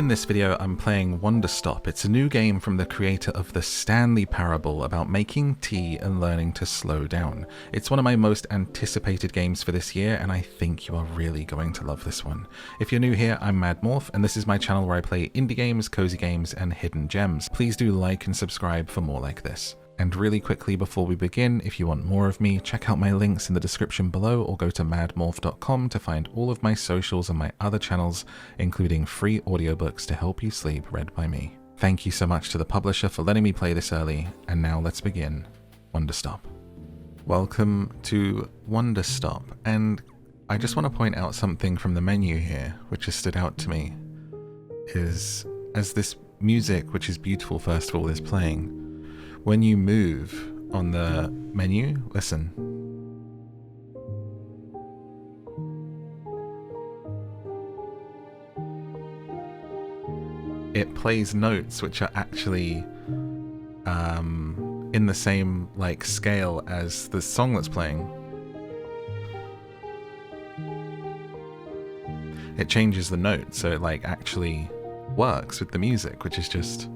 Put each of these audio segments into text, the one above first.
In this video, I'm playing Wanderstop. It's a new game from the creator of the Stanley Parable about making tea and learning to slow down. It's one of my most anticipated games for this year, and I think you are really going to love this one. If you're new here, I'm MadMorph, and this is my channel where I play indie games, cozy games, and hidden gems. Please do like and subscribe for more like this. And really quickly before we begin, if you want more of me, check out my links in the description below or go to madmorph.com to find all of my socials and my other channels, including free audiobooks to help you sleep read by me. Thank you so much to the publisher for letting me play this early, and now let's begin. Wanderstop. Welcome to Wanderstop, and I just want to point out something from the menu here, which has stood out to me, is as this music, which is beautiful first of all, is playing, when you move on the menu, listen. It plays notes which are actually in the same like scale as the song that's playing. It changes the notes so it like actually works with the music, which is just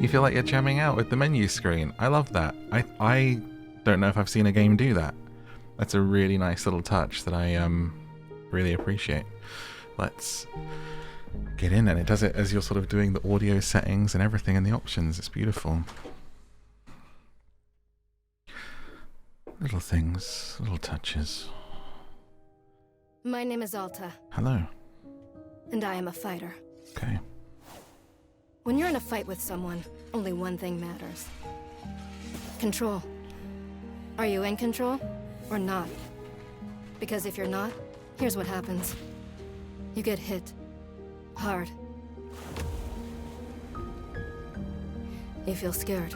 you feel like you're jamming out with the menu screen. I love that. I don't know if I've seen a game do that. That's a really nice little touch that I really appreciate. Let's get in, and it does it as you're sort of doing the audio settings and everything and the options. It's beautiful. Little things, little touches. My name is Alta. Hello. And I am a fighter. Okay. When you're in a fight with someone, only one thing matters. Control. Are you in control or not? Because if you're not, here's what happens. You get hit. Hard. You feel scared.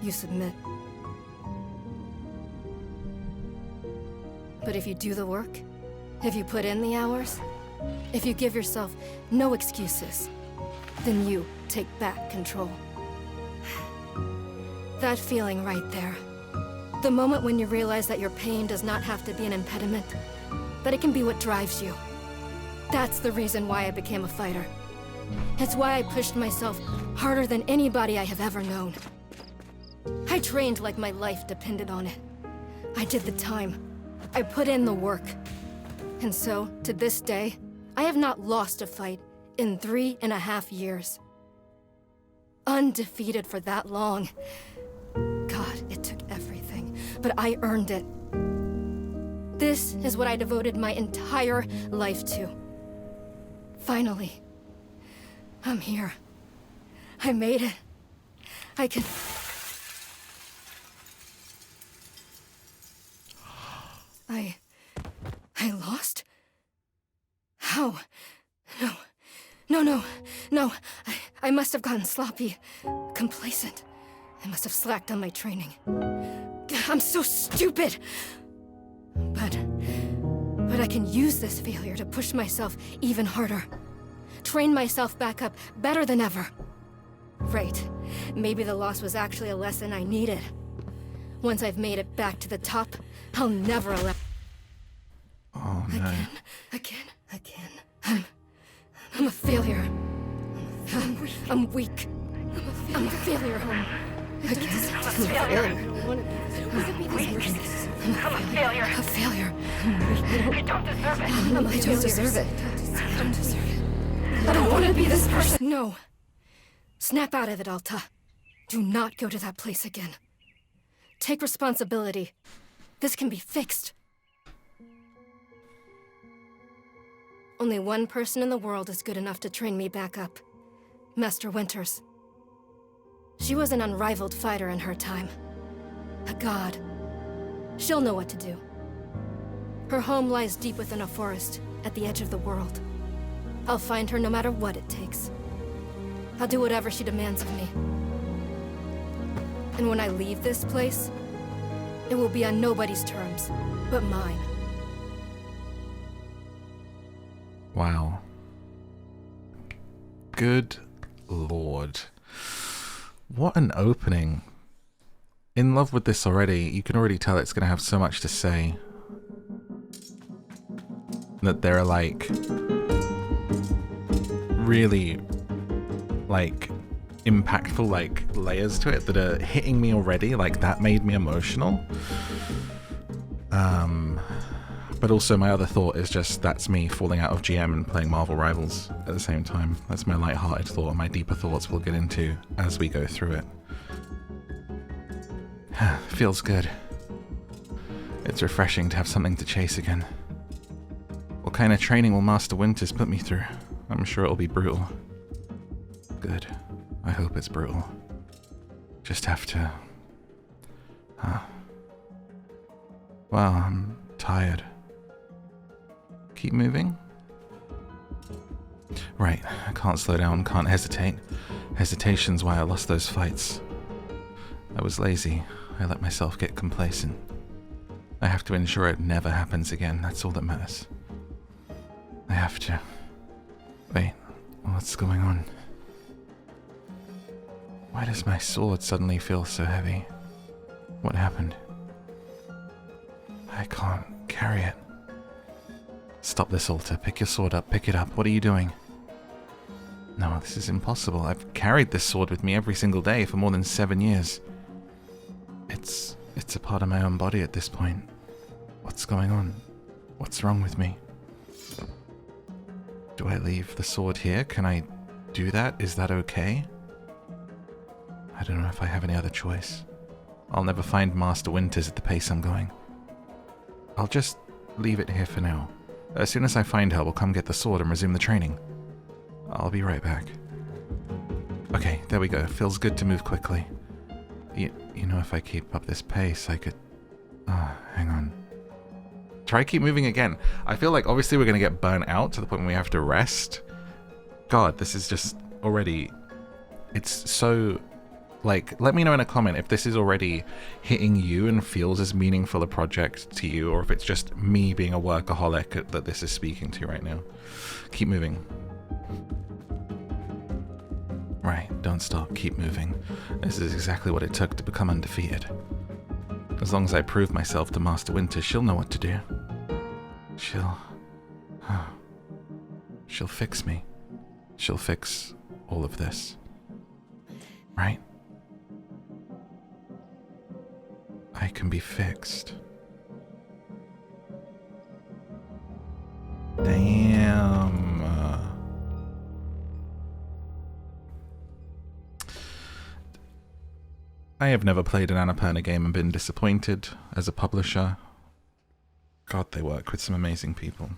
You submit. But if you do the work, if you put in the hours, if you give yourself no excuses, then you take back control. That feeling right there. The moment when you realize that your pain does not have to be an impediment, that it can be what drives you. That's the reason why I became a fighter. It's why I pushed myself harder than anybody I have ever known. I trained like my life depended on it. I did the time. I put in the work. And so, to this day, I have not lost a fight in 3.5 years. Undefeated for that long. God, it took everything, but I earned it. This is what I devoted my entire life to. Finally, I'm here. I made it. I can... I lost? How? No. I must have gotten sloppy, complacent. I must have slacked on my training. I'm so stupid! But I can use this failure to push myself even harder. Train myself back up better than ever. Right. Maybe the loss was actually a lesson I needed. Once I've made it back to the top, I'll never allow... Oh, no. Again. I'm a failure. I'm weak. I'm a failure. I'm a failure. A failure. I don't deserve it. I don't deserve it. I don't want to be this person. No. Snap out of it, Alta. Do not go to that place again. Take responsibility. This can be fixed. Only one person in the world is good enough to train me back up. Master Winters. She was an unrivaled fighter in her time. A god. She'll know what to do. Her home lies deep within a forest, at the edge of the world. I'll find her no matter what it takes. I'll do whatever she demands of me. And when I leave this place, it will be on nobody's terms, but mine. Wow. Good lord. What an opening. in love with this already. You can already tell it's going to have so much to say. That there are like really like impactful like layers to it that are hitting me already. Like that made me emotional. But also my other thought is just that's me falling out of GM and playing Marvel Rivals at the same time. That's my light-hearted thought, and my deeper thoughts we'll get into as we go through it. Feels good. It's refreshing to have something to chase again. What kind of training will Master Winters put me through? I'm sure it'll be brutal. Good. I hope it's brutal. Just have to... Well, I'm tired. Keep moving? Right, I can't slow down, can't hesitate. Hesitation's why I lost those fights. I was lazy. I let myself get complacent. I have to ensure it never happens again, that's all that matters. I have to... Wait, what's going on? Why does my sword suddenly feel so heavy? What happened? I can't carry it. Stop this, Alter. Pick your sword up. Pick it up. What are you doing? No, this is impossible. I've carried this sword with me every single day for more than 7 years. It's a part of my own body at this point. What's going on? What's wrong with me? Do I leave the sword here? Can I do that? Is that okay? I don't know if I have any other choice. I'll never find Master Winters at the pace I'm going. I'll just leave it here for now. As soon as I find her, we'll come get the sword and resume the training. I'll be right back. Okay, there we go. Feels good to move quickly. You know, if I keep up this pace, I could... hang on. Try keep moving again. I feel like obviously we're going to get burnt out to the point where we have to rest. God, this is just already... It's so... Like, let me know in a comment if this is already hitting you and feels as meaningful a project to you, or if it's just me being a workaholic that this is speaking to right now. Keep moving. Right, don't stop, keep moving. This is exactly what it took to become undefeated. As long as I prove myself to Master Winter, she'll know what to do. She'll fix me. She'll fix all of this. Right? I can be fixed. Damn. I have never played an Annapurna game and been disappointed as a publisher. God, they work with some amazing people.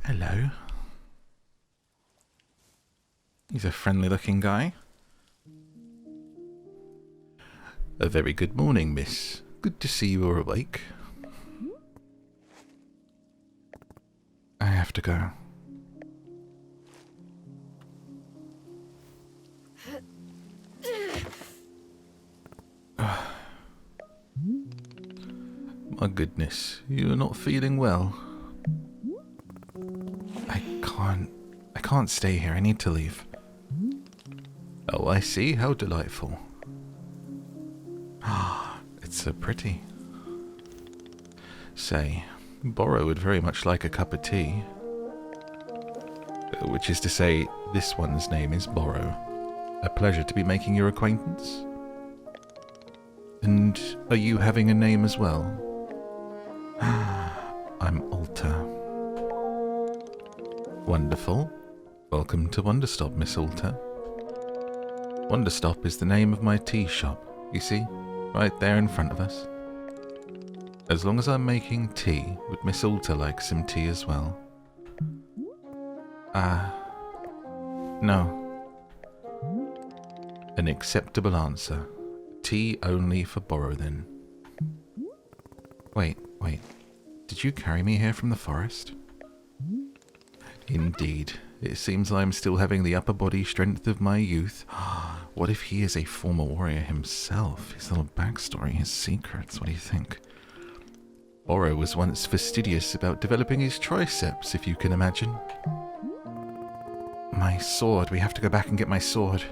Hello. He's a friendly-looking guy. A very good morning, miss. Good to see you are awake. I have to go. My goodness, you're not feeling well. I can't stay here. I need to leave. Oh, I see. How delightful. Ah, it's so pretty. Say, Borrow would very much like a cup of tea. Which is to say, this one's name is Borrow. A pleasure to be making your acquaintance. And are you having a name as well? I'm Alter. Wonderful. Welcome to Wanderstop, Miss Alter. Wanderstop is the name of my tea shop, you see? Right there in front of us. As long as I'm making tea, would Miss Alter like some tea as well? No. An acceptable answer. Tea only for Borrow, then. Wait. Did you carry me here from the forest? Indeed. It seems I am still having the upper body strength of my youth. What if he is a former warrior himself? His little backstory, his secrets, what do you think? Borrow was once fastidious about developing his triceps, if you can imagine. My sword. We have to go back and get my sword.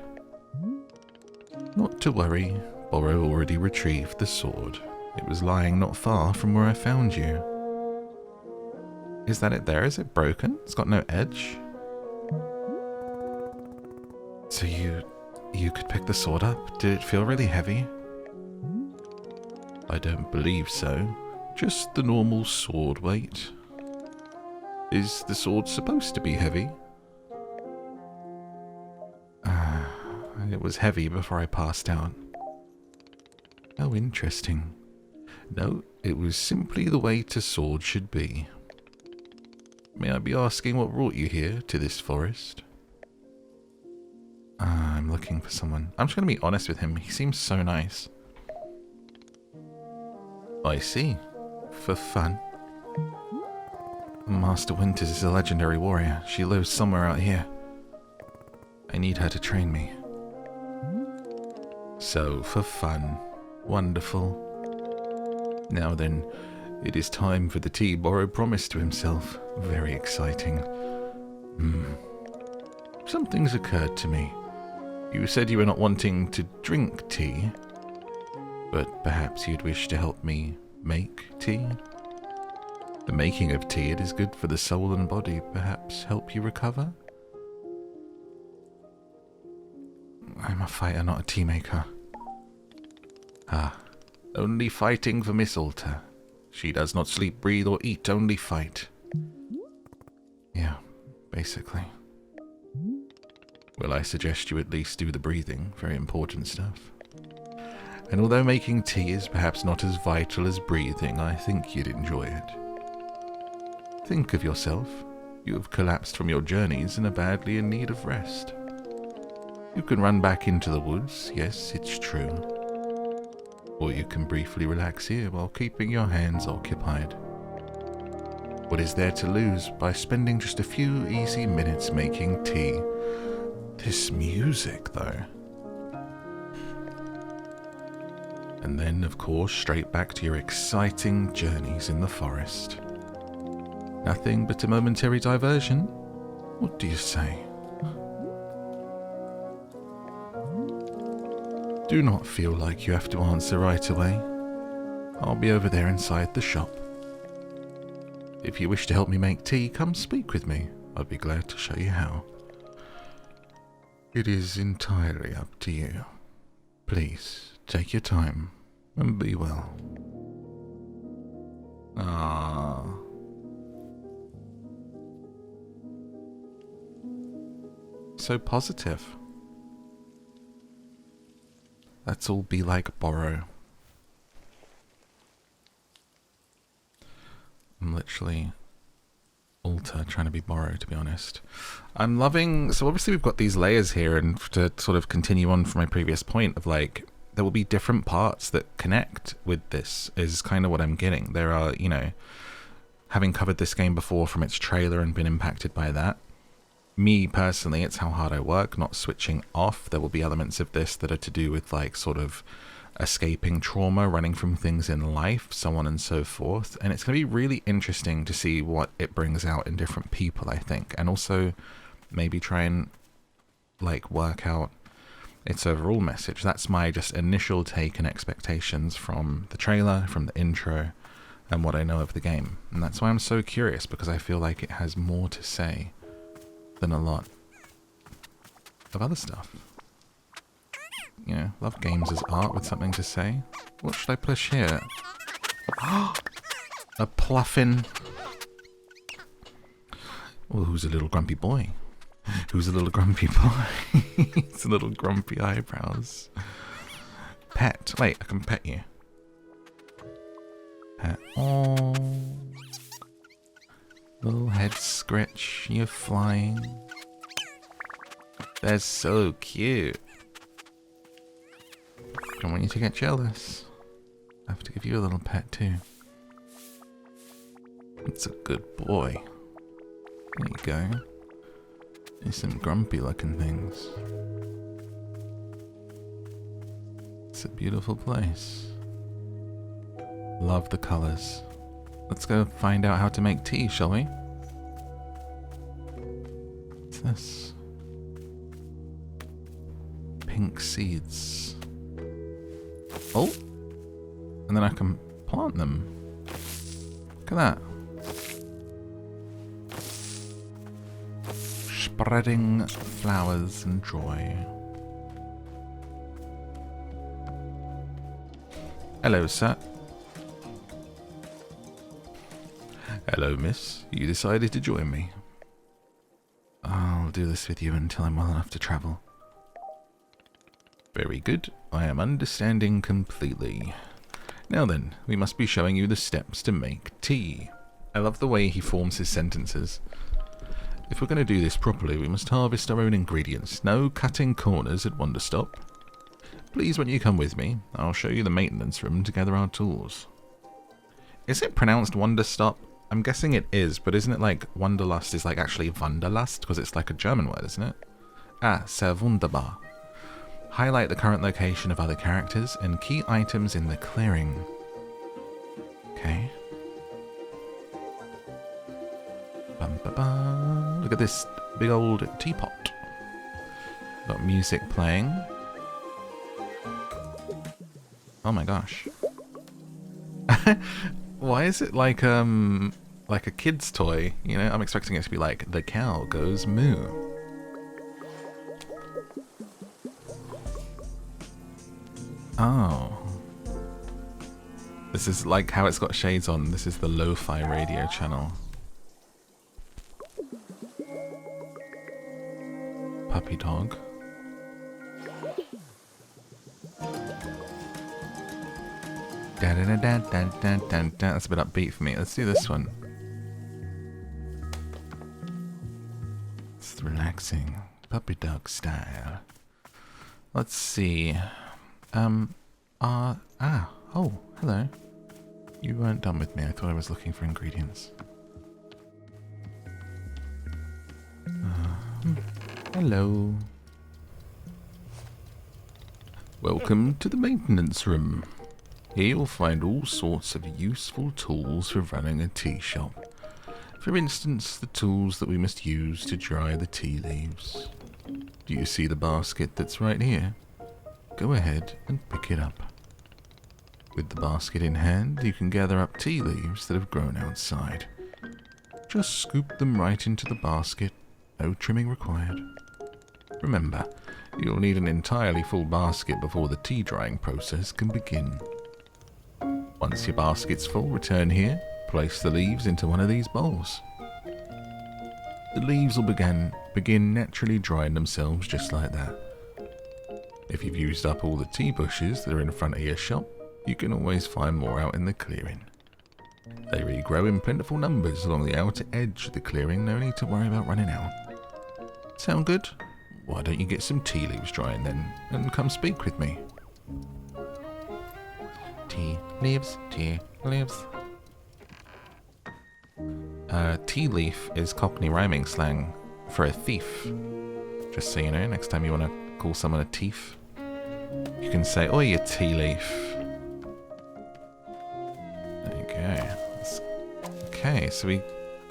Not to worry. Borrow already retrieved the sword. It was lying not far from where I found you. Is that it there? Is it broken? It's got no edge? So you could pick the sword up? Did it feel really heavy? I don't believe so. Just the normal sword weight. Is the sword supposed to be heavy? It was heavy before I passed out. How interesting. No, it was simply the weight a sword should be. May I be asking what brought you here to this forest? I'm looking for someone. I'm just going to be honest with him. He seems so nice. I see. For fun. Master Winters is a legendary warrior. She lives somewhere out here. I need her to train me. So, for fun. Wonderful. Now then, it is time for the tea Borrow promised to himself. Very exciting. Something's occurred to me. You said you were not wanting to drink tea, but perhaps you'd wish to help me make tea? The making of tea, it is good for the soul and body. Perhaps help you recover? I'm a fighter, not a tea maker. Only fighting for Miss Alta. She does not sleep, breathe, or eat, only fight. Yeah, basically. Well, I suggest you at least do the breathing. Very important stuff. And although making tea is perhaps not as vital as breathing, I think you'd enjoy it. Think of yourself. You have collapsed from your journeys and are badly in need of rest. You can run back into the woods, yes, it's true. Or you can briefly relax here while keeping your hands occupied. What is there to lose by spending just a few easy minutes making tea? This music, though. And then, of course, straight back to your exciting journeys in the forest. Nothing but a momentary diversion? What do you say? Do not feel like you have to answer right away. I'll be over there inside the shop. If you wish to help me make tea, come speak with me. I'd be glad to show you how. It is entirely up to you. Please, take your time and be well. So positive. Let's all be like Borrow. I'm literally Alta trying to be Borrow, to be honest. I'm loving... So obviously we've got these layers here, and to sort of continue on from my previous point of like, there will be different parts that connect with this, is kind of what I'm getting. There are, you know, having covered this game before from its trailer and been impacted by that, me personally, it's how hard I work, not switching off. There will be elements of this that are to do with like sort of escaping trauma, running from things in life, so on and so forth. And it's going to be really interesting to see what it brings out in different people, I think. And also maybe try and like work out its overall message. That's my just initial take and expectations from the trailer, from the intro, and what I know of the game. And that's why I'm so curious, because I feel like it has more to say than a lot of other stuff. You know, love games as art with something to say. What should I push here? A pluffin. Well, who's a little grumpy boy? Who's a little grumpy boy? It's a little grumpy eyebrows. Pet. Wait, I can pet you. Pet. Oh. Little head scratch, you're flying. They're so cute. Don't want you to get jealous. I have to give you a little pet too. It's a good boy. There you go. There's some grumpy looking things. It's a beautiful place. Love the colours. Let's go find out how to make tea, shall we? What's this? pink seeds. Oh! And then I can plant them. Look at that. Spreading flowers and joy. Hello, sir. Hello, miss. You decided to join me. I'll do this with you until I'm well enough to travel. Very good. I am understanding completely. Now then, we must be showing you the steps to make tea. I love the way he forms his sentences. If we're going to do this properly, we must harvest our own ingredients. No cutting corners at Wanderstop. Please, when you come with me, I'll show you the maintenance room to gather our tools. Is it pronounced Wanderstop? I'm guessing it is, but isn't it like Wanderlust is like actually Wanderlust? Because it's like a German word, isn't it? Ah, sehr wunderbar. Highlight the current location of other characters and key items in the clearing. Okay. Bum, ba, ba. Look at this big old teapot. Got music playing. Oh my gosh. Why is it like a kid's toy? You know, I'm expecting it to be like, the cow goes moo. Oh. This is like how it's got shades on. This is the lo-fi radio channel. Puppy dog. That's a bit upbeat for me. Let's do this one. It's relaxing. Puppy dog style. Let's see. Oh, hello. You weren't done with me. I thought I was looking for ingredients. Hello. Welcome to the maintenance room. Here you'll find all sorts of useful tools for running a tea shop. For instance, the tools that we must use to dry the tea leaves. Do you see the basket that's right here? Go ahead and pick it up. With the basket in hand, you can gather up tea leaves that have grown outside. Just scoop them right into the basket, no trimming required. Remember, you'll need an entirely full basket before the tea drying process can begin. Once your basket's full, return here, place the leaves into one of these bowls. The leaves will begin naturally drying themselves just like that. If you've used up all the tea bushes that are in front of your shop, you can always find more out in the clearing. They regrow in plentiful numbers along the outer edge of the clearing, no need to worry about running out. Sound good? Why don't you get some tea leaves drying then, and come speak with me? Tea leaves, tea leaves. Tea leaf is Cockney rhyming slang for a thief. Just so you know, next time you want to call someone a thief, you can say, "Oi, you tea leaf." There you go. Okay, so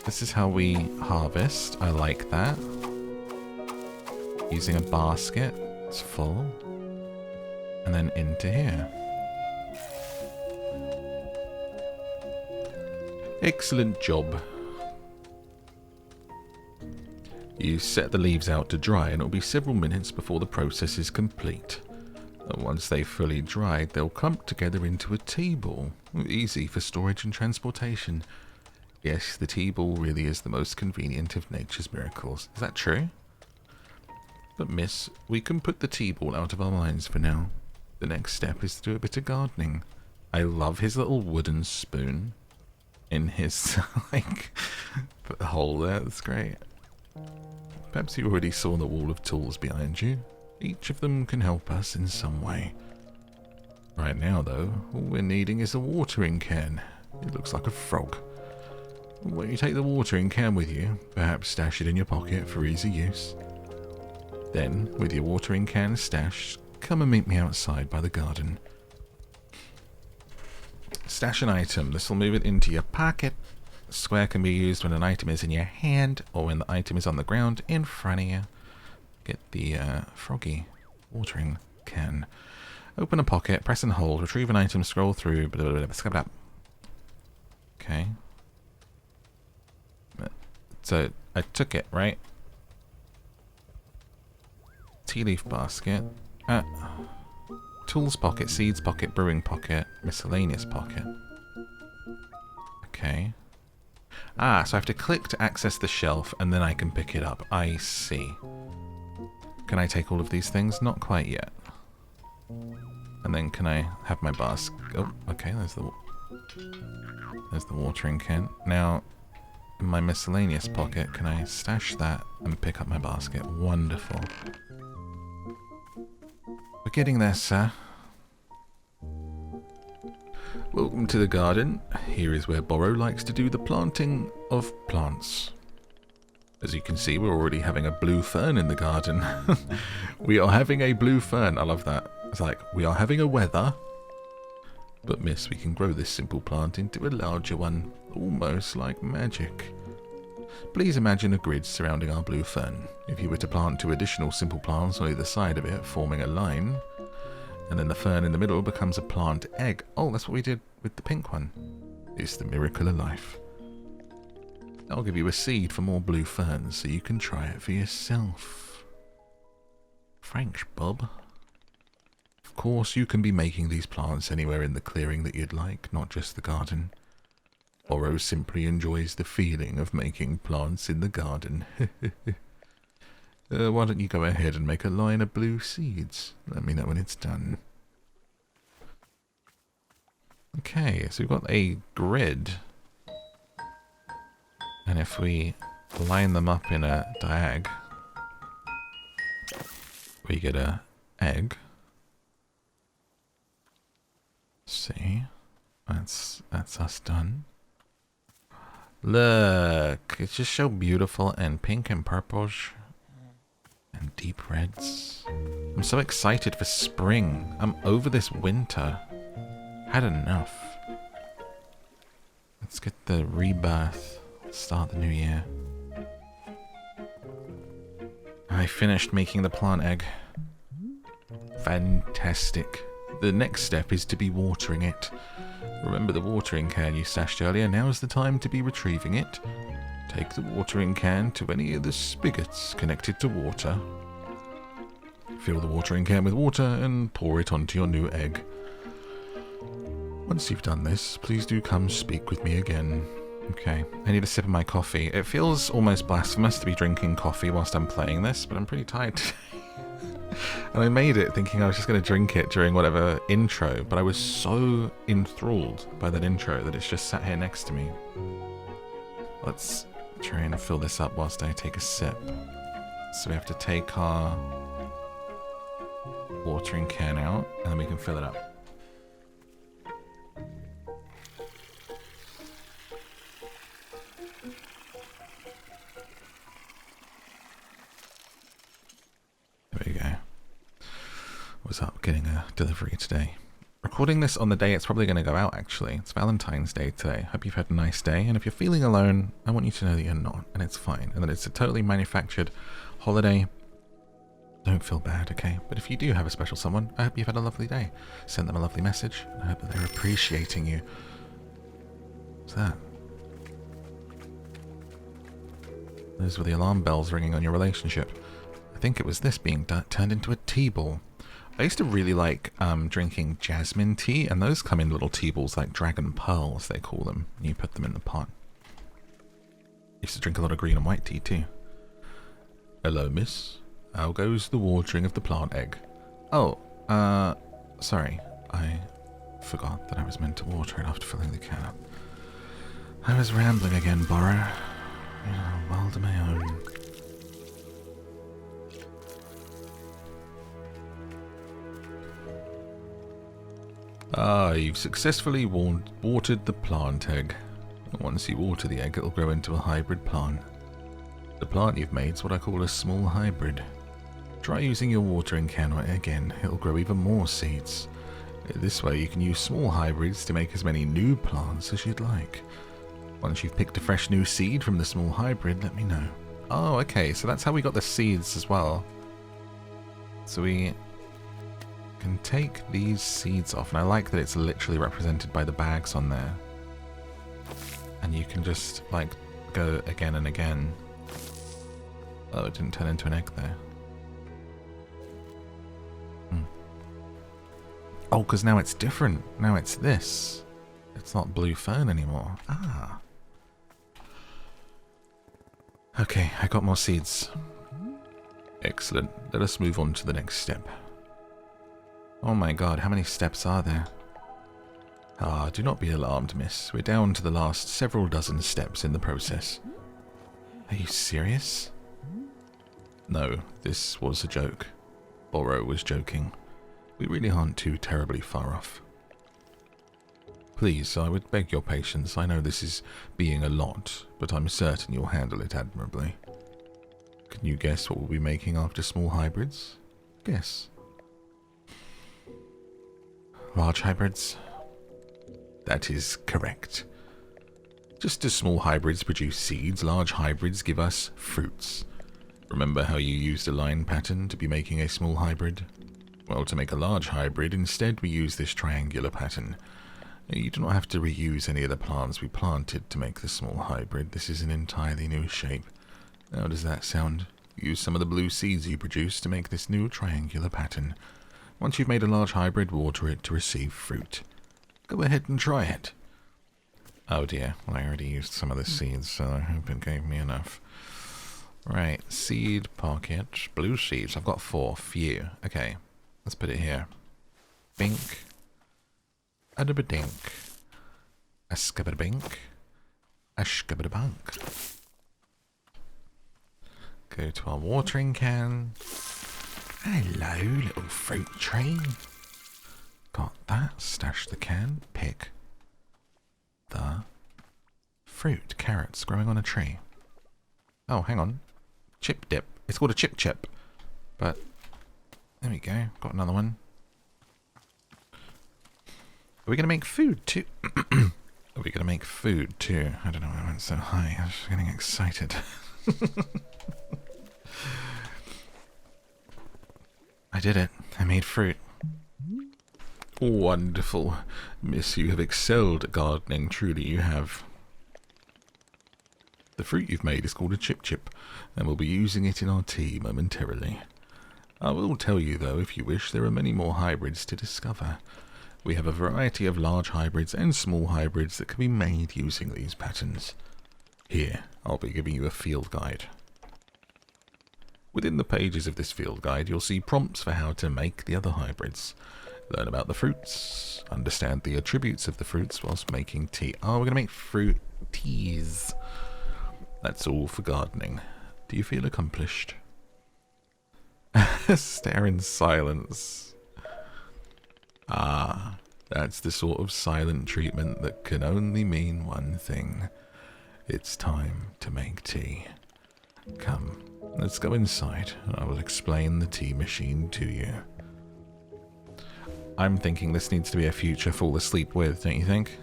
this is how we harvest. I like that. Using a basket, it's full, and then into here. Excellent job. You set the leaves out to dry and it'll be several minutes before the process is complete. And once they've fully dried, they'll clump together into a tea ball. Easy for storage and transportation. Yes, the tea ball really is the most convenient of nature's miracles. Is that true? But miss, we can put the tea ball out of our minds for now. The next step is to do a bit of gardening. I love his little wooden spoon in his, hole there. That's great. Perhaps you already saw the wall of tools behind you. Each of them can help us in some way. Right now, though, all we're needing is a watering can. It looks like a frog. When you take the watering can with you, perhaps stash it in your pocket for easy use. Then, with your watering can stashed, come and meet me outside by the garden. Stash an item. This will move it into your pocket. Square can be used when an item is in your hand or when the item is on the ground in front of you. Get the froggy. Watering can. Open a pocket, press and hold, retrieve an item, scroll through. Blah, blah, blah, blah, blah. Okay. So, I took it, right? Tea leaf basket. Tools pocket, seeds pocket, brewing pocket, miscellaneous pocket. Okay. So I have to click to access the shelf, and then I can pick it up. I see. Can I take all of these things? Not quite yet. And then can I have my basket? Oh, okay, there's the watering can. Now, in my miscellaneous pocket, can I stash that and pick up my basket? Wonderful. We're getting there, sir. Welcome to the garden. Here is where Borrow likes to do the planting of plants. As you can see, we're already having a blue fern in the garden. We are having a blue fern. I love that. It's like, we are having a weather. But miss, we can grow this simple plant into a larger one. Almost like magic. Please imagine a grid surrounding our blue fern. If you were to plant 2 additional simple plants on either side of it, forming a line, and then the fern in the middle becomes a plant egg. Oh, that's what we did with the pink one. It's the miracle of life. I'll give you a seed for more blue ferns so you can try it for yourself. Thanks, Bob. Of course, you can be making these plants anywhere in the clearing that you'd like, not just the garden. Borrow simply enjoys the feeling of making plants in the garden. Why don't you go ahead and make a line of blue seeds? Let me know when it's done. Okay, so we've got a grid. And if we line them up in a diag, we get a egg. See? That's us done. Look, it's just so beautiful, and pink and purplish and deep reds. I'm so excited for spring. I'm over this winter. Had enough. Let's get the rebirth. Start the new year. I finished making the plant egg. Fantastic. The next step is to be watering it. Remember the watering can you stashed earlier? Now is the time to be retrieving it. Take the watering can to any of the spigots connected to water. Fill the watering can with water and pour it onto your new egg. Once you've done this, please do come speak with me again. Okay, I need a sip of my coffee. It feels almost blasphemous to be drinking coffee whilst I'm playing this, but I'm pretty tired today. And I made it thinking I was just going to drink it during whatever intro, but I was so enthralled by that intro that it's just sat here next to me. Let's try and fill this up whilst I take a sip. So we have to take our watering can out, and then we can fill it up. There we go. What's up? Getting a delivery today. Recording this on the day it's probably going to go out, actually. It's Valentine's Day today. Hope you've had a nice day. And if you're feeling alone, I want you to know that you're not. And it's fine. And that it's a totally manufactured holiday. Don't feel bad, okay? But if you do have a special someone, I hope you've had a lovely day. Send them a lovely message. I hope that they're appreciating you. What's that? Those were the alarm bells ringing on your relationship. I think it was this being turned into a tea ball. I used to really like drinking jasmine tea, and those come in little tea balls like dragon pearls, they call them. And you put them in the pot. I used to drink a lot of green and white tea too. Hello, miss. How goes the watering of the plant egg? Oh, sorry. I forgot that I was meant to water it after filling the can up. I was rambling again, Borrow. World of my own. You've successfully watered the plant egg. Once you water the egg, it'll grow into a hybrid plant. The plant you've made is what I call a small hybrid. Try using your watering can again, it'll grow even more seeds. This way you can use small hybrids to make as many new plants as you'd like. Once you've picked a fresh new seed from the small hybrid, let me know. Oh, okay, so that's how we got the seeds as well. So we can take these seeds off, and I like that it's literally represented by the bags on there. And you can just, like, go again and again. Oh, it didn't turn into an egg there. Oh, because now it's different. Now it's this. It's not blue fern anymore. Ah. Okay, I got more seeds. Excellent. Let us move on to the next step. Oh my god, how many steps are there? Ah, do not be alarmed, miss. We're down to the last several dozen steps in the process. Are you serious? No, this was a joke. Borrow was joking. We really aren't too terribly far off. Please, I would beg your patience. I know this is being a lot, but I'm certain you'll handle it admirably. Can you guess what we'll be making after small hybrids? Guess. Large hybrids? That is correct. Just as small hybrids produce seeds, large hybrids give us fruits. Remember how you used a line pattern to be making a small hybrid? Well, to make a large hybrid, instead we use this triangular pattern. You do not have to reuse any of the plants we planted to make the small hybrid. This is an entirely new shape. How does that sound? Use some of the blue seeds you produced to make this new triangular pattern. Once you've made a large hybrid, water it to receive fruit. Go ahead and try it. Oh dear, well, I already used some of the seeds, so I hope it gave me enough. Right, seed pocket, blue seeds. I've got 4. Phew. Okay, let's put it here. Bink. Adabadink. A skabadabink. A skabadabunk. Go to our watering can. Hello, little fruit tree. Got that. Stash the can. Pick the fruit. Carrots growing on a tree. Oh, hang on. Chip dip. It's called a chip chip. But, there we go. Got another one. Are we going to make food too? Are we going to make food too? I don't know why I went so high. I was getting excited. I did it. I made fruit. Wonderful. Miss, you have excelled at gardening. Truly you have. The fruit you've made is called a chip chip, and we'll be using it in our tea momentarily. I will tell you, though, if you wish, there are many more hybrids to discover. We have a variety of large hybrids and small hybrids that can be made using these patterns. Here, I'll be giving you a field guide. Within the pages of this field guide, you'll see prompts for how to make the other hybrids. Learn about the fruits, understand the attributes of the fruits whilst making tea. Oh, we're going to make fruit teas. That's all for gardening. Do you feel accomplished? Stare in silence. Ah, that's the sort of silent treatment that can only mean one thing. It's time to make tea. Come, let's go inside and I will explain the tea machine to you. I'm thinking this needs to be a future fall asleep with, don't you think?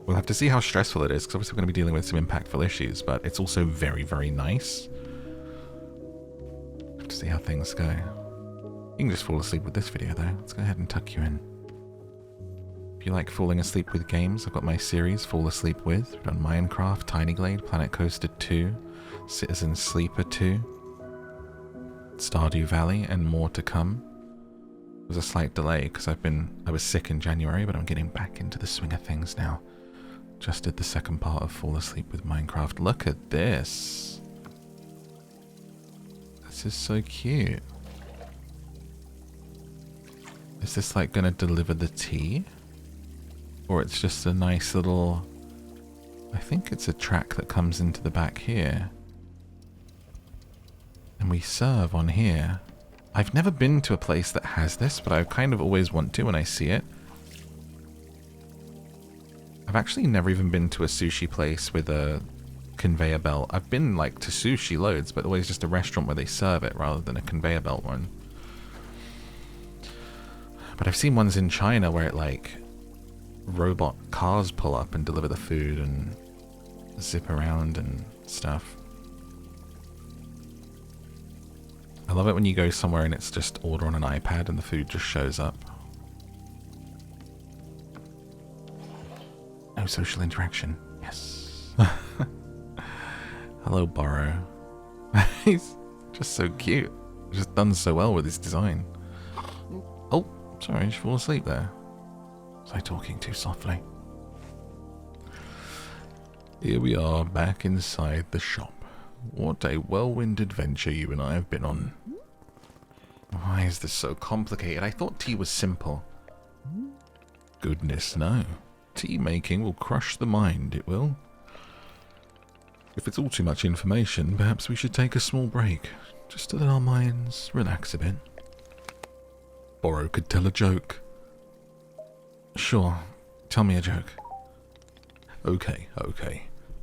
We'll have to see how stressful it is, because obviously we're going to be dealing with some impactful issues, but it's also very, very nice. Have to see how things go. You can just fall asleep with this video, though. Let's go ahead and tuck you in. If you like falling asleep with games, I've got my series, Fall Asleep With. We've done Minecraft, Tinyglade, Planet Coaster 2, Citizen Sleeper 2, Stardew Valley, and more to come. There was a slight delay, because I was sick in January, but I'm getting back into the swing of things now. Just did the second part of Fall Asleep with Minecraft. Look at this. This is so cute. Is this like going to deliver the tea? Or it's just a nice little... I think it's a track that comes into the back here. And we serve on here. I've never been to a place that has this, but I kind of always want to when I see it. I've actually never even been to a sushi place with a conveyor belt. I've been like to sushi loads, but always just a restaurant where they serve it rather than a conveyor belt one. But I've seen ones in China where it like robot cars pull up and deliver the food and zip around and stuff. I love it when you go somewhere and it's just order on an iPad and the food just shows up. No social interaction. Yes. Hello, Borrow. He's just so cute. Just done so well with his design. Oh, sorry, did you fall asleep there? Was I talking too softly? Here we are, back inside the shop. What a whirlwind adventure you and I have been on. Why is this so complicated? I thought tea was simple. Goodness, no. Tea making will crush the mind, it will. If it's all too much information, perhaps we should take a small break, just to let our minds relax a bit. Borrow could tell a joke. Sure, tell me a joke. Okay.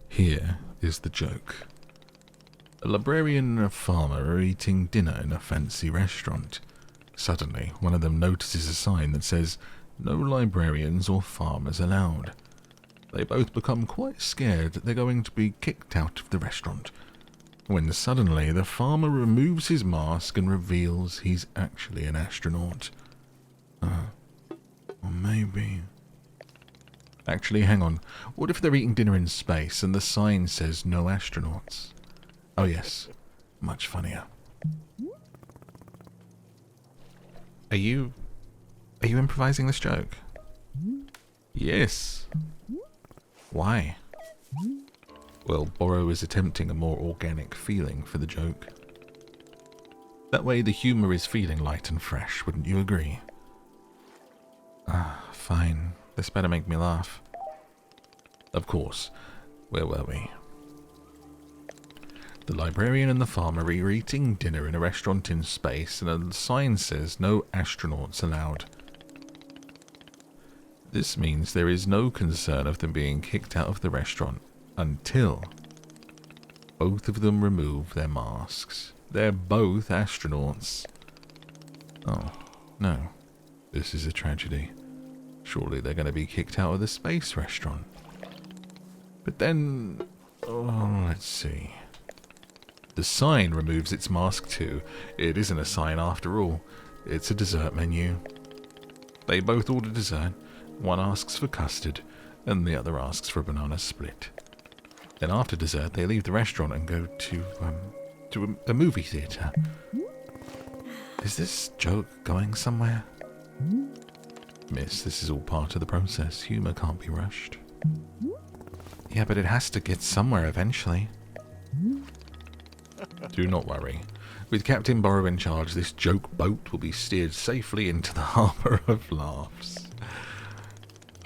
Here is the joke. A librarian and a farmer are eating dinner in a fancy restaurant. Suddenly, one of them notices a sign that says, "No librarians or farmers allowed." They both become quite scared that they're going to be kicked out of the restaurant, when suddenly the farmer removes his mask and reveals he's actually an astronaut. Or maybe... Actually, hang on. What if they're eating dinner in space and the sign says no astronauts? Oh yes, much funnier. Are you improvising this joke? Yes. Why? Well, Borrow is attempting a more organic feeling for the joke. That way the humour is feeling light and fresh, wouldn't you agree? Fine. This better make me laugh. Of course. Where were we? The librarian and the farmer are eating dinner in a restaurant in space, and a sign says no astronauts allowed. This means there is no concern of them being kicked out of the restaurant until both of them remove their masks. They're both astronauts. Oh, no. This is a tragedy. Surely they're going to be kicked out of the space restaurant. But then... Oh, let's see. The sign removes its mask too. It isn't a sign after all. It's a dessert menu. They both order dessert. One asks for custard, and the other asks for a banana split. Then after dessert, they leave the restaurant and go to a movie theatre. Is this joke going somewhere? Miss, this is all part of the process. Humour can't be rushed. Yeah, but it has to get somewhere eventually. Do not worry. With Captain Borrow in charge, this joke boat will be steered safely into the harbour of laughs.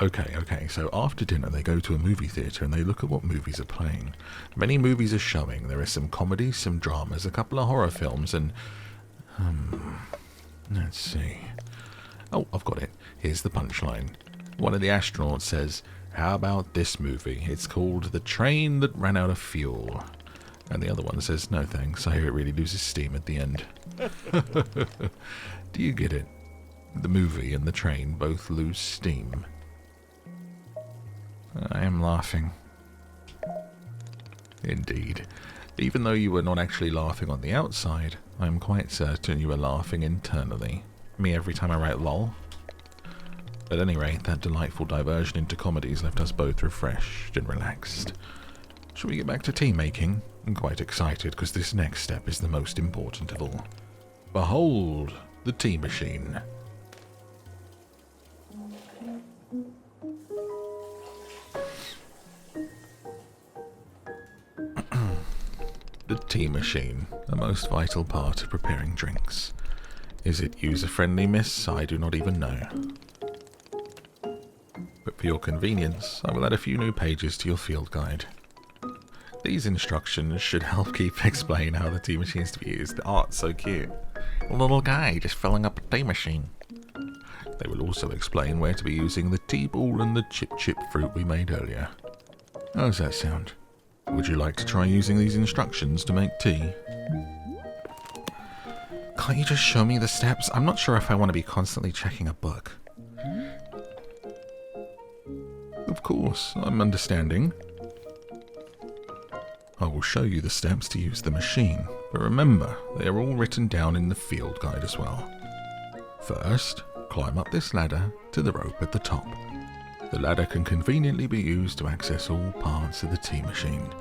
Okay, so after dinner they go to a movie theatre and they look at what movies are playing. Many movies are showing. There are some comedies, some dramas, a couple of horror films, and... let's see... Oh, I've got it. Here's the punchline. One of the astronauts says, "How about this movie? It's called The Train That Ran Out of Fuel." And the other one says, "No thanks, I hear it really loses steam at the end." Do you get it? The movie and the train both lose steam. I am laughing. Indeed. Even though you were not actually laughing on the outside, I am quite certain you were laughing internally. Me every time I write lol. At any rate, that delightful diversion into comedies left us both refreshed and relaxed. Shall we get back to tea making? I'm quite excited because this next step is the most important of all. Behold, the tea machine. The tea machine, a most vital part of preparing drinks. Is it user-friendly, miss? I do not even know. But for your convenience, I will add a few new pages to your field guide. These instructions should help keep explain how the tea machine is to be used. The art's so cute. A little guy just filling up a tea machine. They will also explain where to be using the tea ball and the chip fruit we made earlier. How does that sound? Would you like to try using these instructions to make tea? Can't you just show me the steps? I'm not sure if I want to be constantly checking a book. Of course, I'm understanding. I will show you the steps to use the machine, But remember, they are all written down in the field guide as well. First, climb up this ladder to the rope at the top. The ladder can conveniently be used to access all parts of the tea machine.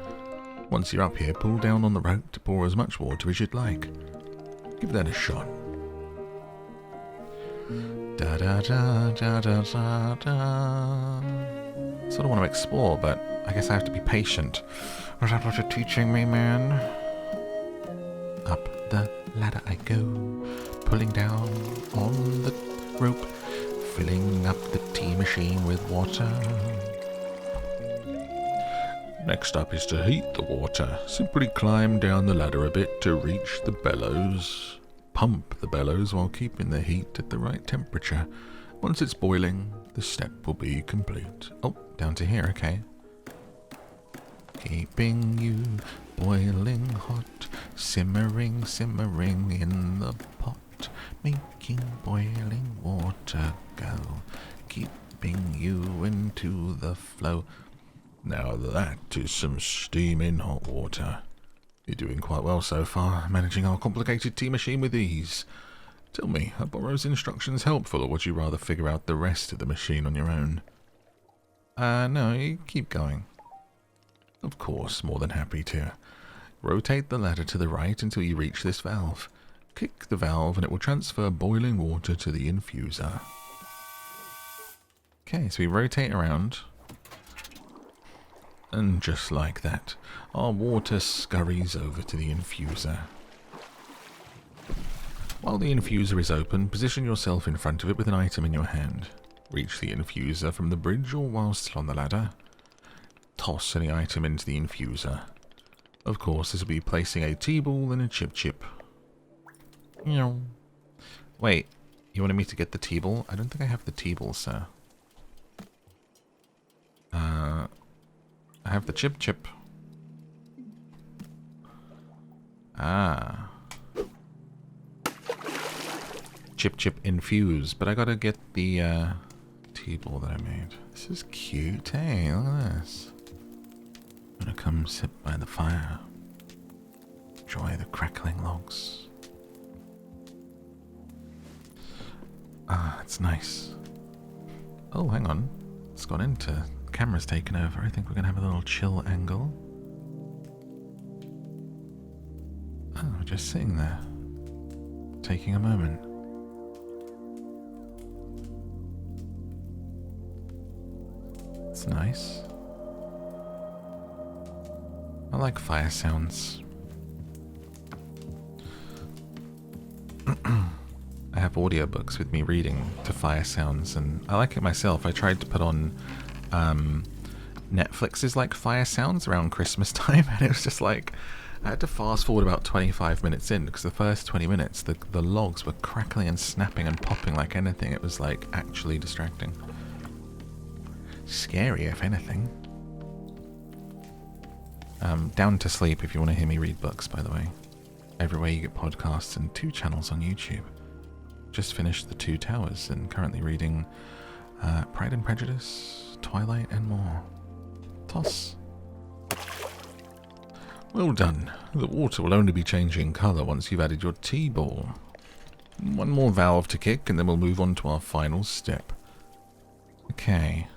Once you're up here, pull down on the rope to pour as much water as you'd like. Give that a shot. Da da da da da da da. Sort of want to explore, but I guess I have to be patient. Is that what you're teaching me, man? Up the ladder I go, pulling down on the rope, filling up the tea machine with water. Next up is to heat the water. Simply climb down the ladder a bit to reach the bellows. Pump the bellows while keeping the heat at the right temperature. Once it's boiling, the step will be complete. Oh, down to here, okay. Keeping you boiling hot, simmering, simmering in the pot, making boiling water go, keeping you into the flow. Now that is some steaming hot water. You're doing quite well so far, managing our complicated tea machine with ease. Tell me, are Borrow's instructions helpful, or would you rather figure out the rest of the machine on your own? No, you keep going. Of course, more than happy to. Rotate the ladder to the right until you reach this valve. Kick the valve and it will transfer boiling water to the infuser. Okay, so we rotate around. And just like that, our water scurries over to the infuser. While the infuser is open, position yourself in front of it with an item in your hand. Reach the infuser from the bridge or whilst on the ladder. Toss any item into the infuser. Of course, this will be placing a tea ball and a chip. Wait, you wanted me to get the tea ball? I don't think I have the tea ball, sir. I have the chip. Ah. Chip infuse, but I gotta get the tea ball that I made. This is cute, hey, look at this. I'm gonna come sit by the fire. Enjoy the crackling logs. Ah, it's nice. Oh, hang on. It's gone into... camera's taken over. I think we're gonna have a little chill angle. Oh, just sitting there. Taking a moment. It's nice. I like fire sounds. I have audiobooks with me reading to fire sounds, and I like it myself. I tried to put on Netflix's like fire sounds around Christmas time, and it was just like I had to fast forward about 25 minutes in because the first 20 minutes the logs were crackling and snapping and popping like anything. It was like actually distracting. Scary, if anything. Down to Sleep if you want to hear me read books, by the way. Everywhere you get podcasts, and 2 channels on YouTube. Just finished The Two Towers and currently reading Pride and Prejudice, Twilight and more. Toss. Well done. The water will only be changing colour once you've added your tea ball. One more valve to kick and then we'll move on to our final step. Okay.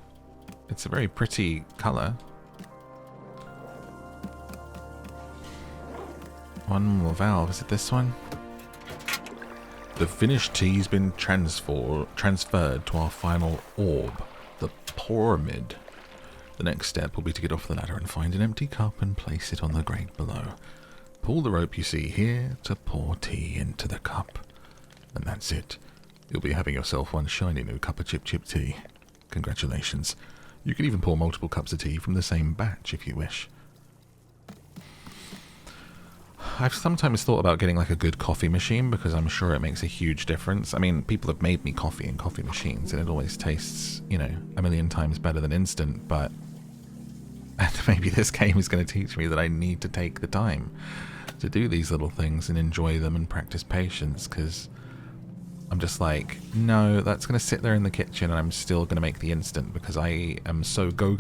It's a very pretty colour. One more valve. Is it this one? The finished tea's been transferred to our final orb, the pyramid. The next step will be to get off the ladder and find an empty cup and place it on the grate below. Pull the rope you see here to pour tea into the cup. And that's it. You'll be having yourself one shiny new cup of chip tea. Congratulations. You can even pour multiple cups of tea from the same batch if you wish. I've sometimes thought about getting like a good coffee machine because I'm sure it makes a huge difference. I mean, people have made me coffee in coffee machines and it always tastes, you know, a million times better than instant, but and maybe this game is going to teach me that I need to take the time to do these little things and enjoy them and practice patience, because I'm just like, no, that's going to sit there in the kitchen and I'm still going to make the instant because I am so go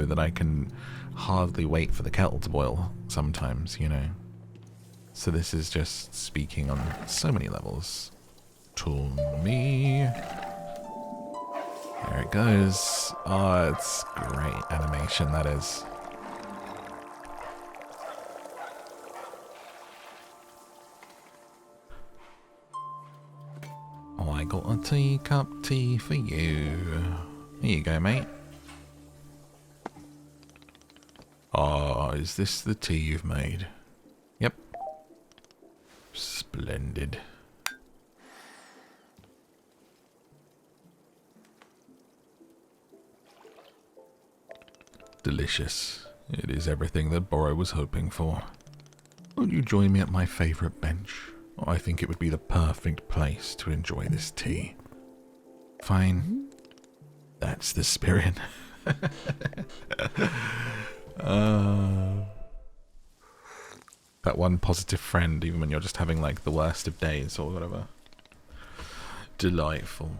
that I can hardly wait for the kettle to boil sometimes, you know. So this is just speaking on so many levels. To me. There it goes. Oh, it's great animation, that is. Oh, I got a teacup tea for you. Here you go, mate. Ah, is this the tea you've made? Yep. Splendid. Delicious. It is everything that Borrow was hoping for. Won't you join me at my favourite bench? I think it would be the perfect place to enjoy this tea. Fine. That's the spirit. That one positive friend, even when you're just having like the worst of days or whatever. Delightful.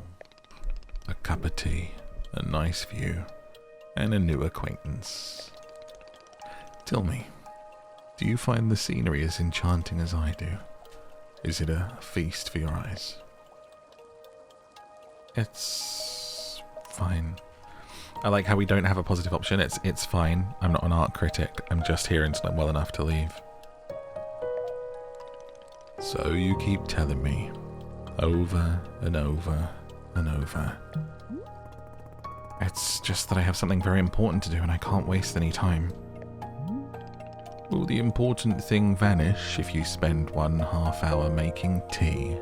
A cup of tea, a nice view, and a new acquaintance. Tell me, do you find the scenery as enchanting as I do? Is it a feast for your eyes? It's fine. I like how we don't have a positive option. It's fine. I'm not an art critic. I'm just here until I'm well enough to leave. So you keep telling me, over and over and over. It's just that I have something very important to do and I can't waste any time. Will the important thing vanish if you spend 1/2 hour making tea?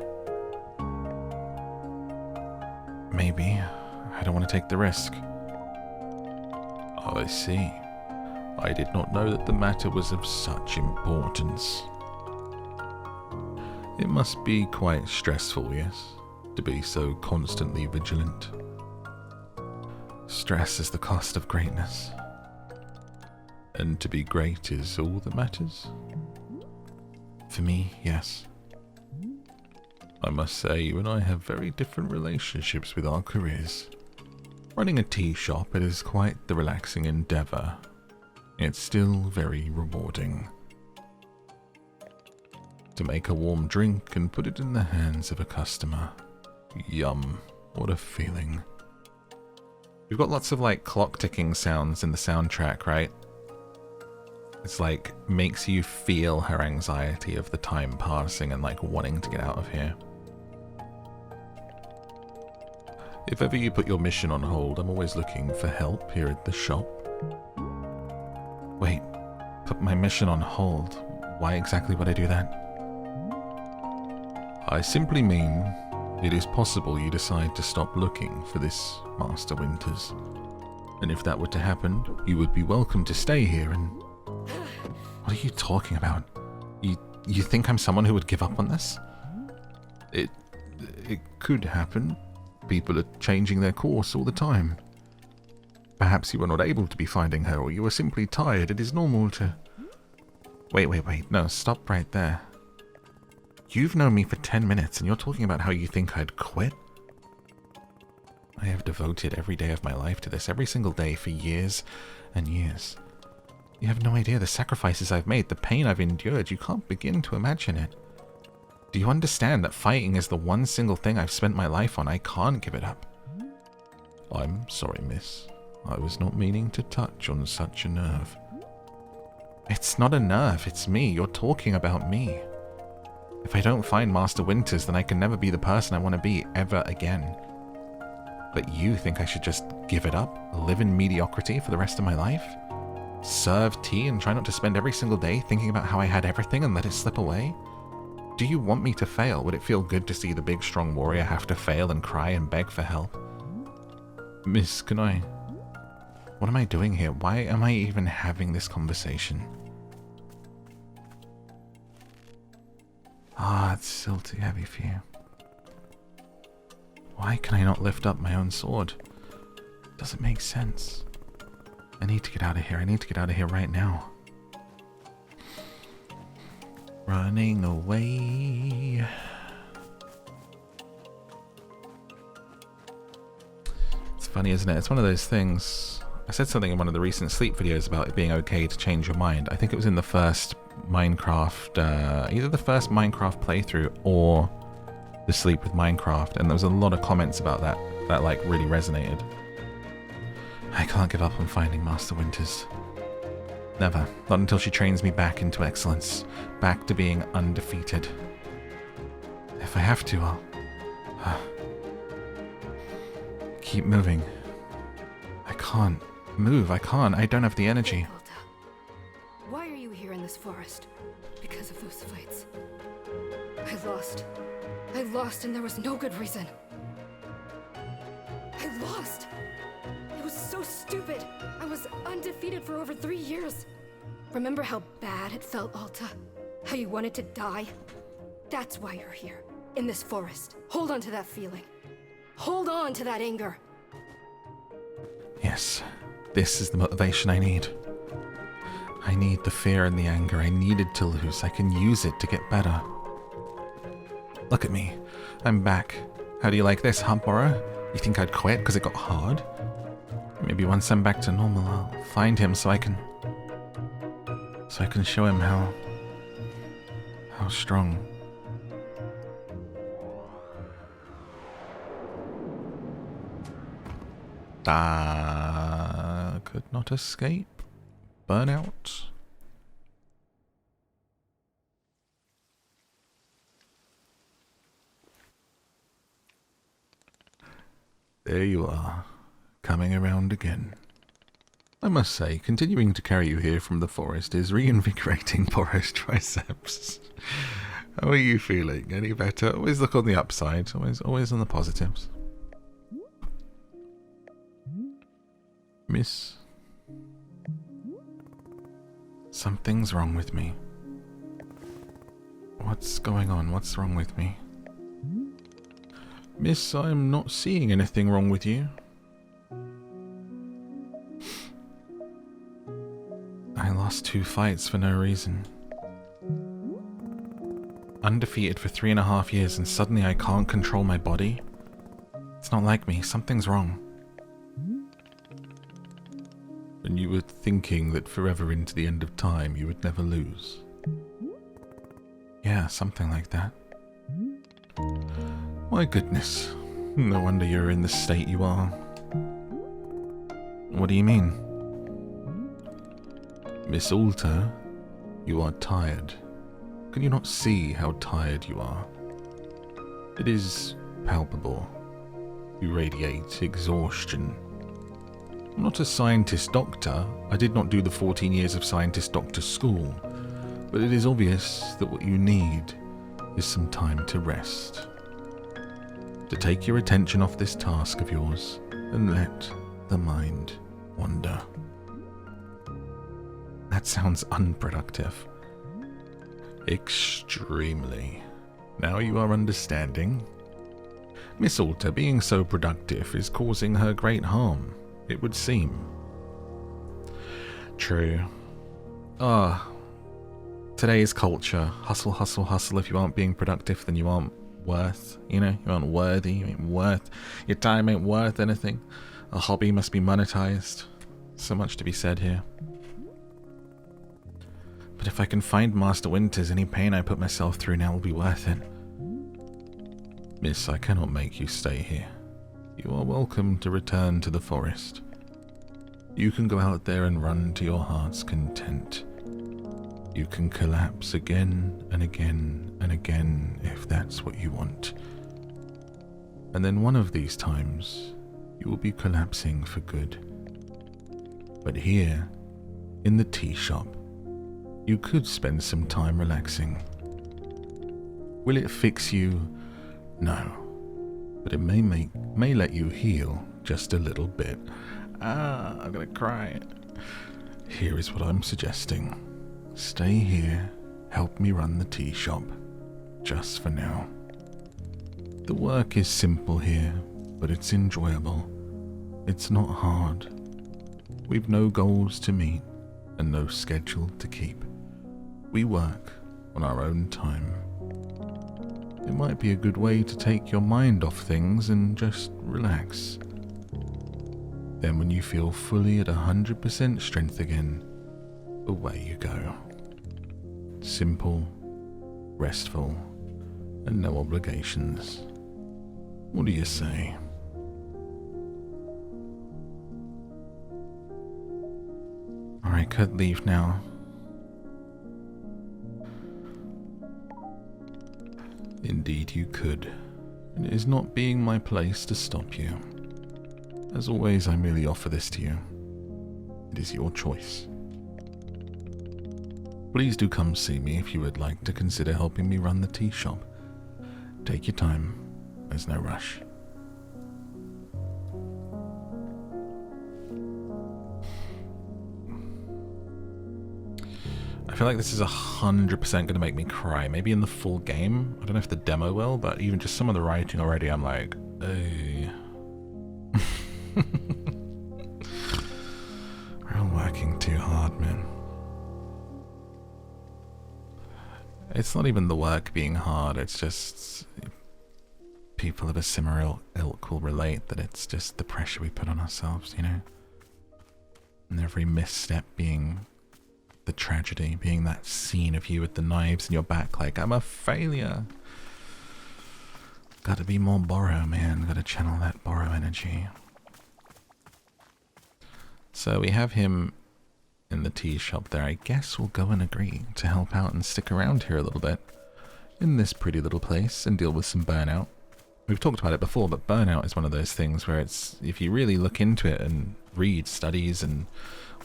Maybe. I don't want to take the risk. Oh, I see. I did not know that the matter was of such importance. It must be quite stressful, yes, to be so constantly vigilant. Stress is the cost of greatness. And to be great is all that matters? For me, yes. I must say, you and I have very different relationships with our careers. Running a tea shop, it is quite the relaxing endeavour. It's still very rewarding. To make a warm drink and put it in the hands of a customer. Yum, what a feeling. We've got lots of like clock ticking sounds in the soundtrack, right? It's like makes you feel her anxiety of the time passing and like wanting to get out of here. If ever you put your mission on hold, I'm always looking for help here at the shop. Wait, put my mission on hold? Why exactly would I do that? I simply mean, it is possible you decide to stop looking for this Master Winters. And if that were to happen, you would be welcome to stay here and... What are you talking about? You think I'm someone who would give up on this? It could happen. People are changing their course all the time. Perhaps you were not able to be finding her, or you were simply tired. It is normal to... Wait. No, stop right there. You've known me for 10 minutes, and you're talking about how you think I'd quit? I have devoted every day of my life to this, every single day for years and years. You have no idea the sacrifices I've made, the pain I've endured. You can't begin to imagine it. Do you understand that fighting is the one single thing I've spent my life on? I can't give it up. I'm sorry, miss. I was not meaning to touch on such a nerve. It's not a nerve, it's me. You're talking about me. If I don't find Master Winters, then I can never be the person I want to be ever again. But you think I should just give it up? Live in mediocrity for the rest of my life? Serve tea and try not to spend every single day thinking about how I had everything and let it slip away? Do you want me to fail? Would it feel good to see the big strong warrior have to fail and cry and beg for help? Miss, can I... What am I doing here? Why am I even having this conversation? It's still too heavy for you. Why can I not lift up my own sword? Doesn't make sense. I need to get out of here. I need to get out of here right now. Running away. It's funny, isn't it? It's one of those things. I said something in one of the recent sleep videos about it being okay to change your mind. I think it was in the first Minecraft, either the first Minecraft playthrough or the Sleep with Minecraft, and there was a lot of comments about that like really resonated. I can't give up on finding Master Winters. Never. Not until she trains me back into excellence, back to being undefeated. If I have to, I'll keep moving. I can't move. I can't. I don't have the energy. Hilda, why are you here in this forest? Because of those fights. I lost and there was no good reason. I lost! It was so stupid! I was undefeated for over 3 years. Remember how bad it felt, Alta? How you wanted to die? That's why you're here, in this forest. Hold on to that feeling. Hold on to that anger. Yes, this is the motivation I need. I need the fear and the anger I needed to lose. I can use it to get better. Look at me. I'm back. How do you like this, huh, Bora? You think I'd quit because it got hard? Maybe once I'm back to normal, I'll find him so I can show him how strong. Could not escape. Burnout. There you are, coming around again. I must say, continuing to carry you here from the forest is reinvigorating Bora's triceps. How are you feeling? Any better? Always look on the upside. Always on the positives. Miss, something's wrong with me. What's going on? What's wrong with me? Miss, I'm not seeing anything wrong with you. I lost 2 fights for no reason. Undefeated for 3.5 years and suddenly I can't control my body? It's not like me. Something's wrong. And you were thinking that forever into the end of time you would never lose? Yeah, something like that. My goodness. No wonder you're in the state you are. What do you mean? Miss Alta, you are tired. Can you not see how tired you are? It is palpable. You radiate exhaustion. I'm not a scientist doctor. I did not do the 14 years of scientist doctor school. But it is obvious that what you need is some time to rest. To take your attention off this task of yours and let the mind wander. That sounds unproductive. Extremely. Now you are understanding. Miss Alta being so productive is causing her great harm, it would seem. True. Today's culture. Hustle, hustle, hustle. If you aren't being productive, then you aren't worth, you aren't worthy, you ain't worth, your time ain't worth anything. A hobby must be monetized. So much to be said here. But if I can find Master Winters, any pain I put myself through now will be worth it. Miss, I cannot make you stay here. You are welcome to return to the forest. You can go out there and run to your heart's content. You can collapse again and again and again if that's what you want. And then one of these times, you will be collapsing for good. But here, in the tea shop, you could spend some time relaxing. Will it fix you? No. But it may let you heal just a little bit. I'm gonna cry. Here is what I'm suggesting. Stay here, help me run the tea shop, just for now. The work is simple here, but it's enjoyable. It's not hard. We've no goals to meet and no schedule to keep. We work on our own time. It might be a good way to take your mind off things and just relax. Then when you feel fully at 100% strength again, away you go. Simple, restful, and no obligations. What do you say? I could leave now. Indeed you could. It is not being my place to stop you. As always, I merely offer this to you. It is your choice. Please do come see me if you would like to consider helping me run the tea shop. Take your time. There's no rush. I feel like this is 100% going to make me cry. Maybe in the full game. I don't know if the demo will, but even just some of the writing already, I'm like, hey. We're all working too hard, man. It's not even the work being hard, it's just people of a similar ilk will relate that it's just the pressure we put on ourselves, you know? And every misstep being the tragedy, being that scene of you with the knives in your back like, I'm a failure. Gotta be more borrow, man. Gotta channel that borrow energy. So we have him in the tea shop there. I guess we'll go and agree to help out and stick around here a little bit in this pretty little place and deal with some burnout. We've talked about it before, but burnout is one of those things where it's, if you really look into it and read studies and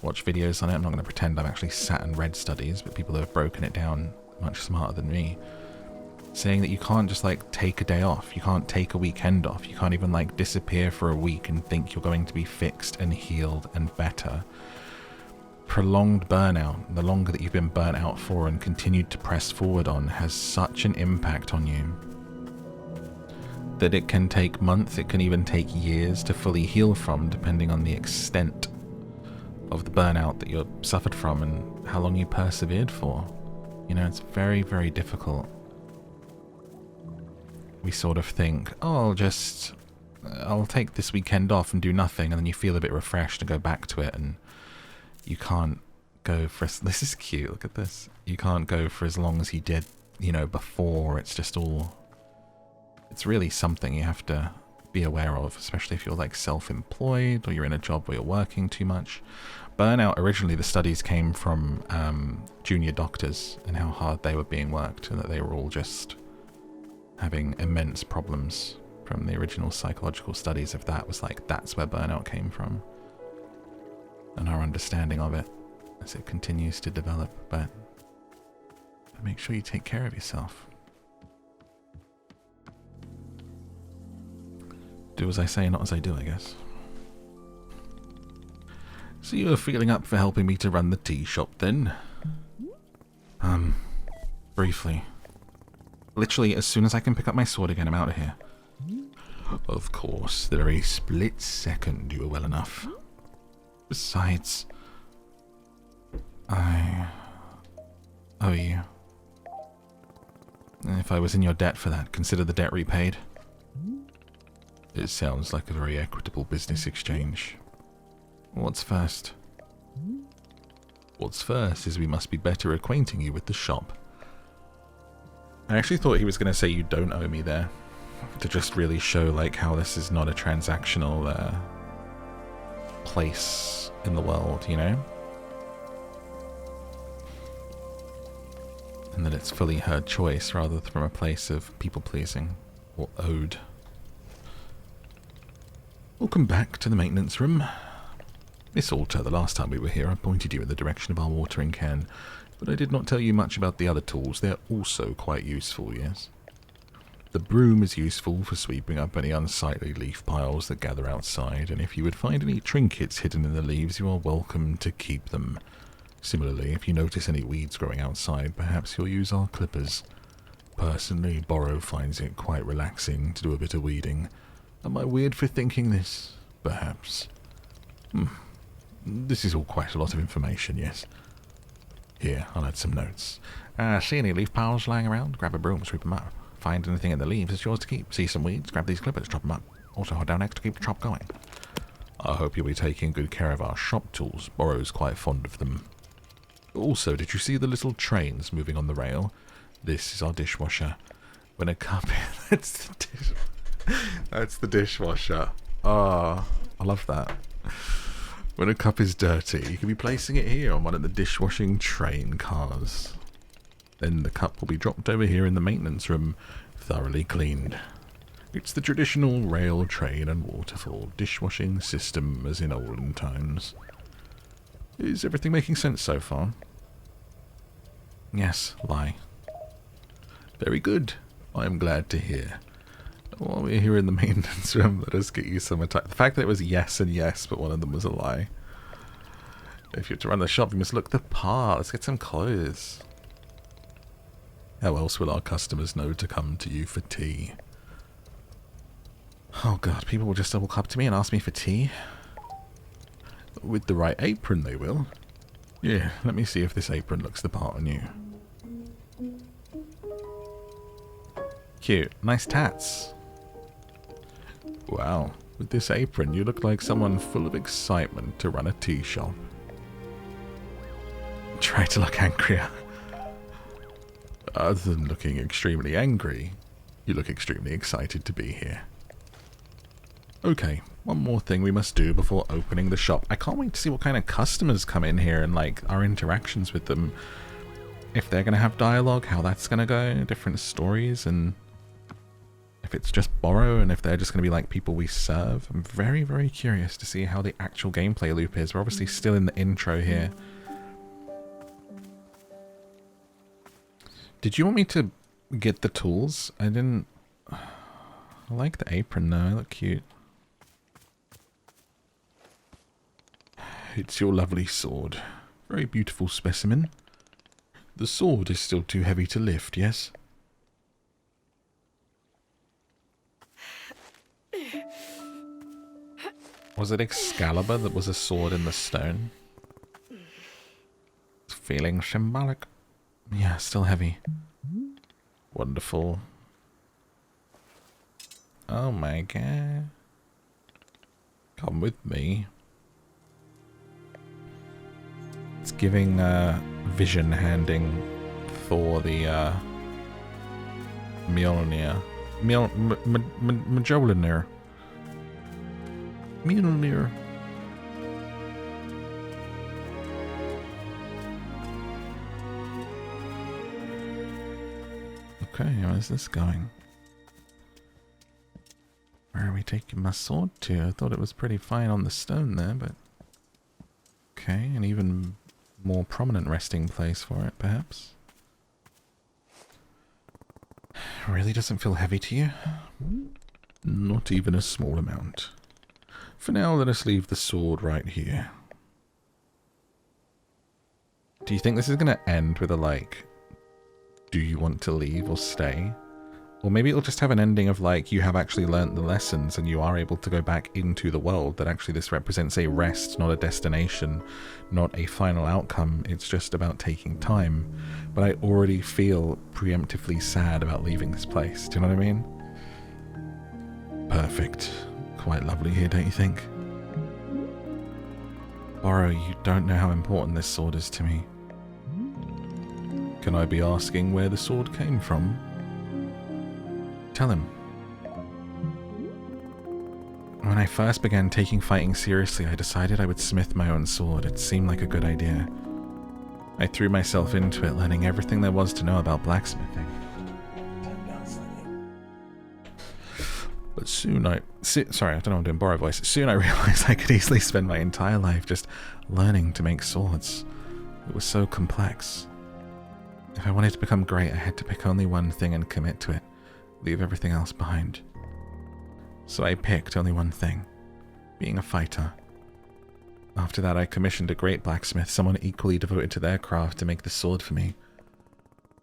watch videos on it, I'm not going to pretend I've actually sat and read studies, but people who have broken it down much smarter than me, saying that you can't just like take a day off, you can't take a weekend off, you can't even like disappear for a week and think you're going to be fixed and healed and better. Prolonged burnout, the longer that you've been burnt out for and continued to press forward on, has such an impact on you that it can take months, it can even take years to fully heal from, depending on the extent of the burnout that you suffered from and how long you persevered for. You know, it's very, very difficult. We sort of think, oh, I'll take this weekend off and do nothing, and then you feel a bit refreshed and go back to it, and you can't go for, this is cute, look at this. You can't go for as long as you did, you know, before. It's just all, it's really something you have to be aware of, especially if you're like self-employed or you're in a job where you're working too much. Burnout, originally the studies came from junior doctors and how hard they were being worked, and that they were all just having immense problems. From the original psychological studies of that was like, that's where burnout came from. And our understanding of it as it continues to develop, but make sure you take care of yourself. Do as I say, not as I do, I guess. So you are feeling up for helping me to run the tea shop then? Briefly. Literally, as soon as I can pick up my sword again, I'm out of here. Of course, the very split second you were well enough. Besides, I owe you. If I was in your debt for that, consider the debt repaid. It sounds like a very equitable business exchange. What's first? What's first is we must be better acquainting you with the shop. I actually thought he was going to say you don't owe me there, to just really show like how this is not a transactional place in the world, you know? And that it's fully her choice rather than from a place of people-pleasing or owed. Welcome back to the maintenance room. Miss Alter, the last time we were here I pointed you in the direction of our watering can, but I did not tell you much about the other tools. They're also quite useful, yes? The broom is useful for sweeping up any unsightly leaf piles that gather outside, and if you would find any trinkets hidden in the leaves, you are welcome to keep them. Similarly, if you notice any weeds growing outside, perhaps you'll use our clippers. Personally, Borrow finds it quite relaxing to do a bit of weeding. Am I weird for thinking this? Perhaps. This is all quite a lot of information, yes. Here, I'll add some notes. See any leaf piles lying around? Grab a broom, sweep them up. Find anything in the leaves, it's yours to keep. See some weeds? Grab these clippers, chop them up. Also hold down X to keep the chop going. I hope you'll be taking good care of our shop tools. Borrow's quite fond of them. Also, did you see the little trains moving on the rail? This is our dishwasher. When a cup... That's the dishwasher. Ah, I love that. When a cup is dirty, you can be placing it here on one of the dishwashing train cars. Then the cup will be dropped over here in the maintenance room, thoroughly cleaned. It's the traditional rail, train and waterfall dishwashing system as in olden times. Is everything making sense so far? Yes, lie. Very good. I am glad to hear. While we're here in the maintenance room, let us get you some attack. The fact that it was yes and yes, but one of them was a lie. If you have to run the shop, you must look the part. Let's get some clothes. How else will our customers know to come to you for tea? Oh god, people will just walk up to me and ask me for tea? With the right apron, they will. Yeah, let me see if this apron looks the part on you. Cute. Nice tats. Wow, with this apron, you look like someone full of excitement to run a tea shop. Try to look angrier. Other than looking extremely angry, you look extremely excited to be here. Okay, one more thing we must do before opening the shop. I can't wait to see what kind of customers come in here and like our interactions with them. If they're going to have dialogue, how that's going to go, different stories, and if it's just borrow, and if they're just going to be like people we serve. I'm very, very curious to see how the actual gameplay loop is. We're obviously still in the intro here. Did you want me to get the tools? I didn't... I like the apron though, I look cute. It's your lovely sword. Very beautiful specimen. The sword is still too heavy to lift, yes? Was it Excalibur that was a sword in the stone? It's feeling symbolic. Yeah, still heavy. Wonderful. Oh my god. Come with me. It's giving Vision handing Thor the Mjolnir. Mjolnir. Mjolnir. Okay, where's this going? Where are we taking my sword to? I thought it was pretty fine on the stone there, but... Okay, an even more prominent resting place for it, perhaps? Really doesn't feel heavy to you? Not even a small amount. For now, let us leave the sword right here. Do you think this is going to end with a, like, do you want to leave or stay? Or maybe it'll just have an ending of, like, you have actually learnt the lessons and you are able to go back into the world, that actually this represents a rest, not a destination, not a final outcome. It's just about taking time. But I already feel preemptively sad about leaving this place. Do you know what I mean? Perfect. Quite lovely here, don't you think? Borrow, you don't know how important this sword is to me. Can I be asking where the sword came from? Tell him. When I first began taking fighting seriously, I decided I would smith my own sword. It seemed like a good idea. I threw myself into it, learning everything there was to know about blacksmithing. But soon sorry, I don't know I'm doing borrow voice. Soon I realized I could easily spend my entire life just learning to make swords. It was so complex. If I wanted to become great, I had to pick only one thing and commit to it. Leave everything else behind. So I picked only one thing. Being a fighter. After that, I commissioned a great blacksmith, someone equally devoted to their craft, to make the sword for me.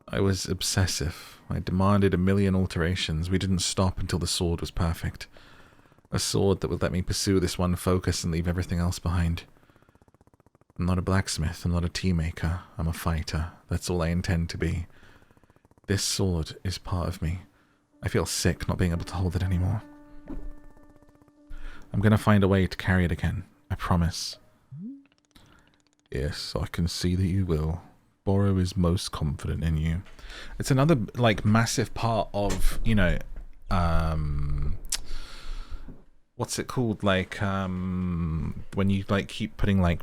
I was obsessive. I demanded a million alterations. We didn't stop until the sword was perfect. A sword that would let me pursue this one focus and leave everything else behind. I'm not a blacksmith. I'm not a tea maker. I'm a fighter. That's all I intend to be. This sword is part of me. I feel sick not being able to hold it anymore. I'm going to find a way to carry it again. I promise. Yes, I can see that you will. Boro is most confident in you. It's another, like, massive part of, you know, what's it called? Like, when you, like, keep putting, like,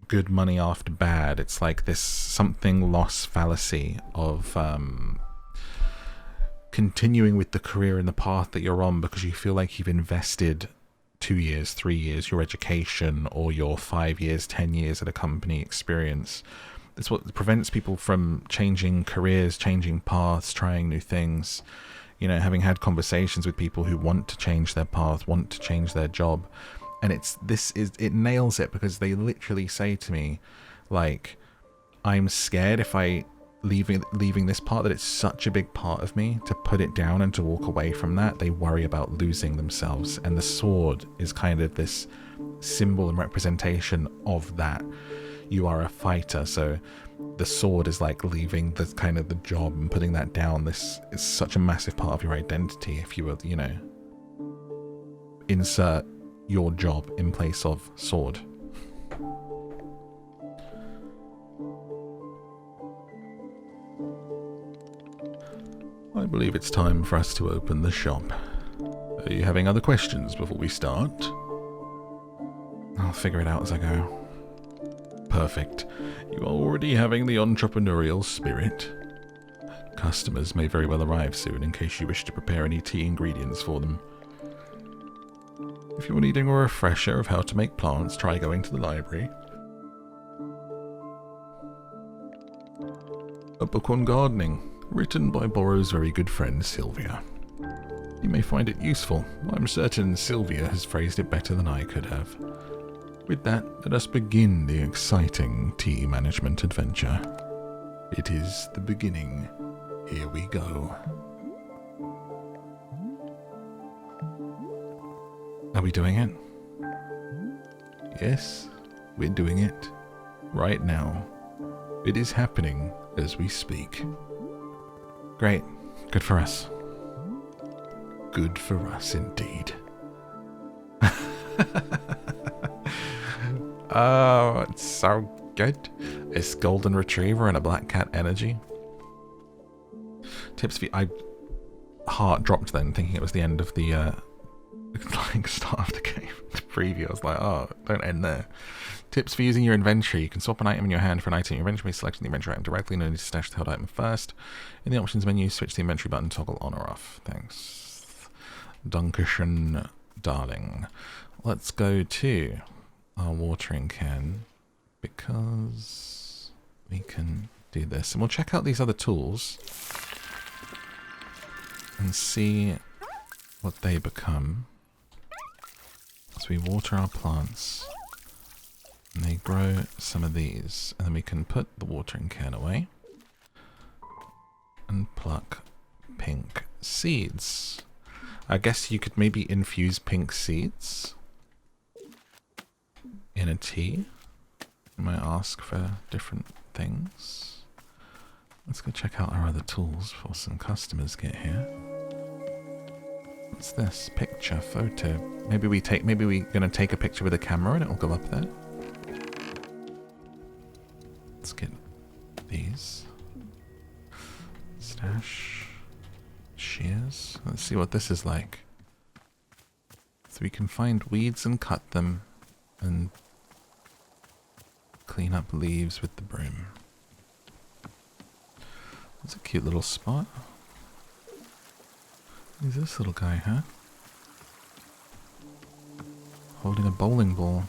good money after bad, it's like this something loss fallacy of, continuing with the career and the path that you're on because you feel like you've invested 2 years, 3 years, your education, or your 5 years, 10 years at a company experience. That's what prevents people from changing careers, changing paths, trying new things. You know, having had conversations with people who want to change their path, want to change their job. And it nails it, because they literally say to me, like, I'm scared if I leaving this part, that it's such a big part of me, to put it down and to walk away from that. They worry about losing themselves, and the sword is kind of this symbol and representation of that. You are a fighter, so the sword is like leaving the kind of the job and putting that down. This is such a massive part of your identity. If you were, you know, insert your job in place of sword. I believe it's time for us to open the shop. Are you having other questions before we start? I'll figure it out as I go. Perfect. You are already having the entrepreneurial spirit. Customers may very well arrive soon in case you wish to prepare any tea ingredients for them. If you're needing a refresher of how to make plants, try going to the library. A book on gardening, written by Boro's very good friend Sylvia. You may find it useful. I'm certain Sylvia has phrased it better than I could have. With that, let us begin the exciting tea management adventure. It is the beginning. Here we go. Are we doing it? Yes, we're doing it. Right now. It is happening as we speak. Great. Good for us. Good for us indeed. Oh, it's so good. It's golden retriever and a black cat energy. Tips for I heart dropped then, thinking it was the end of the like start of the game. The preview. I was like, oh, don't end there. Tips for using your inventory. You can swap an item in your hand for an item in your inventory by selecting the inventory item directly. No need to stash the held item first. In the options menu, switch the inventory button, toggle on or off. Thanks. Dankeschön, darling. Let's go to our watering can, because we can do this. And we'll check out these other tools and see what they become as we water our plants. And they grow some of these, and then we can put the watering can away and pluck pink seeds. I guess you could maybe infuse pink seeds in a tea. You might ask for different things. Let's go check out our other tools before some customers get here. What's this? Picture, photo. Maybe we're gonna take a picture with a camera and it'll go up there. Let's get these. Stash. Shears. Let's see what this is like. So we can find weeds and cut them and clean up leaves with the broom. That's a cute little spot. Who's this little guy, huh? Holding a bowling ball.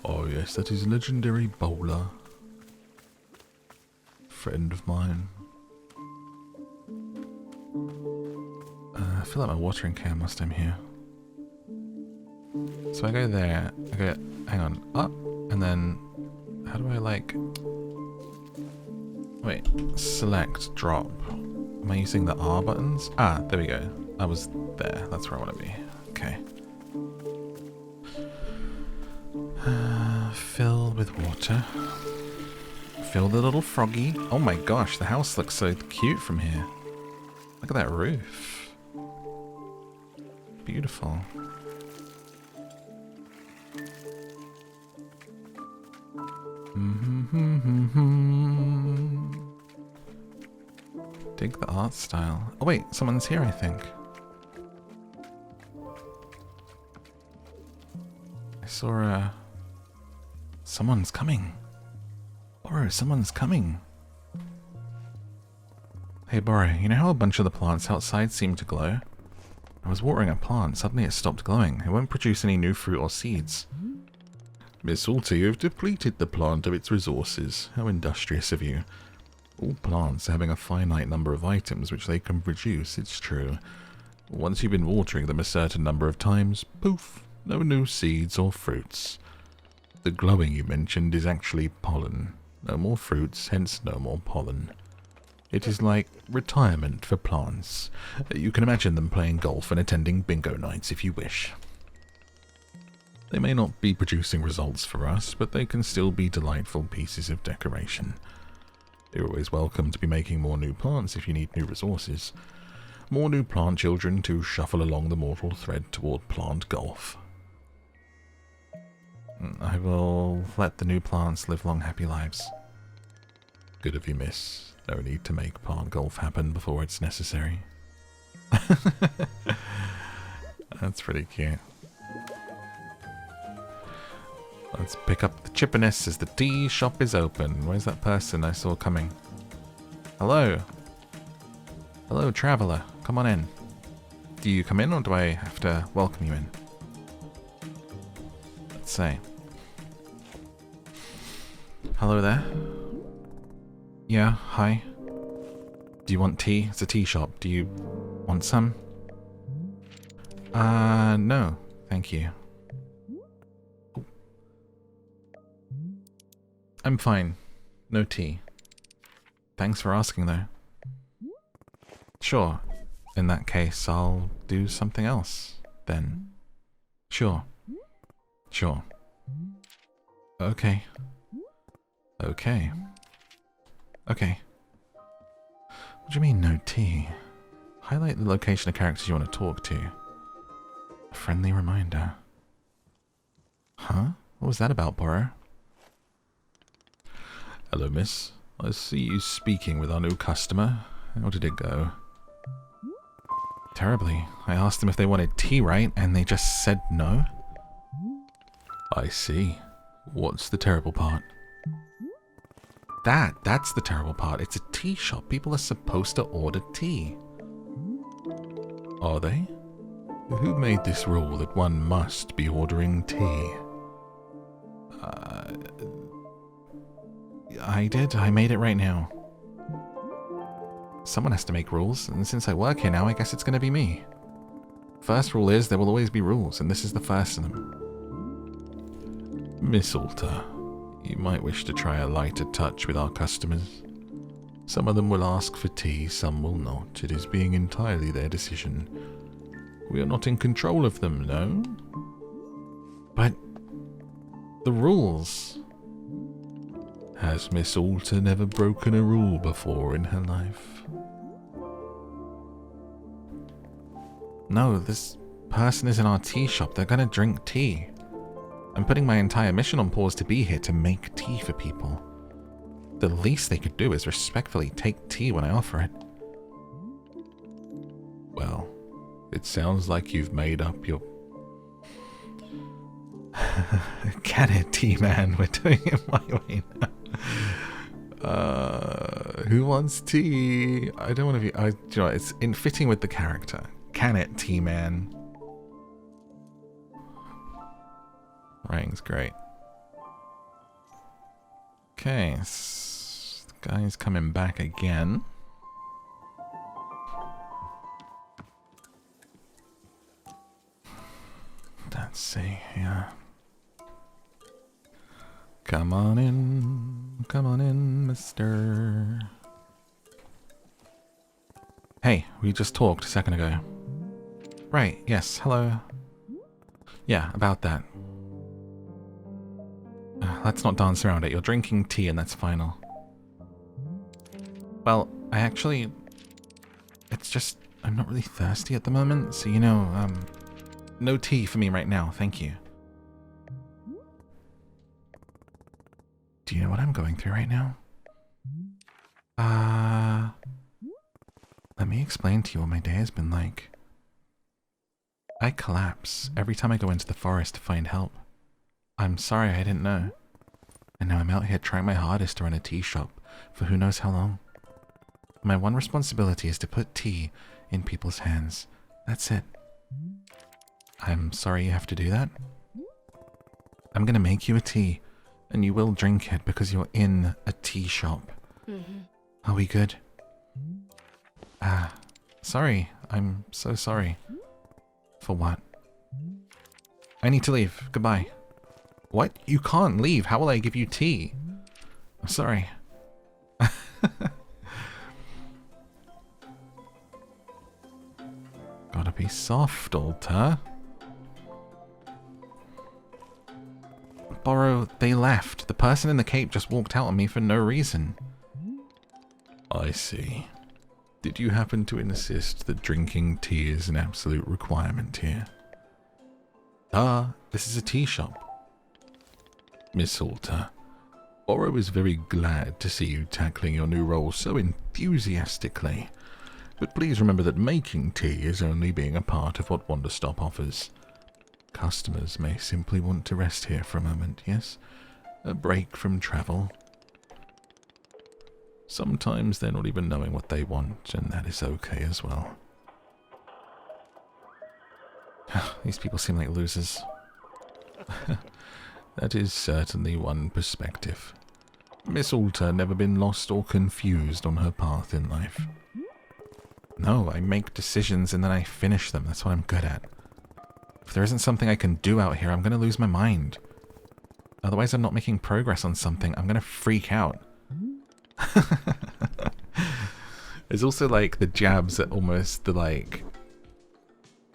Oh yes, that is legendary bowler. Friend of mine. I feel like my watering can whilst I'm here. So I go there, I go, hang on, up, and then, how do I like, wait, select, drop. Am I using the R buttons? Ah, there we go. I was there, that's where I want to be. Okay. Fill with water. Fill the little froggy. Oh my gosh, the house looks so cute from here. Look at that roof. Beautiful. Dig the art style. Oh wait, someone's here, I think. I saw someone's coming. Boro, someone's coming. Hey Boro, you know how a bunch of the plants outside seem to glow? I was watering a plant, suddenly it stopped glowing. It won't produce any new fruit or seeds. Miss Alta, you've depleted the plant of its resources. How industrious of you. All plants having a finite number of items which they can produce, it's true. Once you've been watering them a certain number of times, poof, no new seeds or fruits. The glowing you mentioned is actually pollen. No more fruits, hence no more pollen. It is like retirement for plants. You can imagine them playing golf and attending bingo nights if you wish. They may not be producing results for us, but they can still be delightful pieces of decoration. You're always welcome to be making more new plants if you need new resources. More new plant children to shuffle along the mortal thread toward plant golf. I will let the new plants live long, happy lives. Good of you, miss. No need to make plant golf happen before it's necessary. That's pretty cute. Let's pick up the chippiness as the tea shop is open. Where's that person I saw coming? Hello. Hello, traveller. Come on in. Do you come in or do I have to welcome you in? Let's say. Hello there. Yeah, hi. Do you want tea? It's a tea shop. Do you want some? No. Thank you. I'm fine. No tea. Thanks for asking, though. Sure. In that case, I'll do something else, then. Sure. Sure. Okay. Okay. Okay. What do you mean, no tea? Highlight the location of characters you want to talk to. A friendly reminder. Huh? What was that about, Boro? Hello, miss. I see you speaking with our new customer. How did it go? Terribly. I asked them if they wanted tea, right? And they just said no? I see. What's the terrible part? That's the terrible part. It's a tea shop. People are supposed to order tea. Are they? Who made this rule that one must be ordering tea? I did. I made it right now. Someone has to make rules, and since I work here now, I guess it's going to be me. First rule is there will always be rules, and this is the first of them. Miss Alta, you might wish to try a lighter touch with our customers. Some of them will ask for tea, some will not. It is being entirely their decision. We are not in control of them, no? But the rules... Has Miss Alta never broken a rule before in her life? No, this person is in our tea shop. They're gonna drink tea. I'm putting my entire mission on pause to be here to make tea for people. The least they could do is respectfully take tea when I offer it. Well, it sounds like you've made up your... Can it, tea man? We're doing it my way now. Who wants tea? I don't want to be... do you know, it's in fitting with the character. Can it, tea man? Writing's great. Okay, the guy's coming back again. Let's see here. Come on in, mister. Hey, we just talked a second ago. Right, yes, hello. Yeah, about that. Let's not dance around it. You're drinking tea and that's final. Well, I actually... It's just... I'm not really thirsty at the moment, so you know, no tea for me right now, thank you. Do you know what I'm I'm going through right now? Let me explain to you what my day has been like. I collapse every time I go into the forest to find help. I'm sorry I didn't know. And now I'm out here trying my hardest to run a tea shop for who knows how long. My one responsibility is to put tea in people's hands. That's it. I'm sorry you have to do that. I'm gonna make you a tea, and you will drink it because you're in a tea shop. Are we good? Sorry. I'm so sorry. For what? I need to leave. Goodbye. What? You can't leave. How will I give you tea? I'm sorry. Gotta be soft, Alter. Borrow, they left. The person in the cape just walked out on me for no reason. I see. Did you happen to insist that drinking tea is an absolute requirement here? This is a tea shop. Miss Alter, Borrow is very glad to see you tackling your new role so enthusiastically. But please remember that making tea is only being a part of what Wanderstop offers. Customers may simply want to rest here for a moment, yes? A break from travel. Sometimes they're not even knowing what they want, and that is okay as well. These people seem like losers. That is certainly one perspective. Miss Alter never been lost or confused on her path in life. No, I make decisions and then I finish them. That's what I'm good at. If there isn't something I can do out here, I'm going to lose my mind. Otherwise, I'm not making progress on something. I'm going to freak out. There's also like the jabs at almost the like...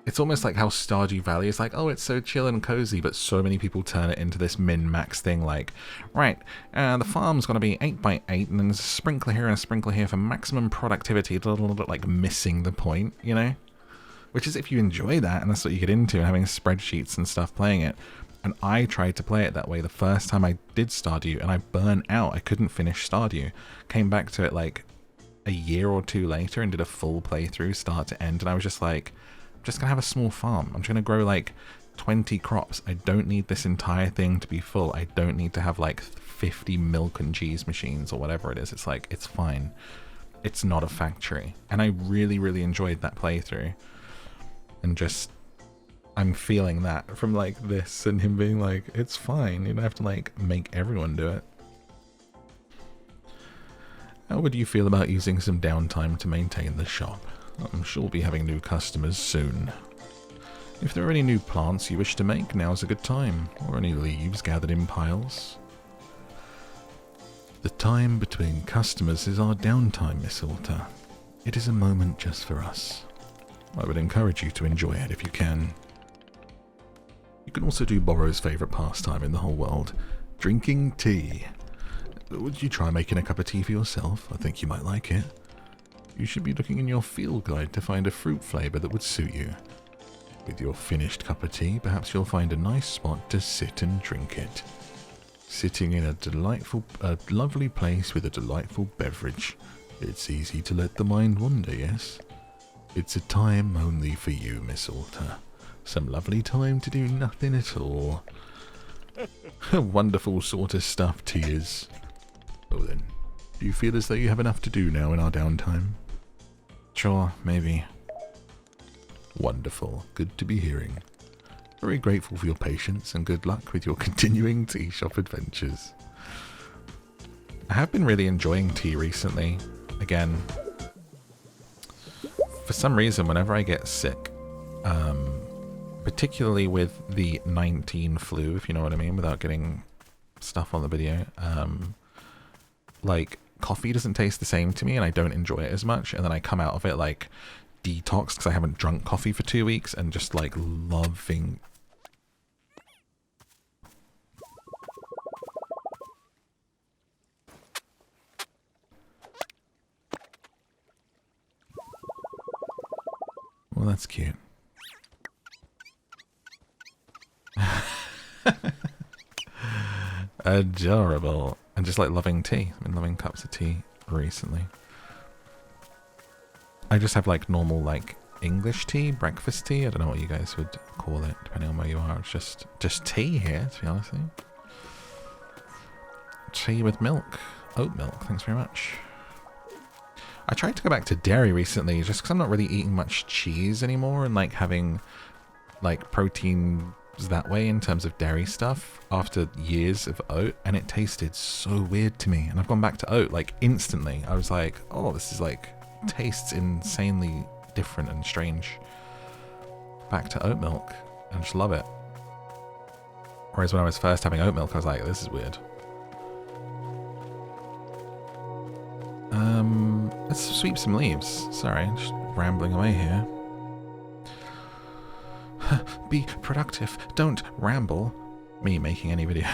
It's almost like how Stardew Valley is like, oh, it's so chill and cozy, but so many people turn it into this min-max thing like, right, the farm's going to be 8 by 8 and then there's a sprinkler here and a sprinkler here for maximum productivity, like missing the point, you know? Which is if you enjoy that and that's what you get into, having spreadsheets and stuff playing it. And I tried to play it that way the first time I did Stardew and I burnt out. I couldn't finish Stardew. Came back to it like a year or two later and did a full playthrough start to end and I was just like, just gonna have a small farm. I'm just gonna grow like 20 crops. I don't need this entire thing to be full. I don't need to have like 50 milk and cheese machines or whatever it is. It's like, it's fine. It's not a factory. And I really, really enjoyed that playthrough. And just, I'm feeling that from like this and him being like, it's fine. You don't have to like make everyone do it. How would you feel about using some downtime to maintain the shop? I'm sure we'll be having new customers soon. If there are any new plants you wish to make, now's a good time, or any leaves gathered in piles. The time between customers is our downtime, Miss Alter. It is a moment just for us. I would encourage you to enjoy it if you can. You can also do Borrow's favourite pastime in the whole world, drinking tea. Would you try making a cup of tea for yourself? I think you might like it. You should be looking in your field guide to find a fruit flavour that would suit you. With your finished cup of tea, perhaps you'll find a nice spot to sit and drink it. Sitting in a lovely place with a delightful beverage. It's easy to let the mind wander, yes? It's a time only for you, Miss Alter. Some lovely time to do nothing at all. Wonderful sort of stuff tea is. Oh then, do you feel as though you have enough to do now in our downtime? Sure, maybe. Wonderful. Good to be hearing. Very grateful for your patience and good luck with your continuing tea shop adventures. I have been really enjoying tea recently. Again, for some reason, whenever I get sick, particularly with the 19 flu, if you know what I mean, without getting stuff on the video, like, coffee doesn't taste the same to me and I don't enjoy it as much, and then I come out of it like detoxed because I haven't drunk coffee for 2 weeks and just like loving. Well, that's cute. Adorable. And just like loving tea. I've been loving cups of tea recently. I just have like normal like English tea, breakfast tea. I don't know what you guys would call it, depending on where you are. It's just tea here, to be honest with you. Tea with milk. Oat milk, thanks very much. I tried to go back to dairy recently, just because I'm not really eating much cheese anymore, and like having like proteins that way in terms of dairy stuff after years of oat, and it tasted so weird to me. And I've gone back to oat like instantly. I was like, oh, this is like tastes insanely different and strange. Back to oat milk. I just love it. Whereas when I was first having oat milk, I was like, this is weird. Let's sweep some leaves. Sorry, just rambling away here. Be productive. Don't ramble. Me making any video.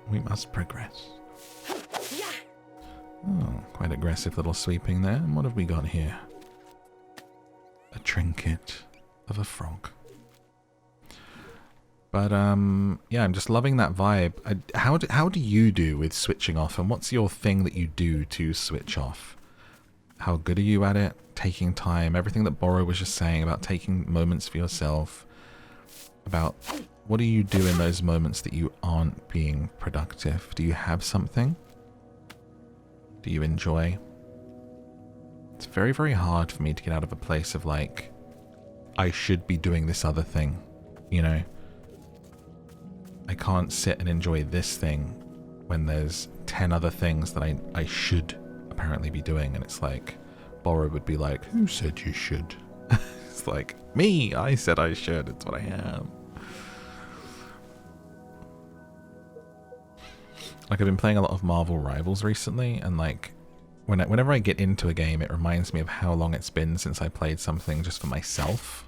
We must progress. Oh, quite aggressive little sweeping there. And what have we got here? A trinket of a frog. But yeah, I'm just loving that vibe. How do you do with switching off, and what's your thing that you do to switch off? How good are you at it? Taking time, everything that Borrow was just saying about taking moments for yourself. About what do you do in those moments that you aren't being productive? Do you have something? Do you enjoy? It's very, very hard for me to get out of a place of like, I should be doing this other thing, you know? I can't sit and enjoy this thing when there's 10 other things that I should apparently be doing, and it's like, Borrow would be like, who said you should? It's like, me! I said I should, it's what I am. Like, I've been playing a lot of Marvel Rivals recently, and like, whenever I get into a game, it reminds me of how long it's been since I played something just for myself.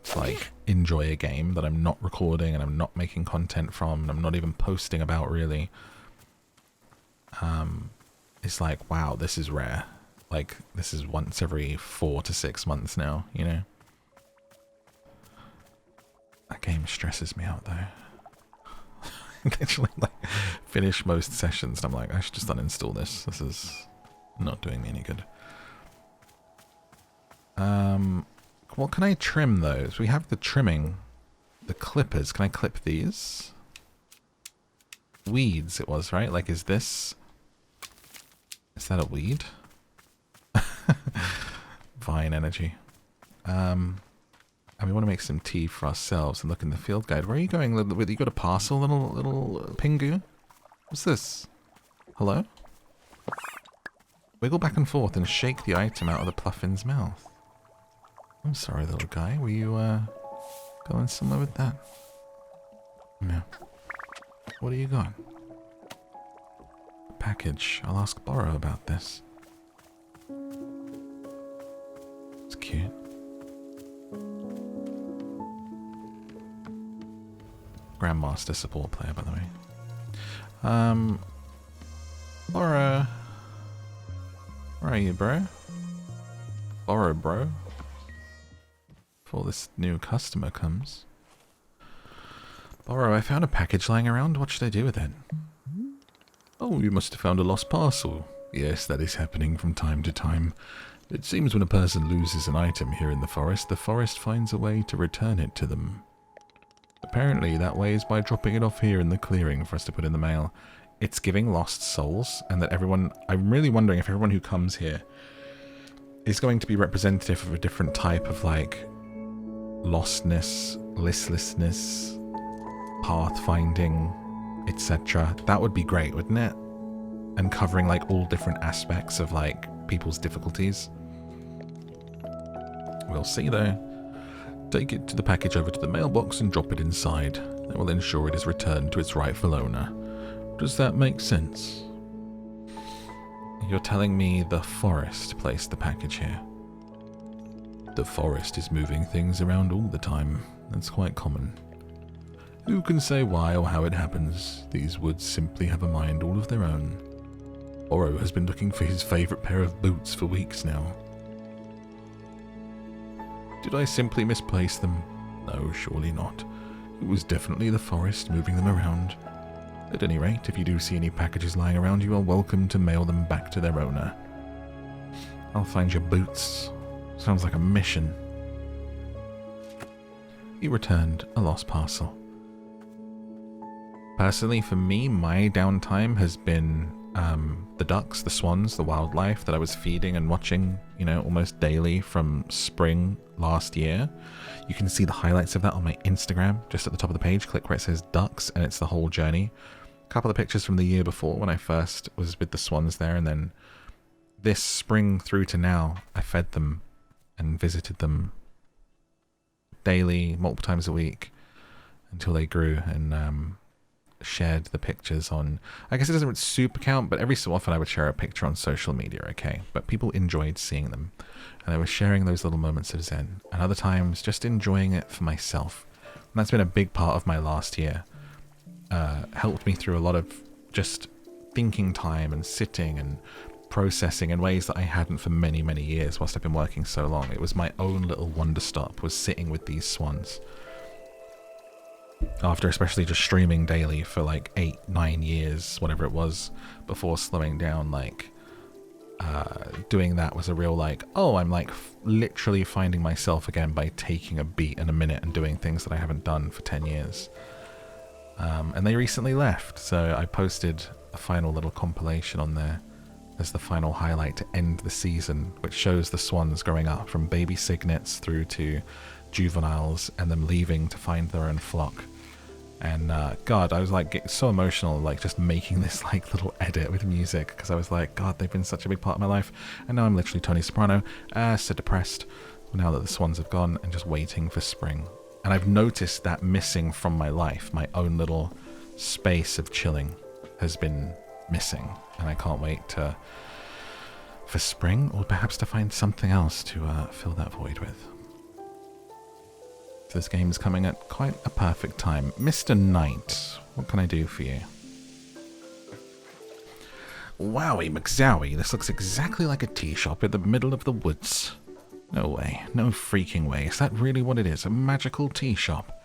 To like enjoy a game that I'm not recording and I'm not making content from and I'm not even posting about really. It's like, wow, this is rare. Like, this is once every 4 to 6 months now, you know? That game stresses me out though. I literally like finish most sessions and I'm like, I should just uninstall this. This is not doing me any good. What can I trim though? So we have the trimming, the clippers. Can I clip these? Weeds it was, right? Like, is that a weed? Vine energy. And we want to make some tea for ourselves and look in the field guide. Where are you going? You got a parcel, little Pingu? What's this? Hello? Wiggle back and forth and shake the item out of the pluffin's mouth. I'm sorry, little guy. Were you, going somewhere with that? No. What do you got? A package. I'll ask Borrow about this. It's cute. Grandmaster support player, by the way. Borrow. Where are you, bro? Borrow, bro. Before this new customer comes. Borrow, I found a package lying around. What should I do with it? Oh, you must have found a lost parcel. Yes, that is happening from time to time. It seems when a person loses an item here in the forest finds a way to return it to them. Apparently, that way is by dropping it off here in the clearing for us to put in the mail. It's giving lost souls, and that everyone... I'm really wondering if everyone who comes here is going to be representative of a different type of, like, lostness, listlessness, pathfinding, etc. That would be great, wouldn't it? And covering, like, all different aspects of, like, people's difficulties. We'll see, though. Take it to the package over to the mailbox and drop it inside. That will ensure it is returned to its rightful owner. Does that make sense? You're telling me the forest placed the package here? The forest is moving things around all the time. That's quite common. Who can say why or how it happens? These woods simply have a mind all of their own. Borrow has been looking for his favourite pair of boots for weeks now. Did I simply misplace them? No, surely not. It was definitely the forest moving them around. At any rate, if you do see any packages lying around, you are welcome to mail them back to their owner. I'll find your boots. Sounds like a mission. You returned a lost parcel. Personally, for me, my downtime has been the ducks, the swans, the wildlife that I was feeding and watching, almost daily from spring last year. You can see the highlights of that on my Instagram, just at the top of the page. Click where it says ducks, and it's the whole journey. A couple of pictures from the year before when I first was with the swans there, and then this spring through to now, I fed them and visited them daily, multiple times a week, until they grew, and shared the pictures on, I guess it doesn't super count, but every so often I would share a picture on social media, okay? But people enjoyed seeing them, and I was sharing those little moments of zen, and other times just enjoying it for myself. And that's been a big part of my last year. Helped me through a lot of just thinking time and sitting and processing in ways that I hadn't for many, many years whilst I've been working so long. It was my own little Wanderstop, was sitting with these swans. After especially just streaming daily for like 8-9 years, whatever it was, before slowing down, doing that was a real I'm literally finding myself again by taking a beat in a minute and doing things that I haven't done for 10 years. And they recently left, so I posted a final little compilation on there as the final highlight to end the season, which shows the swans growing up from baby cygnets through to juveniles and them leaving to find their own flock. And God, I was getting so emotional, just making this little edit with music, because I was God, they've been such a big part of my life, and now I'm literally Tony Soprano, so depressed now that the swans have gone, and just waiting for spring. And I've noticed that missing from my life, my own little space of chilling has been missing, and I can't wait for spring, or perhaps to find something else to fill that void with. This game is coming at quite a perfect time. Mr. Knight, what can I do for you? Wowie McZowie, this looks exactly like a tea shop in the middle of the woods. No way, no freaking way. Is that really what it is? A magical tea shop?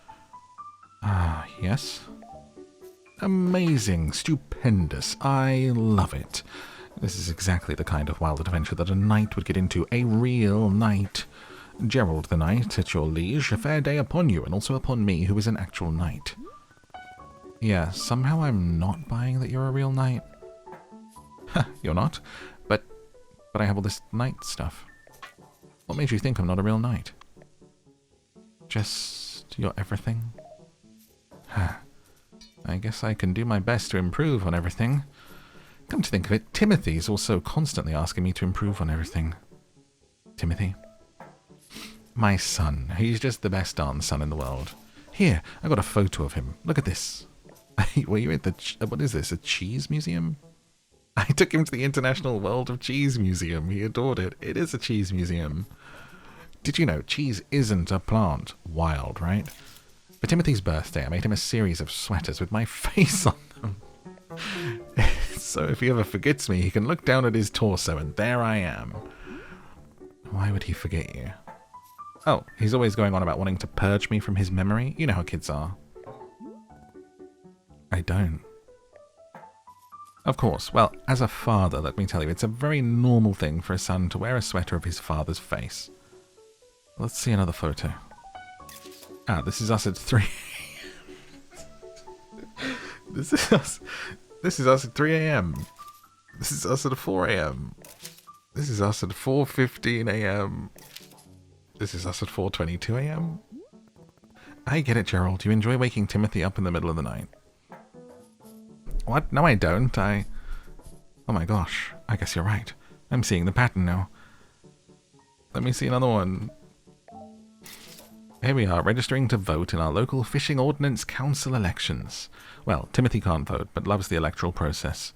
Ah, yes. Amazing, stupendous, I love it. This is exactly the kind of wild adventure that a knight would get into, a real knight. Gerald the knight, at your liege, a fair day upon you, and also upon me, who is an actual knight. Yeah, somehow I'm not buying that you're a real knight. Ha, you're not? But I have all this knight stuff. What made you think I'm not a real knight? Just your everything? Ha. I guess I can do my best to improve on everything. Come to think of it, Timothy's also constantly asking me to improve on everything. Timothy? My son. He's just the best darn son in the world. Here, I got a photo of him. Look at this. Were you at the... what is this, a cheese museum? I took him to the International World of Cheese Museum. He adored it. It is a cheese museum. Did you know cheese isn't a plant? Wild, right? For Timothy's birthday, I made him a series of sweaters with my face on them. So if he ever forgets me, he can look down at his torso, and there I am. Why would he forget you? Oh, he's always going on about wanting to purge me from his memory. You know how kids are. I don't. Of course. Well, as a father, let me tell you, it's a very normal thing for a son to wear a sweater of his father's face. Let's see another photo. Ah, this is us at 3. This is us at 3 a.m. This is us at 4 a.m. This is us at 4:15 a.m. This is us at 4:22 a.m. I get it, Gerald. You enjoy waking Timothy up in the middle of the night. What? No, I don't. Oh my gosh. I guess you're right. I'm seeing the pattern now. Let me see another one. Here we are, registering to vote in our local Fishing Ordnance Council elections. Well, Timothy can't vote, but loves the electoral process.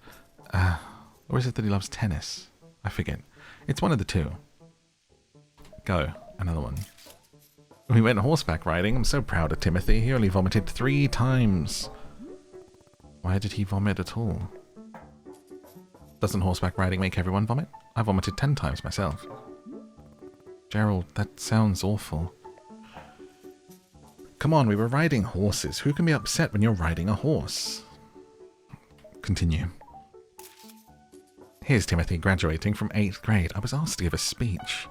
Or is it that he loves tennis? I forget. It's one of the two. Go. Another one. We went horseback riding. I'm so proud of Timothy. He only vomited 3 times. Why did he vomit at all? Doesn't horseback riding make everyone vomit? I vomited 10 times myself. Gerald, that sounds awful. Come on, we were riding horses. Who can be upset when you're riding a horse? continue. Here's Timothy graduating from 8th grade. I was asked to give a speech.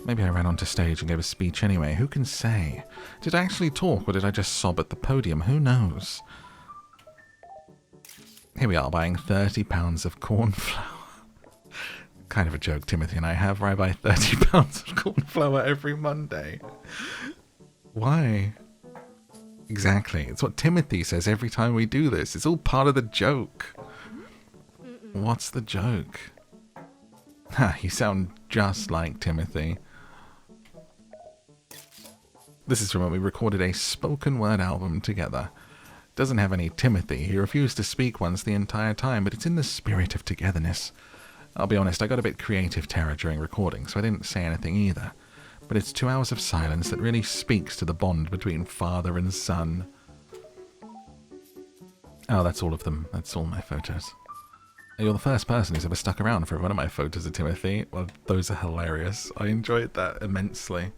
Maybe I ran onto stage and gave a speech anyway. Who can say? Did I actually talk or did I just sob at the podium? Who knows? Here we are buying 30 pounds of corn flour. Kind of a joke Timothy and I have, where I buy 30 pounds of corn flour every Monday. Why? Exactly. It's what Timothy says every time we do this. It's all part of the joke. What's the joke? Ha, you sound just like Timothy. This is from when we recorded a spoken word album together. Doesn't have any Timothy. He refused to speak once the entire time, but it's in the spirit of togetherness. I'll be honest, I got a bit creative terror during recording, so I didn't say anything either. But it's 2 hours of silence that really speaks to the bond between father and son. Oh, that's all of them. That's all my photos. You're the first person who's ever stuck around for one of my photos of Timothy. Well, those are hilarious. I enjoyed that immensely.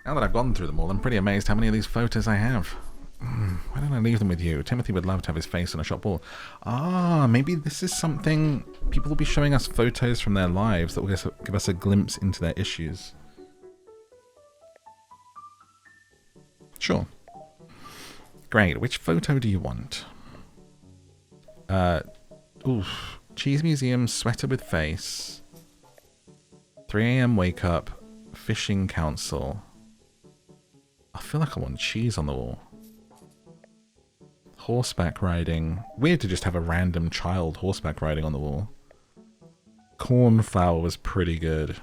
Now that I've gone through them all, I'm pretty amazed how many of these photos I have. Why don't I leave them with you? Timothy would love to have his face on a shop wall. Ah, maybe this is something... People will be showing us photos from their lives that will give us a glimpse into their issues. Sure. Great. Which photo do you want? Oof. Cheese Museum, sweater with face. 3 AM wake up. Fishing council. I feel like I want cheese on the wall. Horseback riding. Weird to just have a random child horseback riding on the wall. Cornflower was pretty good.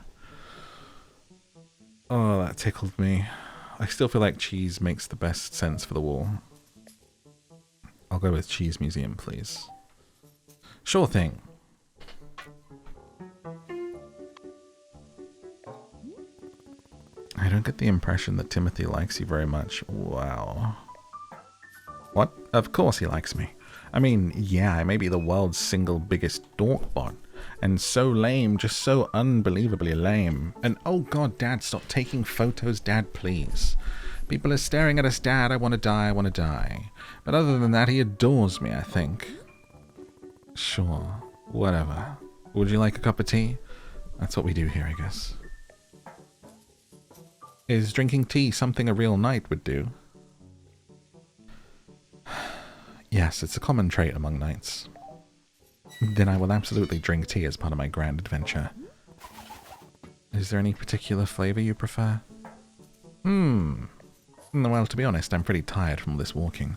Oh, that tickled me. I still feel like cheese makes the best sense for the wall. I'll go with Cheese Museum, please. Sure thing. I don't get the impression that Timothy likes you very much. Wow. What? Of course he likes me. I mean, yeah, I may be the world's single biggest dorkbot. And so lame, just so unbelievably lame. And oh god, Dad, stop taking photos, Dad, please. People are staring at us, Dad, I want to die, I want to die. But other than that, he adores me, I think. Sure, whatever. Would you like a cup of tea? That's what we do here, I guess. Is drinking tea something a real knight would do? Yes, it's a common trait among knights. Then I will absolutely drink tea as part of my grand adventure. Is there any particular flavour you prefer? Well, to be honest, I'm pretty tired from all this walking.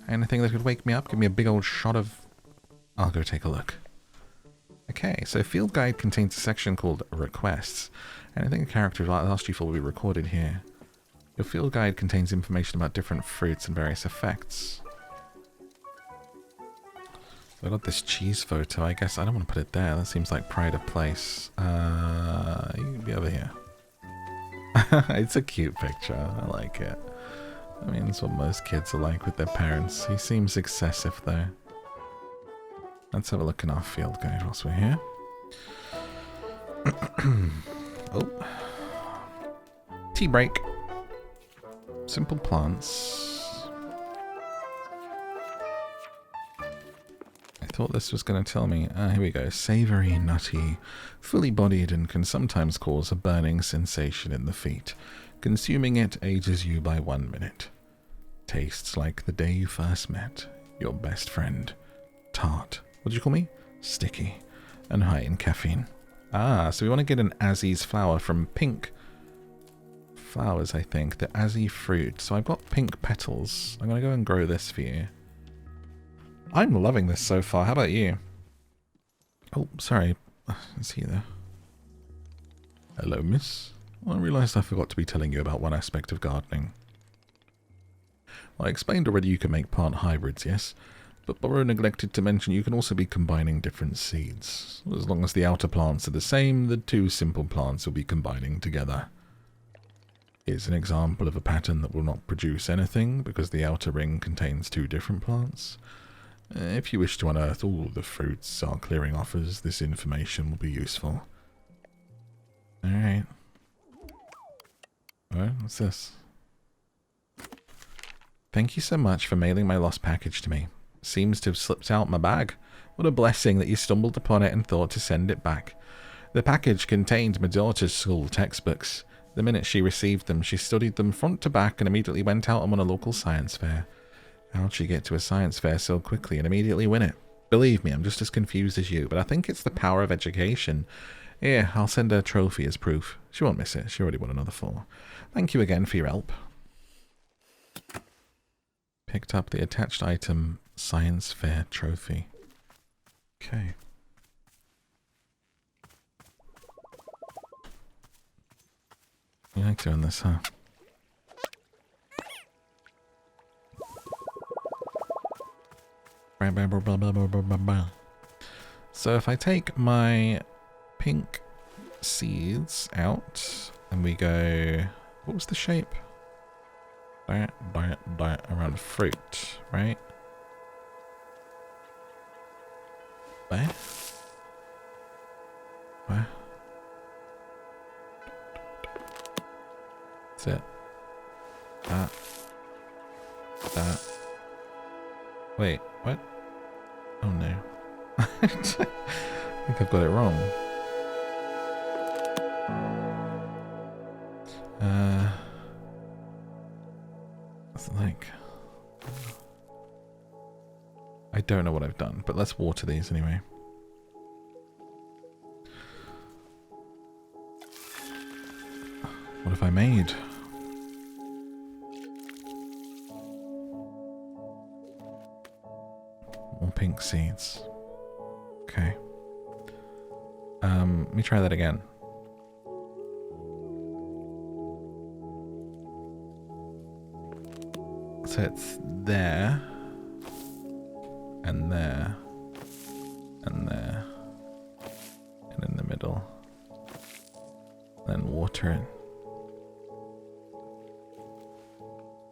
Anything that could wake me up? Give me a big old shot of... I'll go take a look. Okay, so Field Guide contains a section called Requests. Anything a character has asked you for will be recorded here. Your Field Guide contains information about different fruits and various effects. So I got this cheese photo. I guess I don't want to put it there. That seems like pride of place. You can be over here. It's a cute picture. I like it. I mean, it's what most kids are like with their parents. He seems excessive, though. Let's have a look in our Field Guide whilst we're here. Oh. Tea break. Simple plants. I thought this was going to tell me. Here we go. Savoury, nutty, fully bodied, and can sometimes cause a burning sensation in the feet. Consuming it ages you by 1 minute. Tastes like the day you first met your best friend. Tart. What did you call me? Sticky. And high in caffeine. Ah, so we want to get an Azzy's flower from pink flowers, I think. The Azzy fruit. So I've got pink petals. I'm going to go and grow this for you. I'm loving this so far. How about you? Oh, sorry. Is he there? Hello, miss. Well, I realised I forgot to be telling you about one aspect of gardening. Well, I explained already you can make plant hybrids, yes? But Borrow neglected to mention you can also be combining different seeds. As long as the outer plants are the same, the two simple plants will be combining together. Here's an example of a pattern that will not produce anything because the outer ring contains 2 different plants. If you wish to unearth all the fruits our clearing offers, this information will be useful. Alright. Alright, what's this? Thank you so much for mailing my lost package to me. seems to have slipped out my bag. What a blessing that you stumbled upon it and thought to send it back. The package contained my daughter's school textbooks. The minute she received them, she studied them front to back and immediately went out and won a local science fair. How'd she get to a science fair so quickly and immediately win it? Believe me, I'm just as confused as you, but I think it's the power of education. Here, I'll send her a trophy as proof. She won't miss it. She already won another 4. Thank you again for your help. Picked up the attached item, science fair trophy. Okay. You like doing this, huh? So if I take my pink seeds out and we go, what was the shape? Around fruit, right? Where? Where? That's it. That. Wait, what? Oh no. I think I've got it wrong. It's like... I don't know what I've done, but let's water these anyway. What have I made? More pink seeds. Okay. Let me try that again. So it's there, and there, and there, and in the middle. Then water it.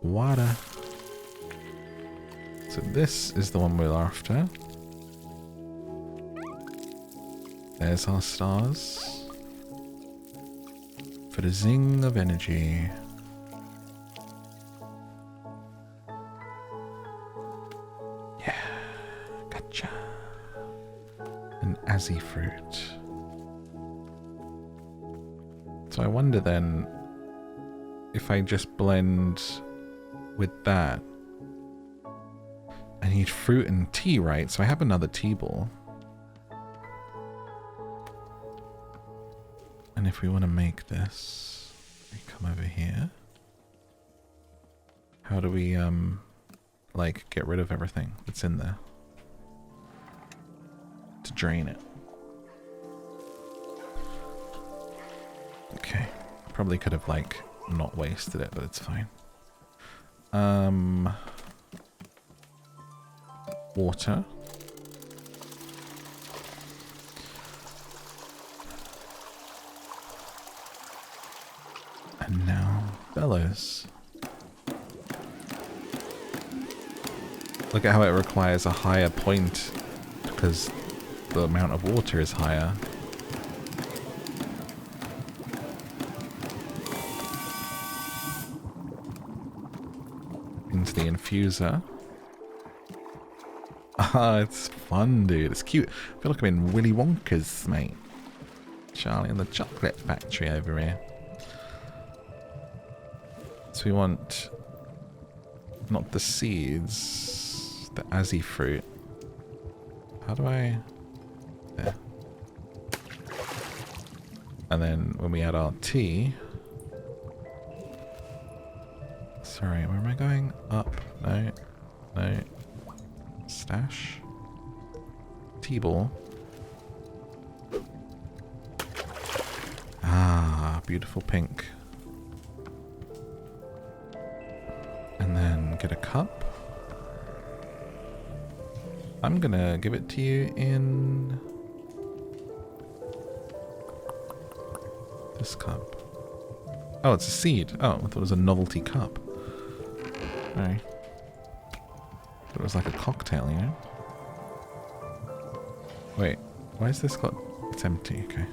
Water. So this is the one we're after. There's our stars. For the zing of energy. Yeah, gotcha. An Azzy fruit. So I wonder then if I just blend with that. I need fruit and tea, right? So I have another tea ball. And if we want to make this, we come over here. How do we, like, get rid of everything that's in there? To drain it. Okay. Probably could have, like, not wasted it, but it's fine. Water. And now bellows. Look at how it requires a higher point because the amount of water is higher. Into the infuser. Ah, it's fun, dude. It's cute. I feel like I'm in Willy Wonka's, mate. Charlie and the Chocolate Factory over here. So we want not the seeds, the Azzy fruit. How do I... There. And then when we add our tea... Sorry, where am I going? Up? No. No. Stash. Tea ball. Ah, beautiful pink. And then get a cup. I'm gonna give it to you in this cup. Oh, it's a seed. Oh, I thought it was a novelty cup. Alright. Thought it was like a cocktail, you know? Wait, why is this got... It's empty, okay.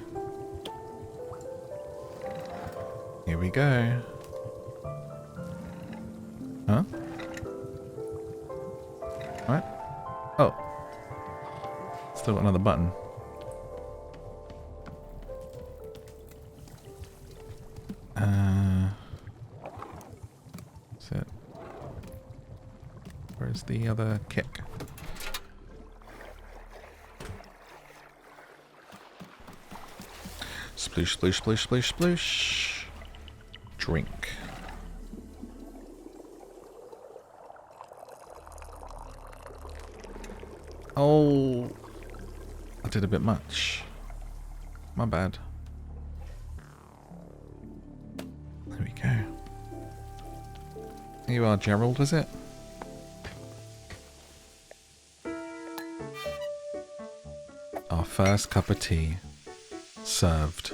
Here we go. Huh? What? Oh. Still got another button. That's it. Where's the other kick? Sploosh, sploosh, sploosh, sploosh, sploosh. Drink. Oh, I did a bit much. My bad. There we go. Here you are, Gerald, was it? Our first cup of tea. Served.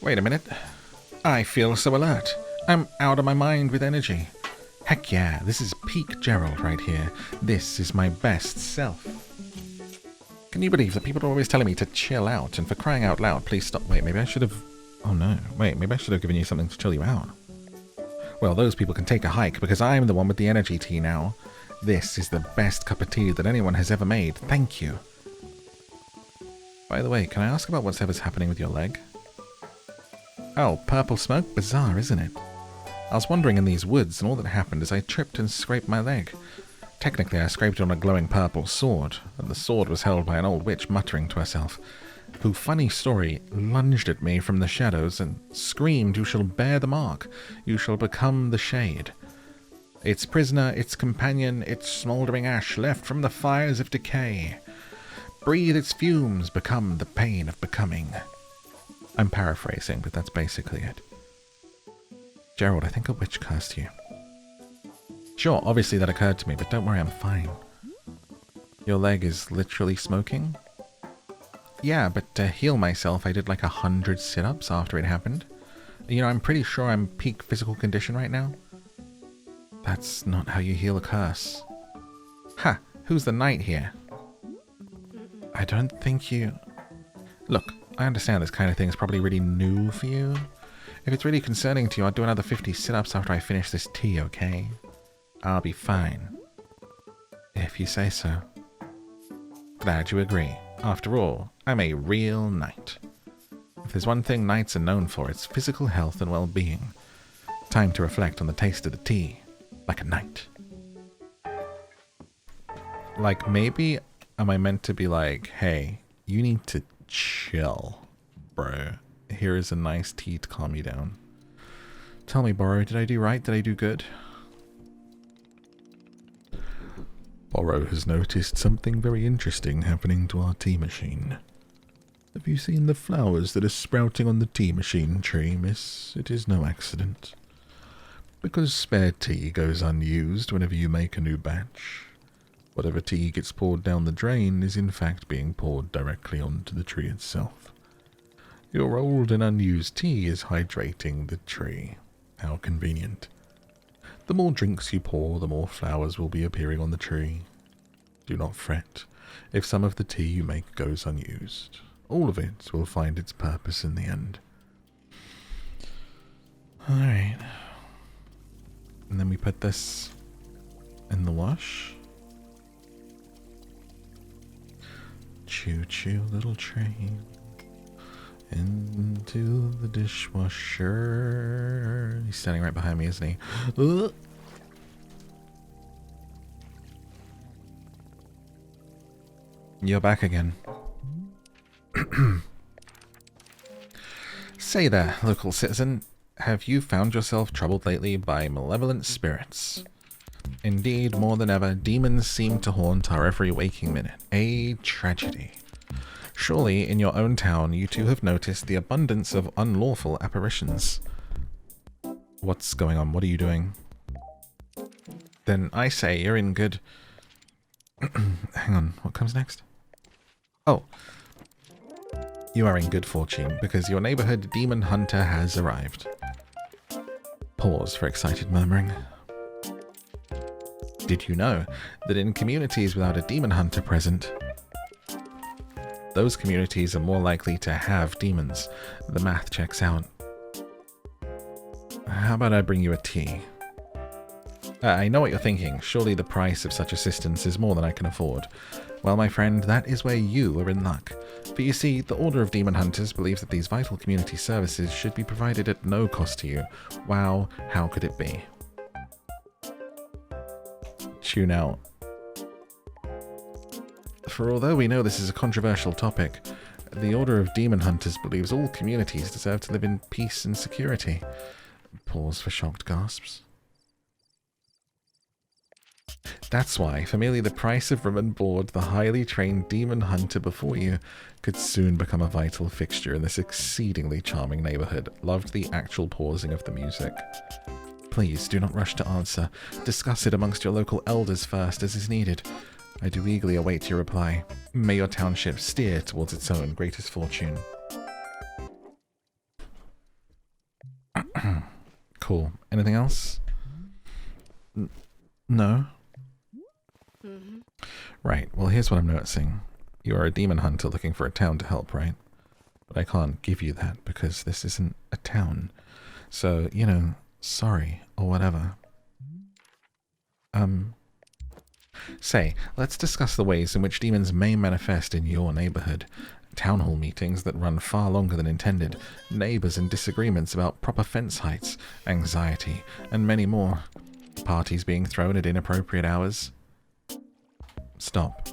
Wait a minute. I feel so alert. I'm out of my mind with energy. Heck yeah, this is peak Gerald right here. This is my best self. Can you believe that people are always telling me to chill out, and for crying out loud, please stop. Wait, maybe I should have... Oh no. Wait, maybe I should have given you something to chill you out. Well, those people can take a hike, because I'm the one with the energy tea now. This is the best cup of tea that anyone has ever made. Thank you. By the way, can I ask about whatever's happening with your leg? Oh, purple smoke? Bizarre, isn't it? I was wandering in these woods, and all that happened is I tripped and scraped my leg. Technically, I scraped it on a glowing purple sword, and the sword was held by an old witch muttering to herself, who, funny story, lunged at me from the shadows and screamed, "You shall bear the mark. You shall become the shade. Its prisoner, its companion, its smouldering ash left from the fires of decay. Breathe its fumes, become the pain of becoming." I'm paraphrasing, but that's basically it. Gerald, I think a witch cursed you. Sure, obviously that occurred to me, but don't worry, I'm fine. Your leg is literally smoking? Yeah, but to heal myself, I did like 100 sit-ups after it happened. You know, I'm pretty sure I'm peak physical condition right now. That's not how you heal a curse. Ha! Who's the knight here? I don't think you... Look, I understand this kind of thing is probably really new for you. If it's really concerning to you, I'll do another 50 sit-ups after I finish this tea, okay? I'll be fine. If you say so. Glad you agree. After all, I'm a real knight. If there's one thing knights are known for, it's physical health and well-being. Time to reflect on the taste of the tea. Like a knight. Like, maybe am I meant to be like, hey, you need to chill, bro. Here is a nice tea to calm you down. Tell me, Borrow, did I do right? Did I do good? Borrow has noticed something very interesting happening to our tea machine. Have you seen the flowers that are sprouting on the tea machine tree, miss? It is no accident. Because spare tea goes unused whenever you make a new batch. Whatever tea gets poured down the drain is in fact being poured directly onto the tree itself. Your old and unused tea is hydrating the tree. How convenient. The more drinks you pour, the more flowers will be appearing on the tree. Do not fret if some of the tea you make goes unused. All of it will find its purpose in the end. Alright. And then we put this in the wash. Choo-choo, little train. Into the dishwasher. He's standing right behind me, isn't he? You're back again. Say there, local citizen. Have you found yourself troubled lately by malevolent spirits? Indeed, more than ever, demons seem to haunt our every waking minute. A tragedy. Surely, in your own town, you too have noticed the abundance of unlawful apparitions. What's going on? What are you doing? Then I say you're in good... Hang on, what comes next? Oh. You are in good fortune, because your neighborhood demon hunter has arrived. Pause for excited murmuring. Did you know that in communities without a demon hunter present, those communities are more likely to have demons? The math checks out. How about I bring you a tea? I know what you're thinking. Surely the price of such assistance is more than I can afford. Well, my friend, that is where you are in luck. For you see, the Order of Demon Hunters believes that these vital community services should be provided at no cost to you. Wow, how could it be? Tune out. For although we know this is a controversial topic, the Order of Demon Hunters believes all communities deserve to live in peace and security. Pause for shocked gasps. That's why, for merely the price of room and board, the highly trained demon hunter before you could soon become a vital fixture in this exceedingly charming neighborhood. Loved the actual pausing of the music. Please, do not rush to answer. Discuss it amongst your local elders first, as is needed. I do eagerly await your reply. May your township steer towards its own greatest fortune. Cool. Anything else? No? Right, well here's what I'm noticing. You are a demon hunter looking for a town to help, right? But I can't give you that because this isn't a town. So, you know, sorry, or whatever. Say, let's discuss the ways in which demons may manifest in your neighborhood. Town hall meetings that run far longer than intended, neighbors and disagreements about proper fence heights, anxiety, and many more. Parties being thrown at inappropriate hours. Stop.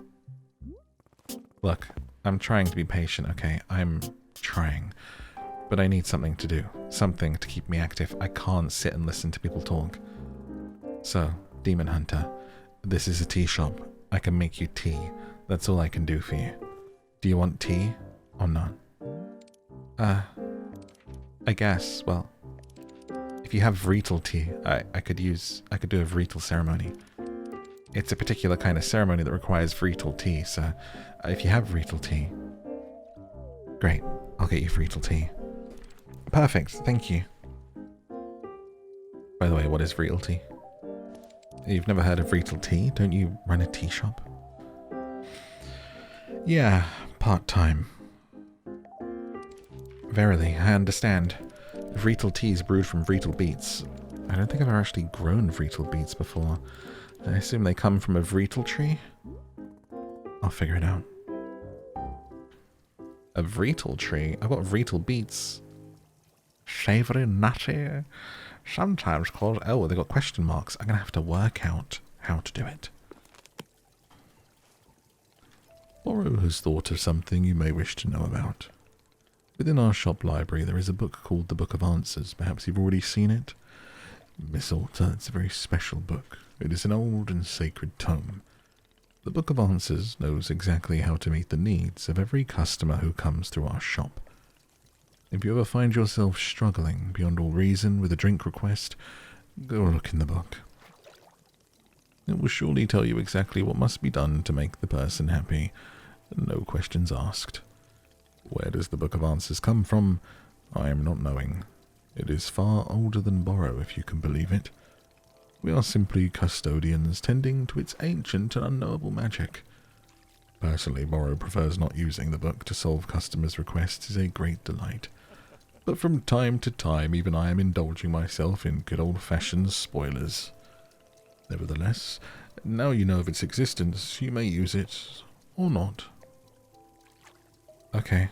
Look, I'm trying to be patient, okay? I'm trying. But I need something to do. Something to keep me active. I can't sit and listen to people talk. So, Demon Hunter, this is a tea shop. I can make you tea. That's all I can do for you. Do you want tea or not? I guess, well, if you have Vreetal tea, I could do a Vreetal ceremony. It's a particular kind of ceremony that requires Vreetal tea, so if you have Vreetal tea, great, I'll get you Vreetal tea. Perfect, thank you. By the way, what is Vreetal tea? You've never heard of Vreetal tea? Don't you run a tea shop? Yeah, part-time. Verily, I understand. Vreetal tea is brewed from Vreetal beets. I don't think I've ever actually grown Vreetal beets before. I assume they come from a Vreetal tree? I'll figure it out. A Vreetal tree? I've got Vreetal beets. Savoury, nutty. Sometimes called... Oh, they've got question marks. I'm going to have to work out how to do it. Borrow has thought of something you may wish to know about. Within our shop library there is a book called The Book of Answers. Perhaps you've already seen it? Miss Alta, it's a very special book. It is an old and sacred tome. The Book of Answers knows exactly how to meet the needs of every customer who comes through our shop. If you ever find yourself struggling beyond all reason with a drink request, go look in the book. It will surely tell you exactly what must be done to make the person happy. No questions asked. Where does the Book of Answers come from? I am not knowing. It is far older than Borrow, if you can believe it. We are simply custodians tending to its ancient and unknowable magic. Personally, Borrow prefers not using the book to solve customers' requests is a great delight. But from time to time, even I am indulging myself in good old-fashioned spoilers. Nevertheless, now you know of its existence, you may use it, or not. Okay.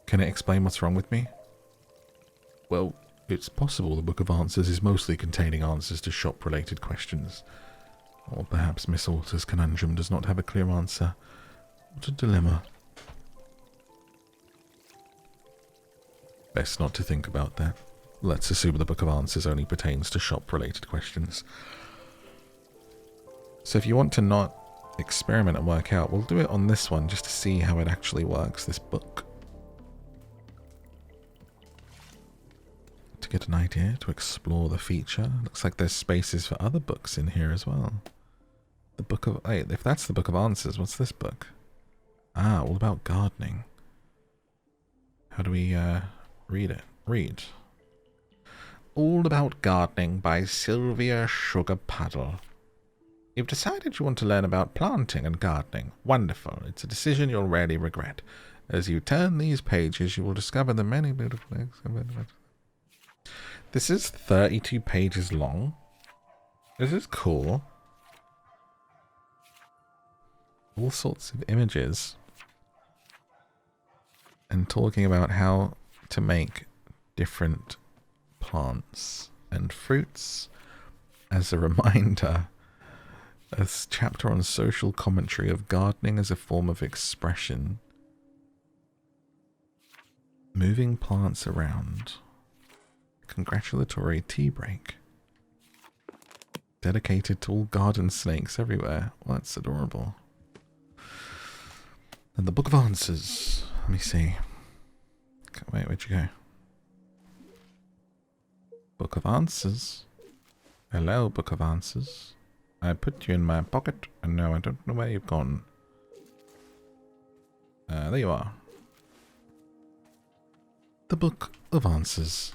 Can it explain what's wrong with me? Well, it's possible the Book of Answers is mostly containing answers to shop-related questions. Or perhaps Miss Alta's conundrum does not have a clear answer. What a dilemma. Best not to think about that. Let's assume the Book of Answers only pertains to shop-related questions. So if you want to not experiment and work out, we'll do it on this one just to see how it actually works, this book. To get an idea, to explore the feature. Looks like there's spaces for other books in here as well. The Book of... Wait, if that's the Book of Answers, what's this book? Ah, all about gardening. How do we read it? Read. All About Gardening by Sylvia Sugar Puddle. You've decided you want to learn about planting and gardening. Wonderful. It's a decision you'll rarely regret. As you turn these pages, you will discover the many beautiful things. This is 32 pages long. This is cool. All sorts of images. And talking about how to make different plants and fruits. As a reminder, a chapter on social commentary of gardening as a form of expression. Moving plants around. Congratulatory tea break. Dedicated to all garden snakes everywhere. Well, that's adorable. And the Book of Answers. Let me see. Wait, where'd you go? Book of Answers. Hello, Book of Answers. I put you in my pocket, and now I don't know where you've gone. There you are. The Book of Answers.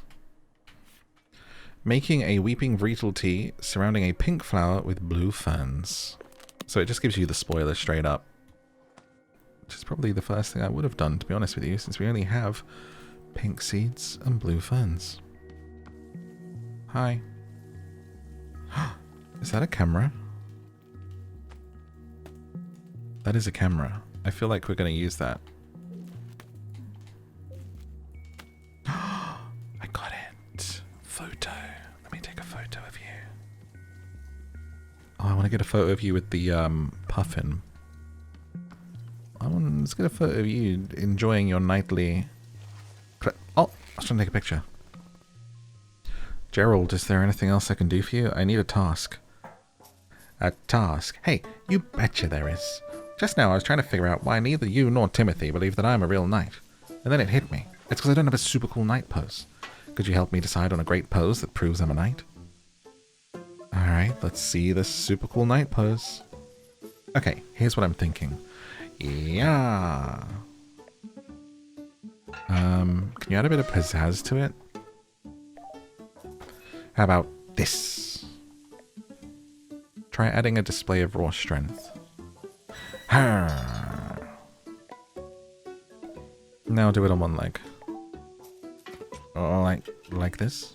Making a weeping Vreetle tea surrounding a pink flower with blue ferns. So it just gives you the spoiler straight up. Which is probably the first thing I would have done, to be honest with you, since we only have pink seeds and blue ferns. Hi. Is that a camera? That is a camera. I feel like we're going to use that. I got it. Photo. Let me take a photo of you. Oh, I want to get a photo of you with the puffin. Let's get a photo of you enjoying your nightly... Oh, I was trying to take a picture. Gerald, is there anything else I can do for you? I need a task. A task? Hey, you betcha there is. Just now I was trying to figure out why neither you nor Timothy believe that I'm a real knight. And then it hit me. It's because I don't have a super cool knight pose. Could you help me decide on a great pose that proves I'm a knight? Alright, let's see this super cool knight pose. Okay, here's what I'm thinking. Yeah. Can you add a bit of pizzazz to it? How about this? Try adding a display of raw strength. Now do it on one leg. Oh, like this?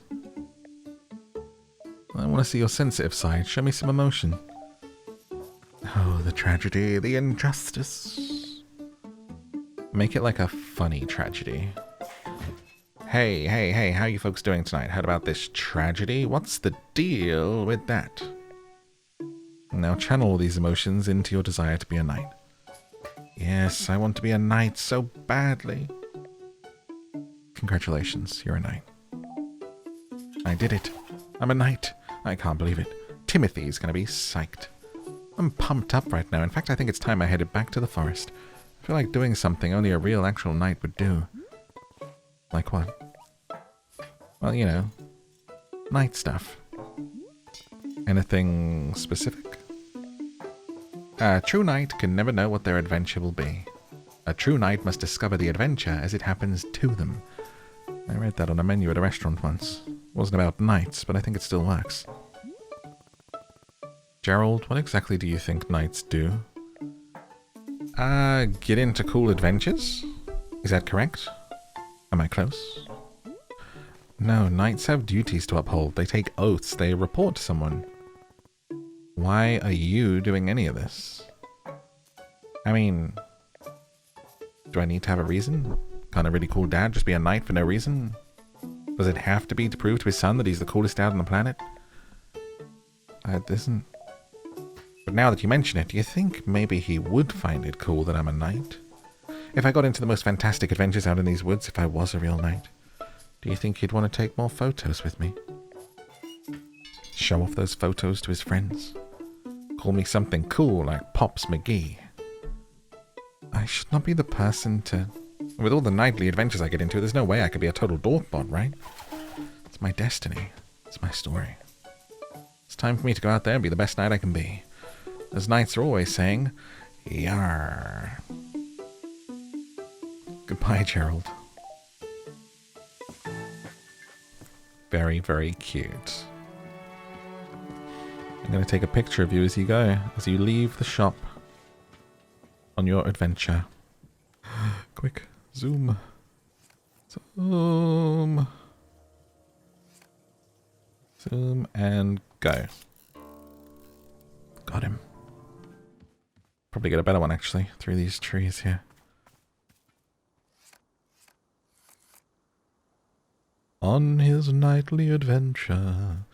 I want to see your sensitive side. Show me some emotion. Oh, the tragedy, the injustice. Make it like a funny tragedy. Hey, how you folks doing tonight? Heard about this tragedy? What's the deal with that? Now channel these emotions into your desire to be a knight. Yes, I want to be a knight so badly. Congratulations, you're a knight. I did it. I'm a knight. I can't believe it. Timothy's gonna be psyched. I'm pumped up right now. In fact, I think it's time I headed back to the forest. I feel like doing something only a real actual knight would do. Like what? Well, you know, knight stuff. Anything specific? A true knight can never know what their adventure will be. A true knight must discover the adventure as it happens to them. I read that on a menu at a restaurant once. It wasn't about knights, but I think it still works. Gerald, what exactly do you think knights do? Get into cool adventures? Is that correct? Am I close? No, knights have duties to uphold. They take oaths. They report to someone. Why are you doing any of this? I mean, do I need to have a reason? Can't a really cool dad just be a knight for no reason? Does it have to be to prove to his son that he's the coolest dad on the planet? It isn't. But now that you mention it, do you think maybe he would find it cool that I'm a knight? If I got into the most fantastic adventures out in these woods, if I was a real knight, do you think he'd want to take more photos with me? Show off those photos to his friends? Call me something cool like Pops McGee? I should not be the person to... With all the knightly adventures I get into, there's no way I could be a total dorkbot, right? It's my destiny. It's my story. It's time for me to go out there and be the best knight I can be. As knights are always saying, Yarr. Goodbye, Gerald. Very, very cute. I'm going to take a picture of you as you go, as you leave the shop on your adventure. Quick, zoom. Zoom. Zoom and go. Got him. Probably get a better one, actually, through these trees here. On his nightly adventure,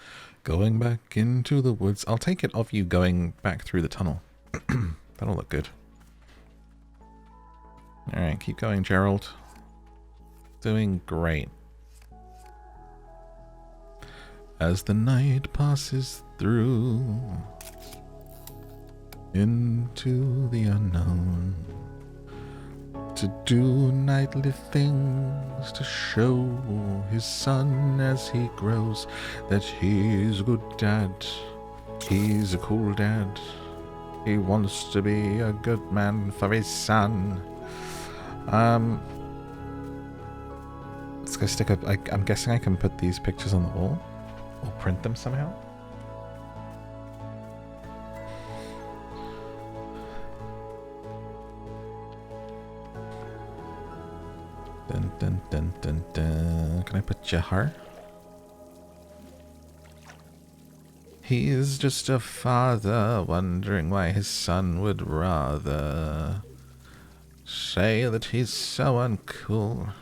going back into the woods. I'll take it of you going back through the tunnel. That'll look good. Alright, keep going, Gerald. Doing great. As the night passes through into the unknown, to do nightly things to show his son as he grows that he's a good dad, he's a cool dad, he wants to be a good man for his son. Let's go stick up. I'm guessing I can put these pictures on the wall or print them somehow. Dun, dun, dun, dun, dun. Can I put Jahar? He is just a father wondering why his son would rather say that he's so uncool.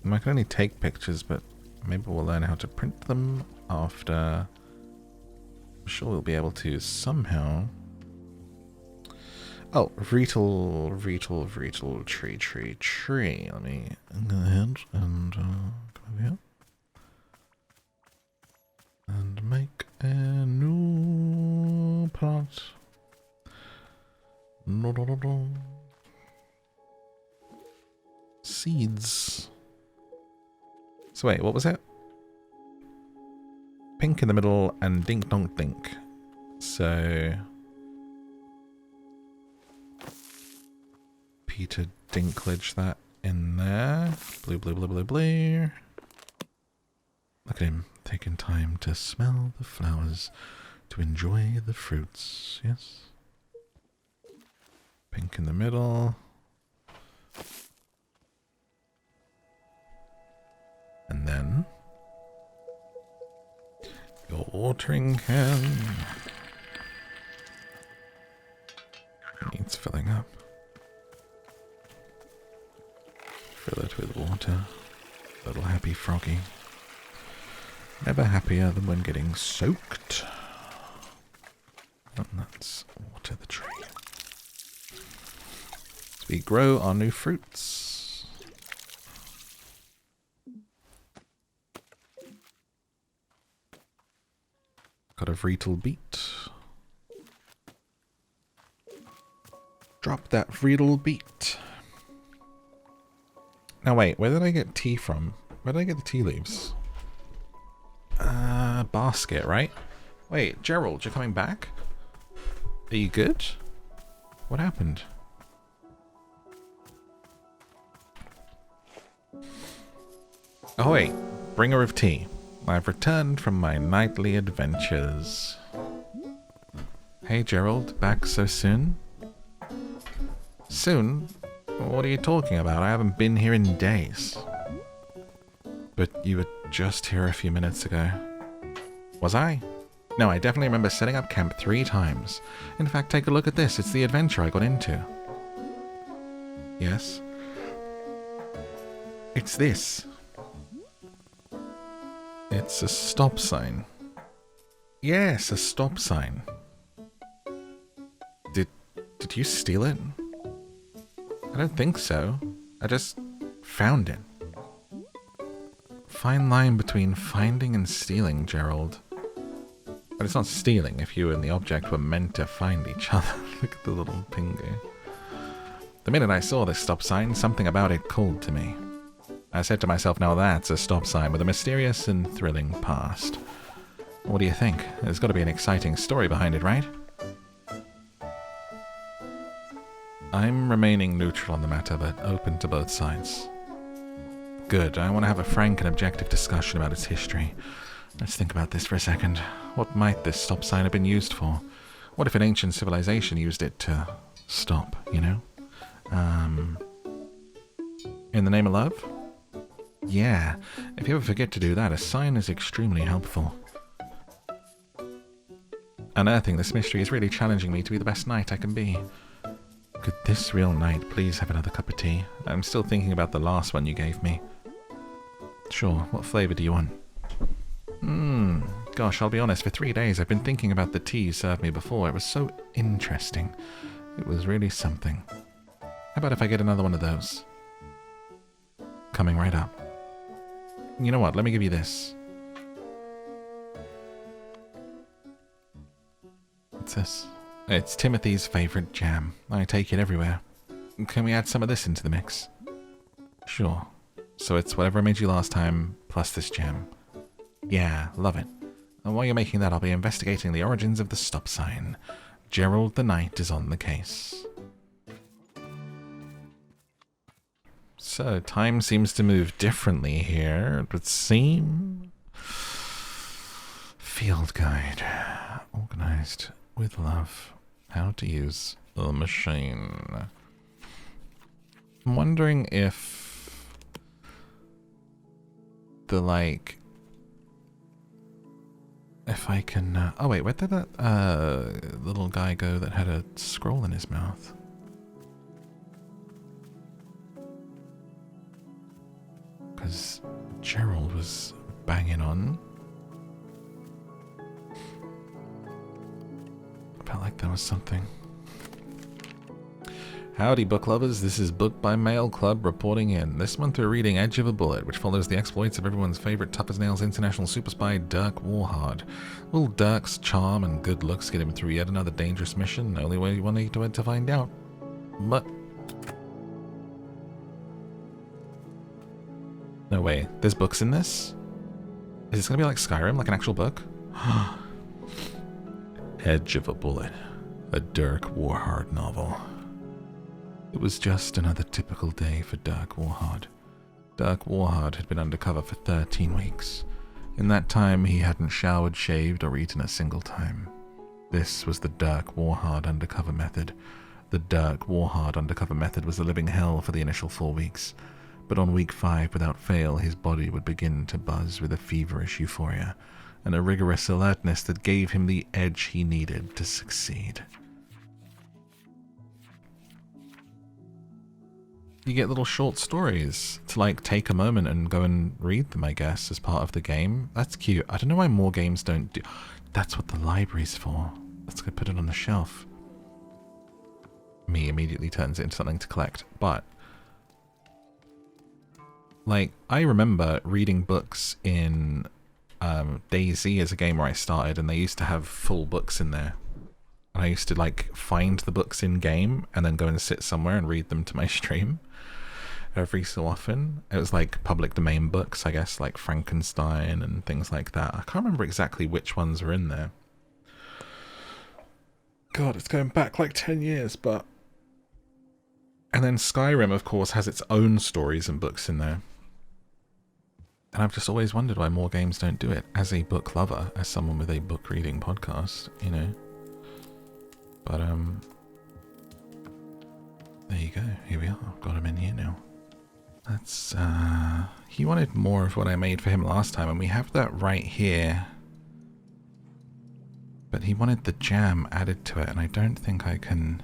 I can only take pictures, but maybe we'll learn how to print them after. I'm sure we'll be able to somehow. Oh, Reetle, tree. Let me go ahead and come over here. And make a new plot. Seeds. So wait, what was it? Pink in the middle and dink donk dink. So Peter Dinklage that in there. Blue, blue, blue, blue, blue. Look at him taking time to smell the flowers, to enjoy the fruits. Yes. Pink in the middle. And then your watering can needs filling up. Fill it with water. Little happy froggy. Never happier than when getting soaked. And let's water the tree. As we grow our new fruits. Got a Vreetle beet. Drop that Vreetle beet. Now wait, where did I get tea from? Where did I get the tea leaves? Basket, right? Wait, Gerald, you're coming back? Are you good? What happened? Oh wait, bringer of tea. I've returned from my nightly adventures. Hey Gerald, back so soon? Soon? What are you talking about? I haven't been here in days. But you were just here a few minutes ago. Was I? No, I definitely remember setting up camp 3 times. In fact, take a look at this. It's the adventure I got into. Yes? It's this. It's a stop sign. Yes, a stop sign. Did you steal it? I don't think so. I just found it. Fine line between finding and stealing, Gerald. But it's not stealing if you and the object were meant to find each other. Look at the little pingu. The minute I saw this stop sign, something about it called to me. I said to myself, now that's a stop sign with a mysterious and thrilling past. What do you think? There's got to be an exciting story behind it, right? I'm remaining neutral on the matter, but open to both sides. Good, I want to have a frank and objective discussion about its history. Let's think about this for a second. What might this stop sign have been used for? What if an ancient civilization used it to stop, you know? In the name of love? Yeah, if you ever forget to do that, a sign is extremely helpful. Unearthing this mystery is really challenging me to be the best knight I can be. Could this real knight please have another cup of tea? I'm still thinking about the last one you gave me. Sure, what flavour do you want? Gosh, I'll be honest, for 3 days I've been thinking about the tea you served me before. It was so interesting. It was really something. How about if I get another one of those? Coming right up. You know what, let me give you this. What's this? It's Timothy's favourite jam. I take it everywhere. Can we add some of this into the mix? Sure. So it's whatever I made you last time, plus this jam. Yeah, love it. And while you're making that, I'll be investigating the origins of the stop sign. Gerald the Knight is on the case. So, time seems to move differently here, it would seem. Field guide. Organized with love. How to use the machine. I'm wondering if the, like... If I can... oh wait, where did that little guy go that had a scroll in his mouth? Because Gerald was banging on. Felt like there was something. Howdy, book lovers. This is Book by Mail Club reporting in. This month we're reading Edge of a Bullet, which follows the exploits of everyone's favorite tough as nails international super spy Dirk Warhard. Will Dirk's charm and good looks get him through yet another dangerous mission? Only way you want to find out. But no way. There's books in this? Is this gonna be like Skyrim, like an actual book? Edge of a Bullet, a Dirk Warhard novel. It was just another typical day for Dirk Warhard. Dirk Warhard had been undercover for 13 weeks. In that time, he hadn't showered, shaved, or eaten a single time. This was the Dirk Warhard undercover method. The Dirk Warhard undercover method was a living hell for the initial 4 weeks. But on week 5, without fail, his body would begin to buzz with a feverish euphoria and a rigorous alertness that gave him the edge he needed to succeed. You get little short stories to like take a moment and go and read them, I guess, as part of the game. That's cute. I don't know why more games don't do... That's what the library's for. Let's go put it on the shelf. Me immediately turns it into something to collect. But, like, I remember reading books in DayZ as a game where I started, and they used to have full books in there. And I used to, like, find the books in-game and then go and sit somewhere and read them to my stream. Every so often. It was like public domain books, I guess, like Frankenstein and things like that. I can't remember exactly which ones were in there. God, it's going back like 10 years, but... And then Skyrim, of course, has its own stories and books in there. And I've just always wondered why more games don't do it. As a book lover, as someone with a book reading podcast, you know. But, there you go. Here we are. I've got him in here now. That's, he wanted more of what I made for him last time, and we have that right here. But he wanted the jam added to it, and I don't think I can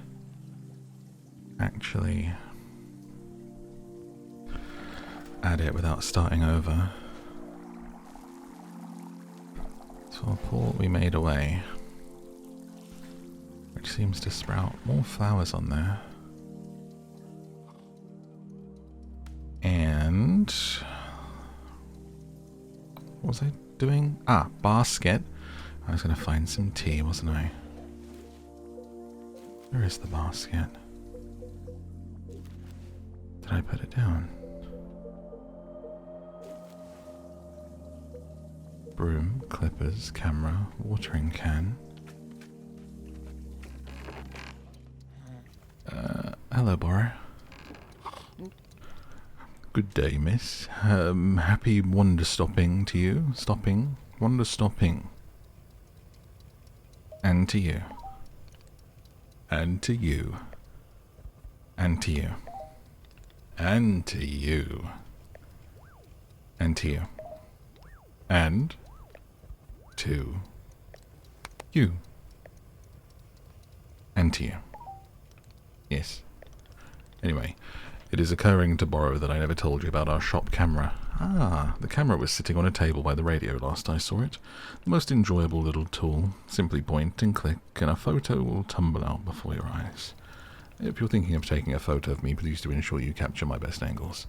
actually add it without starting over. So I'll pull what we made away, which seems to sprout more flowers on there. And what was I doing? Ah, basket. I was going to find some tea, wasn't I? Where is the basket? Did I put it down? Broom, clippers, camera, watering can. Hello, Bora. Good day, miss. Happy Wanderstopping to you. Wanderstopping. And to you. And to you. And to you. And to you. And to you. And to you. to you. Yes. Anyway, it is occurring to Borrow that I never told you about our shop camera. Ah, the camera was sitting on a table by the radio last I saw it. The most enjoyable little tool. Simply point and click, and a photo will tumble out before your eyes. If you're thinking of taking a photo of me, please do ensure you capture my best angles.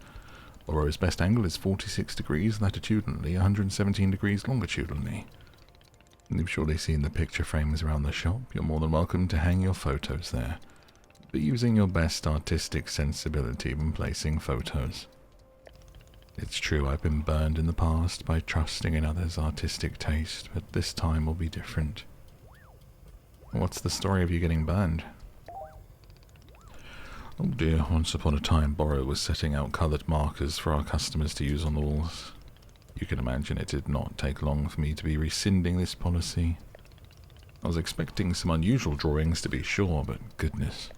Borrow's best angle is 46 degrees latitudinally, 117 degrees longitudinally. And you've surely seen the picture frames around the shop. You're more than welcome to hang your photos there, but using your best artistic sensibility when placing photos. It's true I've been burned in the past by trusting in others' artistic taste, but this time will be different. What's the story of you getting burned? Oh dear, once upon a time Borrow was setting out coloured markers for our customers to use on the walls. You can imagine it did not take long for me to be rescinding this policy. I was expecting some unusual drawings to be sure, but goodness.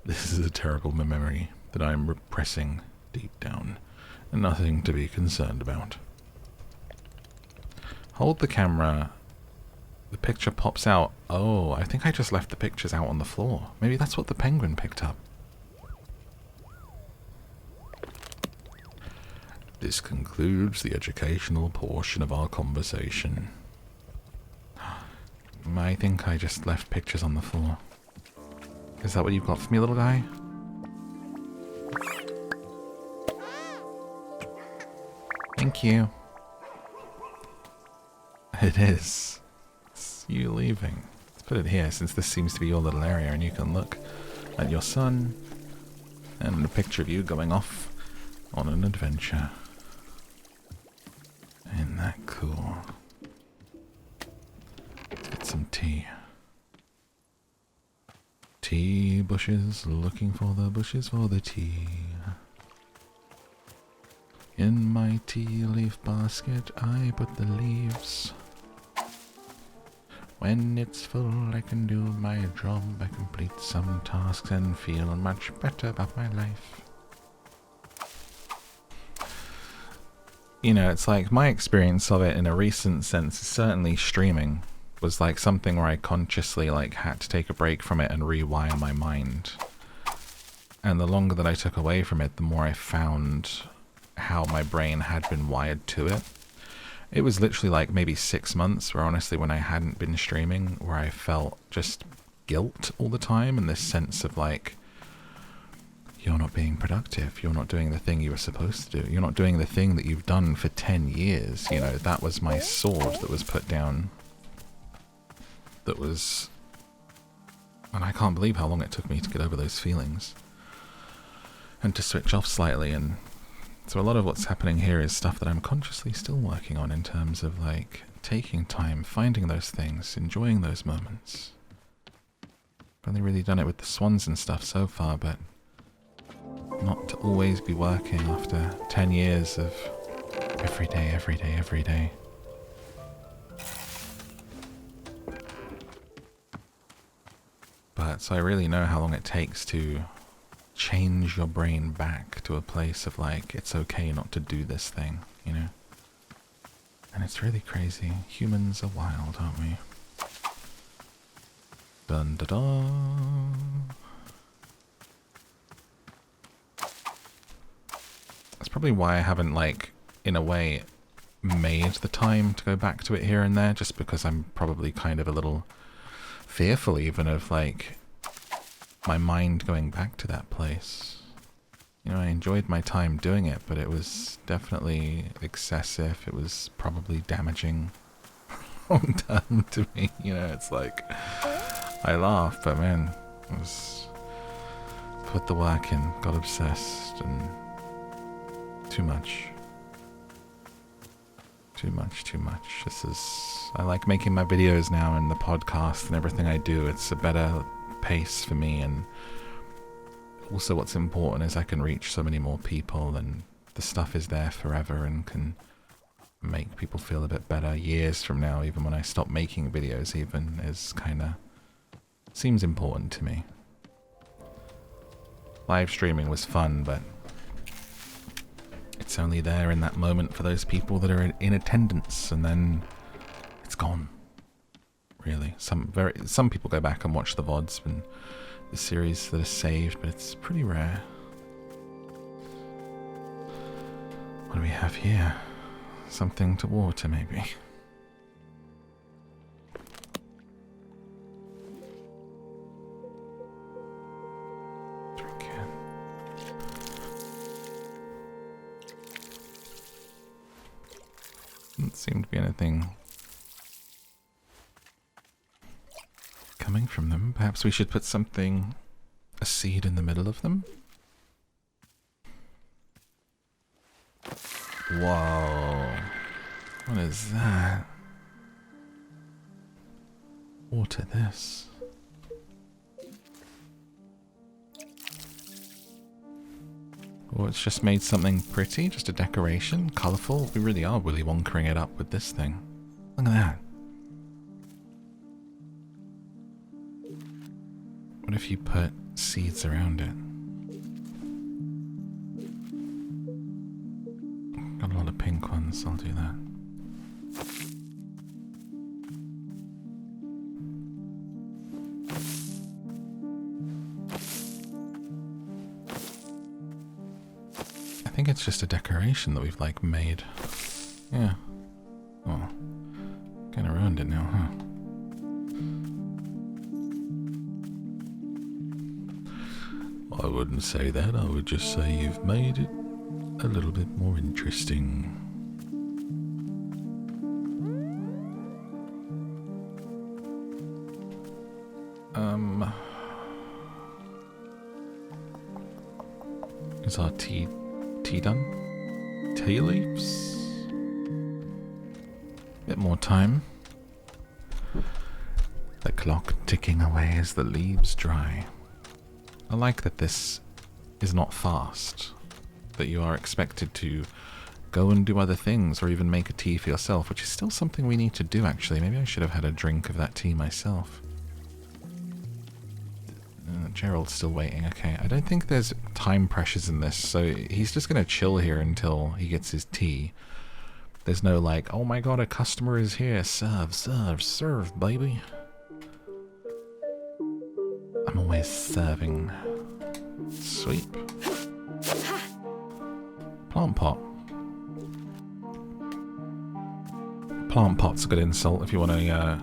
This is a terrible memory that I am repressing deep down, and nothing to be concerned about. Hold the camera. The picture pops out. Oh, I think I just left the pictures out on the floor. Maybe that's what the penguin picked up. This concludes the educational portion of our conversation. I think I just left pictures on the floor. Is that what you've got for me, little guy? Thank you. It is. It's you leaving. Let's put it here, since this seems to be your little area, and you can look at your son and a picture of you going off on an adventure. Isn't that cool? Let's get some tea. Tea bushes, looking for the bushes for the tea. In my tea leaf basket I put the leaves. When it's full I can do my job, I complete some tasks and feel much better about my life. You know, it's like my experience of it in a recent sense, certainly streaming, was like something where I consciously like had to take a break from it and rewire my mind. And the longer that I took away from it, the more I found how my brain had been wired to it. It was literally like maybe 6 months where honestly when I hadn't been streaming, where I felt just guilt all the time and this sense of like, you're not being productive, you're not doing the thing you were supposed to do, you're not doing the thing that you've done for 10 years. You know, that was my sword that was put down. That was... And I can't believe how long it took me to get over those feelings. And to switch off slightly. And so a lot of what's happening here is stuff that I'm consciously still working on in terms of like taking time, finding those things, enjoying those moments. I've only really done it with the swans and stuff so far, but not to always be working after 10 years of every day, every day, every day. But so I really know how long it takes to change your brain back to a place of like, it's okay not to do this thing, you know? And it's really crazy. Humans are wild, aren't we? Dun da da. That's probably why I haven't, like, in a way, made the time to go back to it here and there, just because I'm probably kind of a little fearful even of, like, my mind going back to that place. You know, I enjoyed my time doing it, but it was definitely excessive. It was probably damaging long term to me. You know, it's like, I laugh, but man, I was put the work in, got obsessed, and too much. Too much. This is... I like making my videos now and the podcast and everything I do. It's a better pace for me, and also what's important is I can reach so many more people, and the stuff is there forever and can make people feel a bit better years from now, even when I stop making videos even, is kind of... seems important to me. Live streaming was fun, but it's only there in that moment for those people that are in attendance, and then it's gone really. Some people go back and watch the VODs and the series that are saved, but it's pretty rare. What do we have here? Something to water, maybe. Drink it. Doesn't seem to be anything coming from them. Perhaps we should put a seed in the middle of them? Whoa. What is that? Water this. Oh, it's just made something pretty, just a decoration, colourful. We really are Willy Wonkering it up with this thing. Look at that. What if you put seeds around it? Got a lot of pink ones, I'll do that. I think it's just a decoration that we've like made. Yeah. Oh. Kinda ruined it now, huh? I wouldn't say that, I would just say you've made it a little bit more interesting. Is our tea done? Tea leaves? Bit more time. The clock ticking away as the leaves dry. I like that this is not fast, that you are expected to go and do other things or even make a tea for yourself, which is still something we need to do actually. Maybe I should have had a drink of that tea myself. Gerald's still waiting. Okay, I don't think there's time pressures in this, so he's just going to chill here until he gets his tea. There's no like, oh my god, a customer is here, serve, serve, serve, baby. I'm always serving. Sweep. Plant pot. Plant pot's a good insult if you want a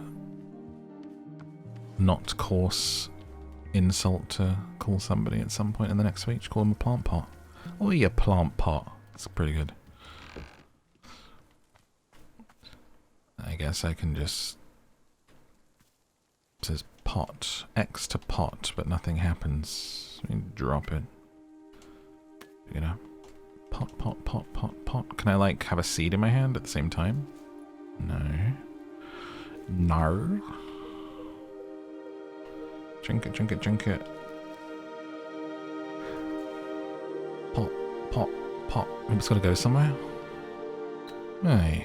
not coarse insult to call somebody at some point in the next week. Just call them a plant pot. Oh, you plant pot. That's pretty good. I guess I can just... It says pot. X to pot, but nothing happens. Let me drop it. You know. Pot, pot, pot, pot, pot. Can I, like, have a seed in my hand at the same time? No. No. Drink it, drink it, drink it. Pot, pot, pot. I'm just gotta go somewhere. Hey.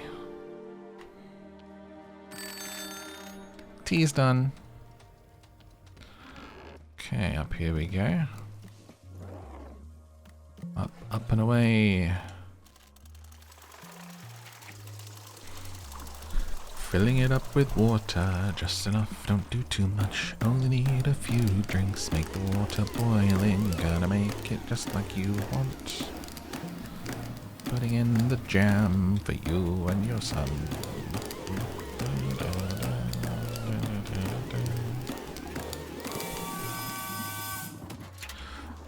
Tea's done. Okay, up here we go. Up, up and away. Filling it up with water, just enough, don't do too much. Only need a few drinks, make the water boiling. Gonna make it just like you want. Putting in the jam for you and your son.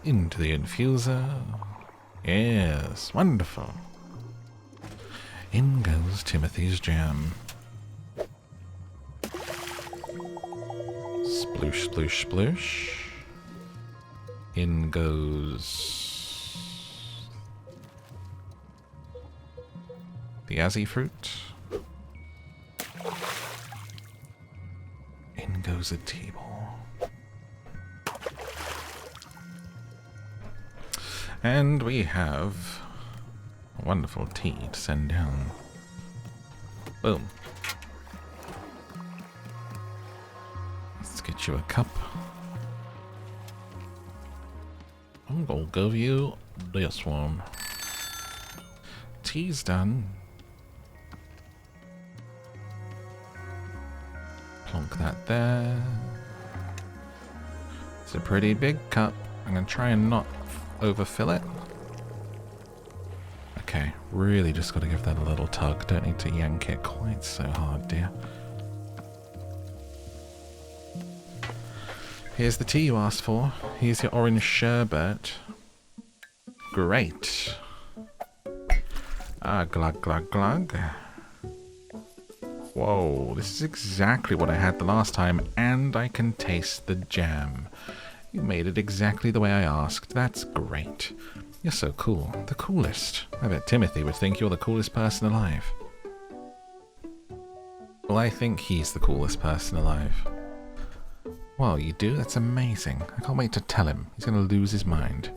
Into the infuser. Yes, wonderful. In goes Timothy's jam. Sploosh, sploosh, sploosh. In goes the Azzy fruit. In goes a tea ball. And we have a wonderful tea to send down. Boom. Let's get you a cup. I'm gonna give you this one. Tea's done. Plonk that there. It's a pretty big cup. I'm going to try and not overfill it. Okay, really just got to give that a little tug. Don't need to yank it quite so hard, dear. Here's the tea you asked for. Here's your orange sherbet. Great. Ah, glug, glug, glug. Whoa, this is exactly what I had the last time, and I can taste the jam. You made it exactly the way I asked. That's great. You're so cool. The coolest. I bet Timothy would think you're the coolest person alive. Well, I think he's the coolest person alive. Well, you do? That's amazing. I can't wait to tell him. He's going to lose his mind.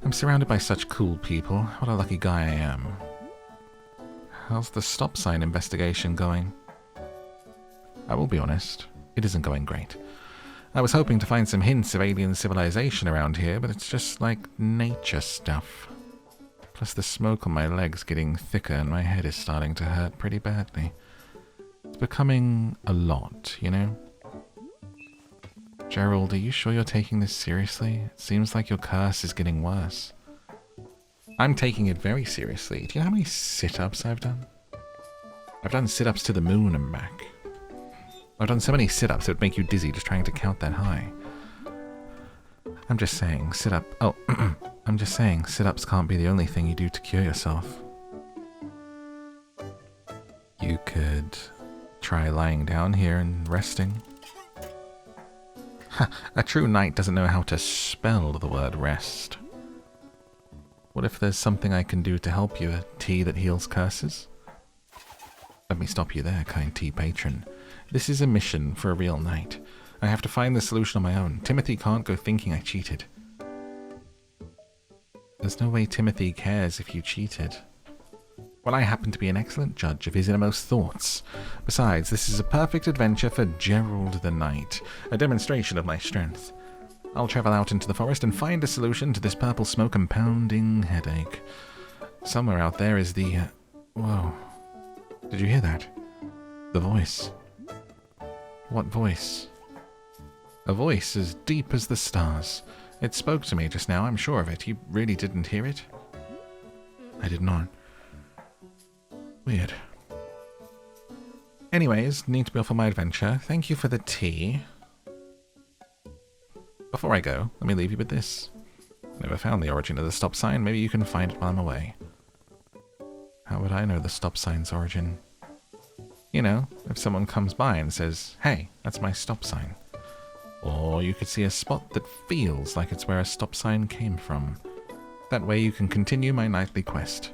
I'm surrounded by such cool people. What a lucky guy I am. How's the stop sign investigation going? I will be honest. It isn't going great. I was hoping to find some hints of alien civilization around here, but it's just like nature stuff. Plus the smoke on my legs getting thicker and my head is starting to hurt pretty badly. It's becoming a lot, you know? Gerald, are you sure you're taking this seriously? It seems like your curse is getting worse. I'm taking it very seriously. Do you know how many sit-ups I've done? I've done sit-ups to the moon and back. I've done so many sit-ups it would make you dizzy just trying to count that high. I'm just saying, sit-up... Oh, I'm just saying, sit-ups can't be the only thing you do to cure yourself. You could try lying down here and resting. A true knight doesn't know how to spell the word rest. What if there's something I can do to help you? A tea that heals curses? Let me stop you there, kind tea patron. This is a mission for a real knight. I have to find the solution on my own. Timothy can't go thinking I cheated. There's no way Timothy cares if you cheated. Well, I happen to be an excellent judge of his innermost thoughts. Besides, this is a perfect adventure for Gerald the Knight, a demonstration of my strength. I'll travel out into the forest and find a solution to this purple smoke and pounding headache. Somewhere out there is the... Whoa. Did you hear that? The voice. What voice? A voice as deep as the stars. It spoke to me just now, I'm sure of it. You really didn't hear it? I did not. Weird. Anyways, need to be off on my adventure. Thank you for the tea. Before I go, let me leave you with this. Never found the origin of the stop sign. Maybe you can find it while I'm away. How would I know the stop sign's origin? You know, if someone comes by and says, hey, that's my stop sign. Or you could see a spot that feels like it's where a stop sign came from. That way you can continue my nightly quest.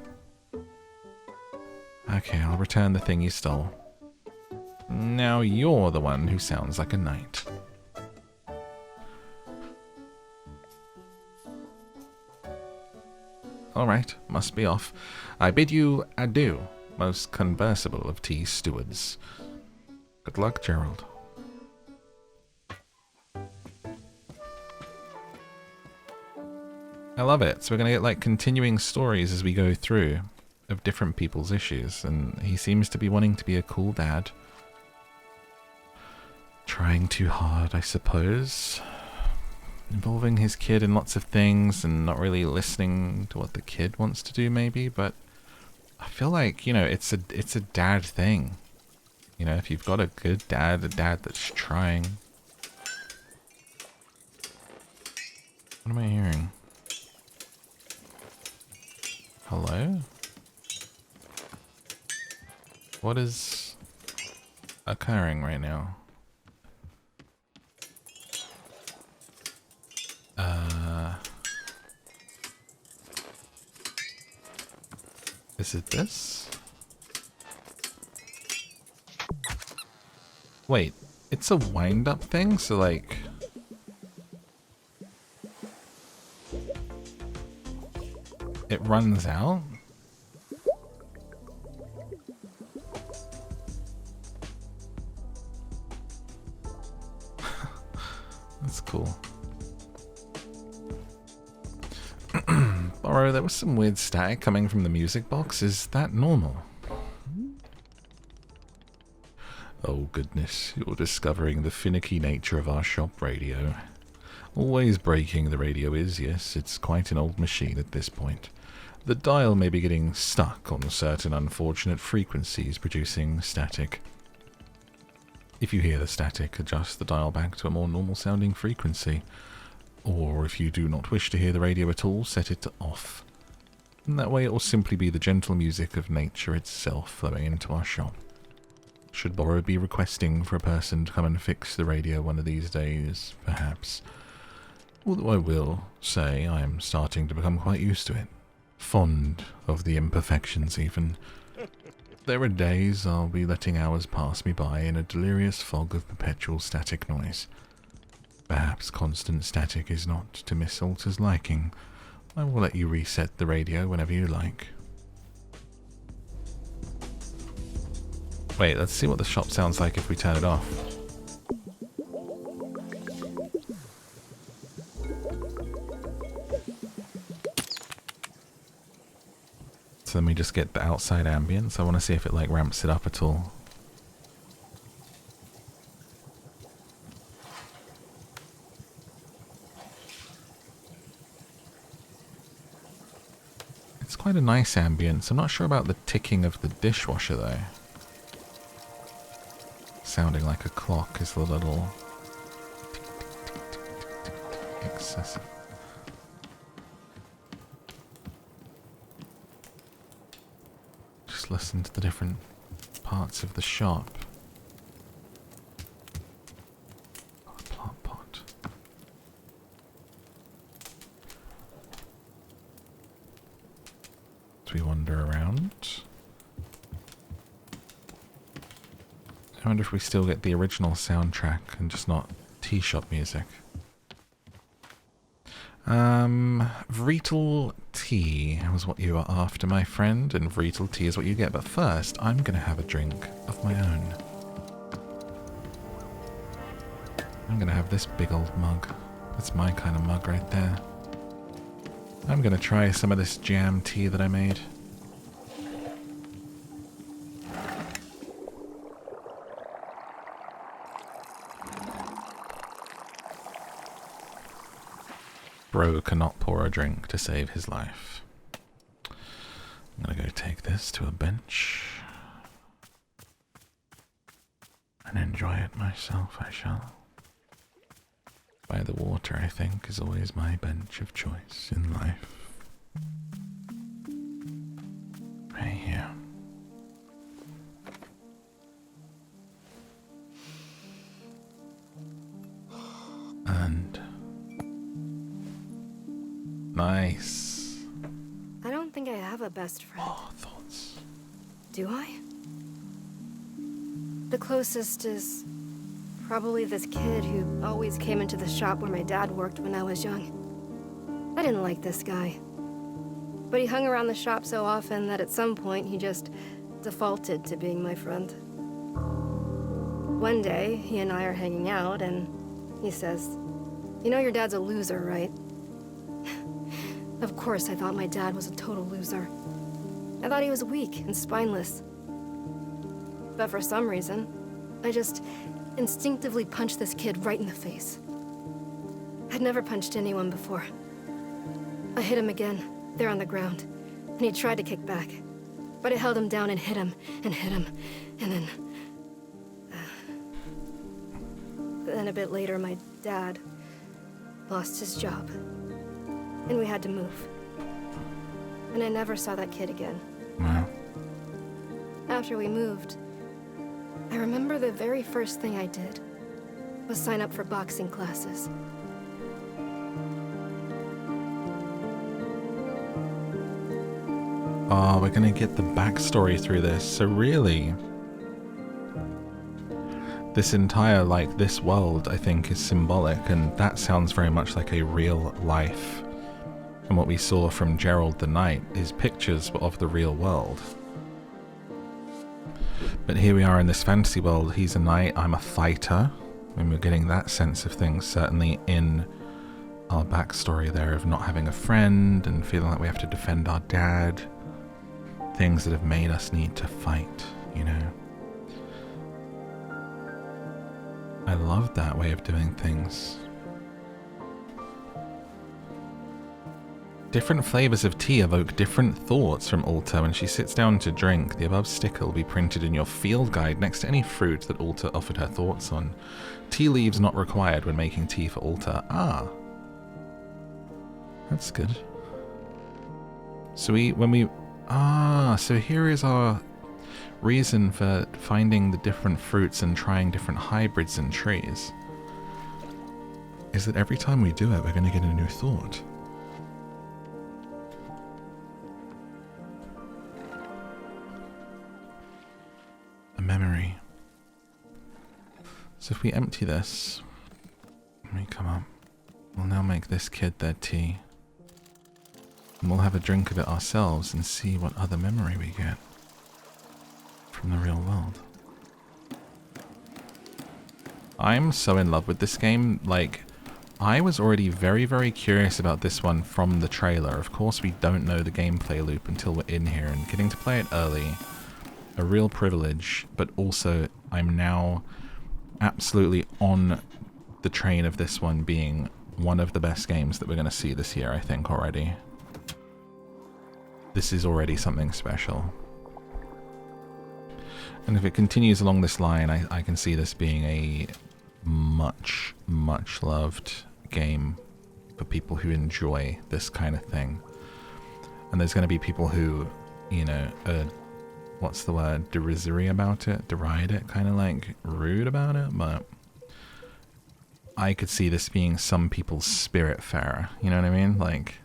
Okay, I'll return the thing you stole. Now you're the one who sounds like a knight. Alright, must be off. I bid you adieu, most conversable of tea stewards. Good luck, Gerald. I love it. So we're going to get like continuing stories as we go through of different people's issues, and he seems to be wanting to be a cool dad. Trying too hard, I suppose. Involving his kid in lots of things and not really listening to what the kid wants to do, maybe, but I feel like, you know, it's a dad thing. You know, if you've got a good dad, a dad that's trying. What am I hearing? Hello? What is occurring right now? Is it this? Wait, it's a wind-up thing? So, like... it runs out? That's cool. Borrow, there was some weird static coming from the music box. Is that normal? Oh goodness, you're discovering the finicky nature of our shop radio. Always breaking the radio is, yes, it's quite an old machine at this point. The dial may be getting stuck on certain unfortunate frequencies, producing static. If you hear the static, adjust the dial back to a more normal sounding frequency. Or if you do not wish to hear the radio at all, set it to off. And that way it will simply be the gentle music of nature itself flowing into our shop. Should Borrow be requesting for a person to come and fix the radio one of these days, perhaps. Although I will say I am starting to become quite used to it. Fond of the imperfections, even. There are days I'll be letting hours pass me by in a delirious fog of perpetual static noise. Perhaps constant static is not to Miss Salter's liking. I will let you reset the radio whenever you like. Wait, let's see what the shop sounds like if we turn it off. So then we just get the outside ambience. I want to see if it like ramps it up at all. It's quite a nice ambience. I'm not sure about the ticking of the dishwasher though. Sounding like a clock is a little excessive. Just listen to the different parts of the shop. Oh, the plant pot. As we wander around. I wonder if we still get the original soundtrack and just not tea shop music. Vreetle tea was what you were after, my friend, and Vreetle tea is what you get. But first, I'm going to have a drink of my own. I'm going to have this big old mug. That's my kind of mug right there. I'm going to try some of this jam tea that I made. Bro cannot pour a drink to save his life. I'm gonna go take this to a bench and enjoy it myself, I shall. By the water, I think, is always my bench of choice in life. Right here. And nice. I don't think I have a best friend. Oh, thoughts. Do I? The closest is probably this kid who always came into the shop where my dad worked when I was young. I didn't like this guy. But he hung around the shop so often that at some point he just defaulted to being my friend. One day, he and I are hanging out and he says, "You know your dad's a loser, right?" Of course I thought my dad was a total loser. I thought he was weak and spineless. But for some reason, I just instinctively punched this kid right in the face. I'd never punched anyone before. I hit him again, there on the ground, and he tried to kick back. But I held him down and hit him, and hit him, and then... Then a bit later, my dad lost his job, and we had to move. And I never saw that kid again. Wow. After we moved, I remember the very first thing I did was sign up for boxing classes. Oh, we're gonna get the backstory through this. So really, this entire, this world, I think, is symbolic, and that sounds very much like a real life. And what we saw from Gerald the Knight is pictures of the real world. But here we are in this fantasy world. He's a knight, I'm a fighter, and we're getting that sense of things certainly in our backstory there of not having a friend and feeling like we have to defend our dad. Things that have made us need to fight, you know. I love that way of doing things. Different flavors of tea evoke different thoughts from Alta. When she sits down to drink, the above sticker will be printed in your field guide next to any fruit that Alta offered her thoughts on. Tea leaves not required when making tea for Alta. Ah. That's good. So so here is our reason for finding the different fruits and trying different hybrids and trees. Is that every time we do it, we're going to get a new thought. A memory. So if we empty this, when we come up, we'll now make this kid their tea. And we'll have a drink of it ourselves and see what other memory we get from the real world. I'm so in love with this game. Like, I was already very, very curious about this one from the trailer. Of course, we don't know the gameplay loop until we're in here, and getting to play it early, a real privilege, but also I'm now absolutely on the train of this one being one of the best games that we're going to see this year, I think, already. This is already something special. And if it continues along this line, I can see this being a much, much loved game for people who enjoy this kind of thing. And there's going to be people who, you know, what's the word, derisory about it, deride it, kind of like rude about it, but I could see this being some people's Spiritfarer, you know what I mean? Like,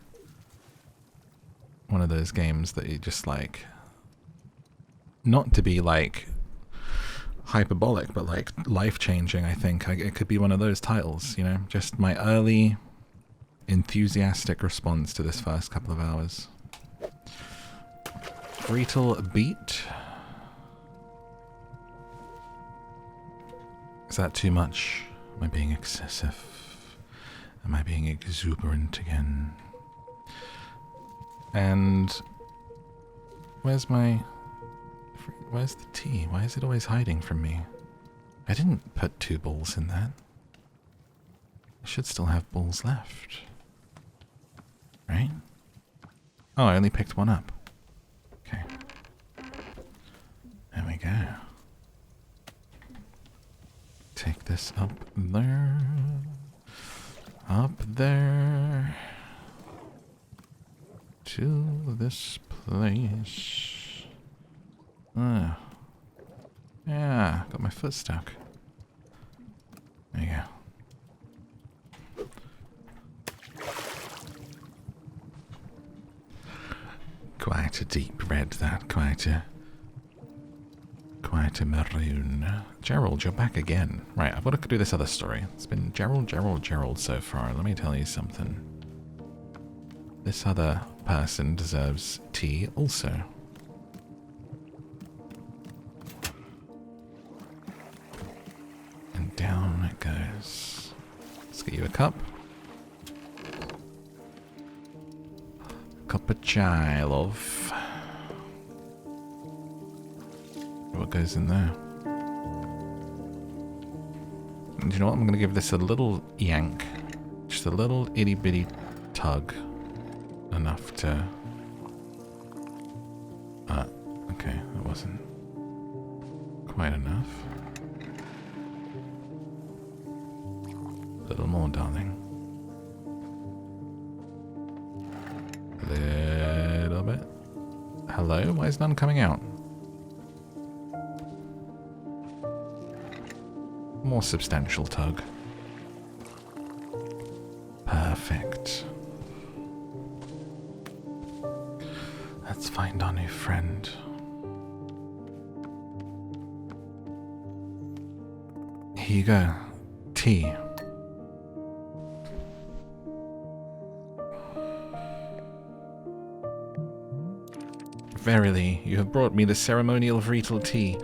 one of those games that you just like, not to be like hyperbolic, but like life-changing, I think. It could be one of those titles, you know? Just my early enthusiastic response to this first couple of hours. Vreetle beat. Is that too much? Am I being excessive? Am I being exuberant again? And where's the tea? Why is it always hiding from me? I didn't put 2 balls in that. I should still have balls left. Right? Oh, I only picked 1 up. Okay. There we go. Take this up there. Up there. To this place. Yeah, got my foot stuck. There you go. Quite a deep red, that. Quite a maroon. Gerald, you're back again. Right, I've got to do this other story. It's been Gerald so far. Let me tell you something. This other person deserves tea also. And down it goes. Let's get you a cup. Cup of chai, love. What goes in there? And you know what? I'm going to give this a little yank. Just a little itty bitty tug. Enough to... okay, that wasn't quite enough. A little more, darling. A little bit. Hello? Why is none coming out? More substantial tug. Perfect. Let's find our new friend. Here you go. Tea. Verily, you have brought me the ceremonial Vreetle tea.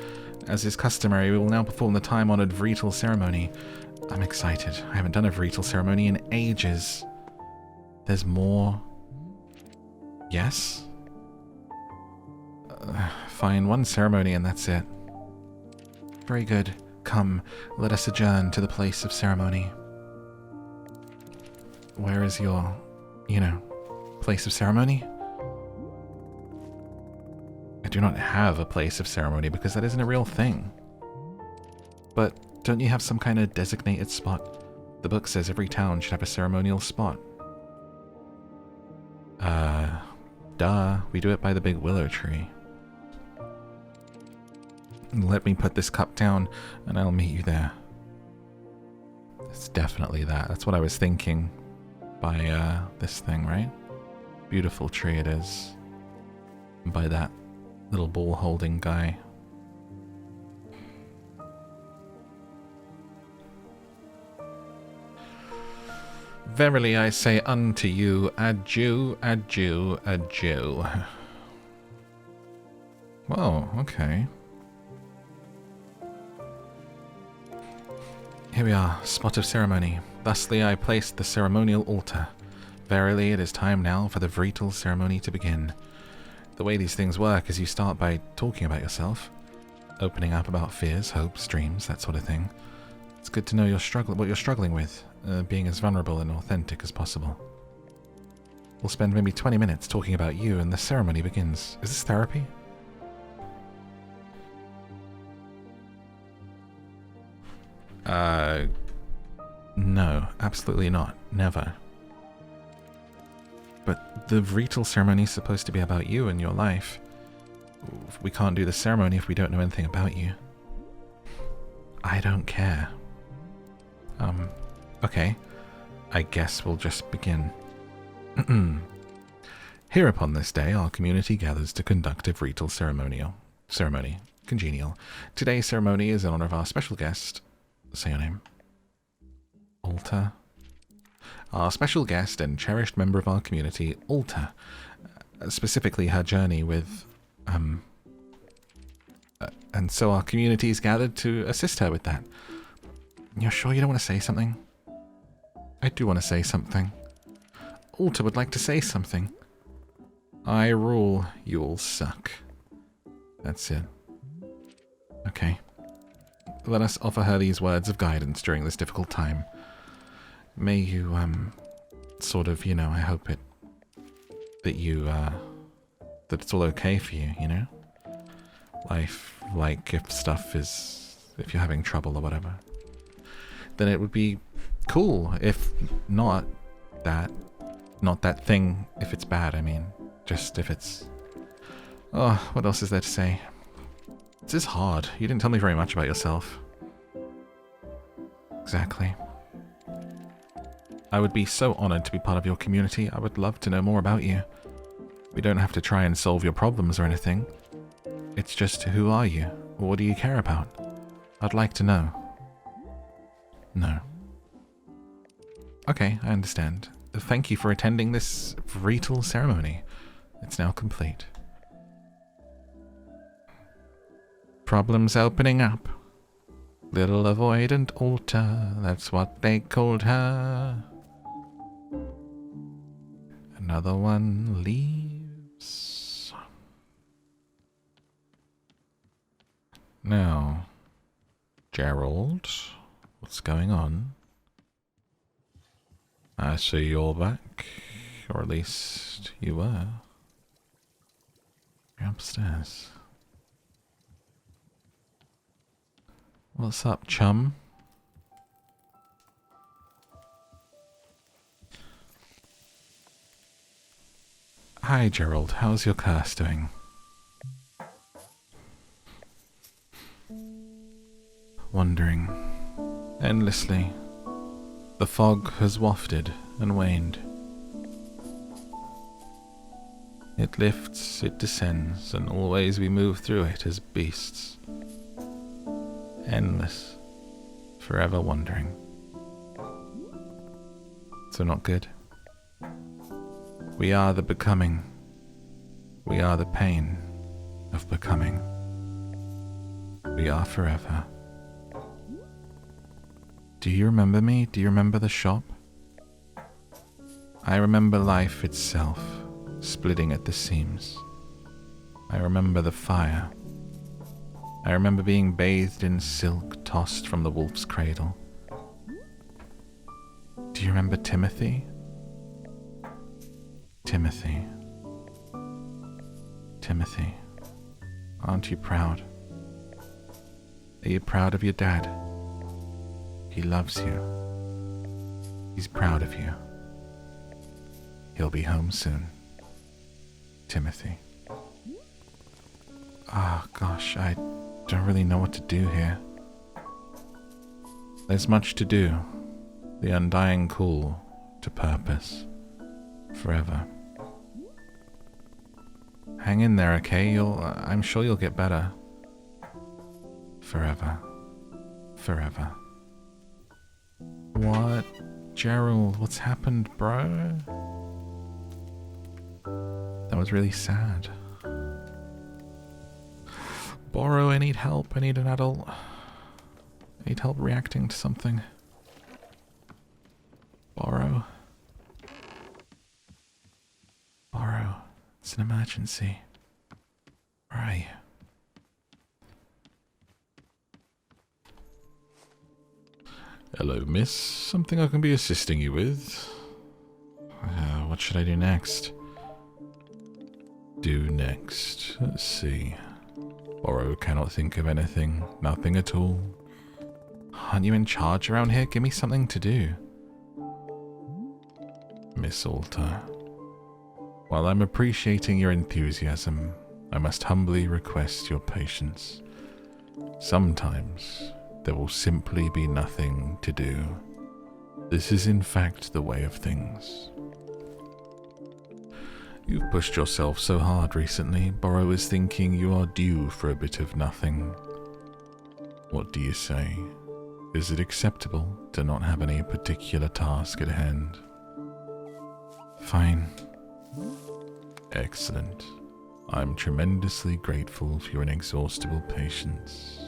As is customary, we will now perform the time-honored Vreetle ceremony. I'm excited. I haven't done a Vreetle ceremony in ages. There's more. Yes? Fine, 1 ceremony and that's it. Very good. Come, let us adjourn to the place of ceremony. Where is your, place of ceremony? I do not have a place of ceremony because that isn't a real thing. But don't you have some kind of designated spot? The book says every town should have a ceremonial spot. Duh. We do it by the big willow tree. Let me put this cup down and I'll meet you there. It's definitely that. That's what I was thinking by this thing, right? Beautiful tree it is. By that little ball holding guy. Verily I say unto you, adieu, adieu, adieu. Whoa, okay. Here we are, spot of ceremony. Thusly I placed the ceremonial altar. Verily it is time now for the Vreetal ceremony to begin. The way these things work is you start by talking about yourself, opening up about fears, hopes, dreams, that sort of thing. It's good to know what you're struggling with, being as vulnerable and authentic as possible. We'll spend maybe 20 minutes talking about you and the ceremony begins. Is this therapy? No, absolutely not. Never. But the Vreetal ceremony is supposed to be about you and your life. We can't do the ceremony if we don't know anything about you. I don't care. Okay. I guess we'll just begin. Here upon this day, our community gathers to conduct a Vreetal ceremony. Congenial. Today's ceremony is in honor of our special guest. Say your name. Alta. Our special guest and cherished member of our community, Alta. Specifically her journey with, and so our community is gathered to assist her with that. You're sure you don't want to say something? I do want to say something. Alta would like to say something. I rule, you all suck. That's it. Okay. Let us offer her these words of guidance during this difficult time. May you, sort of, I hope that it's all okay for you, Life, like, if you're having trouble or whatever. Then it would be cool if not that thing, if it's bad, I mean. Just if it's... Oh, what else is there to say? This is hard. You didn't tell me very much about yourself. Exactly. I would be so honored to be part of your community. I would love to know more about you. We don't have to try and solve your problems or anything. It's just, who are you? What do you care about? I'd like to know. No. Okay, I understand. Thank you for attending this Vreetal ceremony. It's now complete. Problems opening up. Little avoidant Alta, that's what they called her. Another one leaves. Now, Gerald, what's going on? I see you're back, or at least you were. You're upstairs. What's up, chum? Hi, Gerald. How's your curse doing? Wandering endlessly. The fog has wafted and waned. It lifts, it descends, and always we move through it as beasts. Endless, forever wandering. So not good. We are the becoming. We are the pain of becoming. We are forever. Do you remember me? Do you remember the shop? I remember life itself, splitting at the seams. I remember the fire. I remember being bathed in silk tossed from the wolf's cradle. Do you remember Timothy? Timothy. Timothy. Aren't you proud? Are you proud of your dad? He loves you. He's proud of you. He'll be home soon. Timothy. Oh gosh, I don't really know what to do here. There's much to do. The undying call to purpose. Forever. Hang in there, okay? I'm sure you'll get better. Forever. Forever. What? Gerald, what's happened, bro? That was really sad. Borrow, I need help. I need an adult. I need help reacting to something. Borrow. Borrow. It's an emergency. Where are you? Hello, miss. Something I can be assisting you with? What should I do next? Do next. Let's see. Borrow cannot think of anything. Nothing at all. Aren't you in charge around here? Give me something to do. Miss Alter. While I'm appreciating your enthusiasm, I must humbly request your patience. Sometimes there will simply be nothing to do. This is in fact the way of things. You've pushed yourself so hard recently, Borrow is thinking you are due for a bit of nothing. What do you say? Is it acceptable to not have any particular task at hand? Fine. Excellent. I'm tremendously grateful for your inexhaustible patience.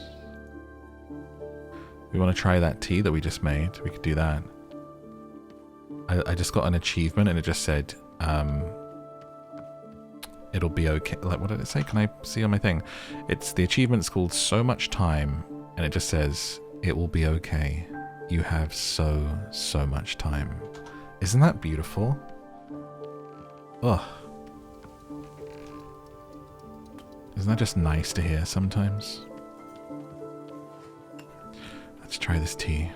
We want to try that tea that we just made. We could do that. I just got an achievement and it just said, it'll be okay. Like, what did it say? Can I see on my thing? It's the achievement's called So Much Time, and it just says, it will be okay. You have so much time. Isn't that beautiful? Ugh. Isn't that just nice to hear sometimes? Let's try this tea.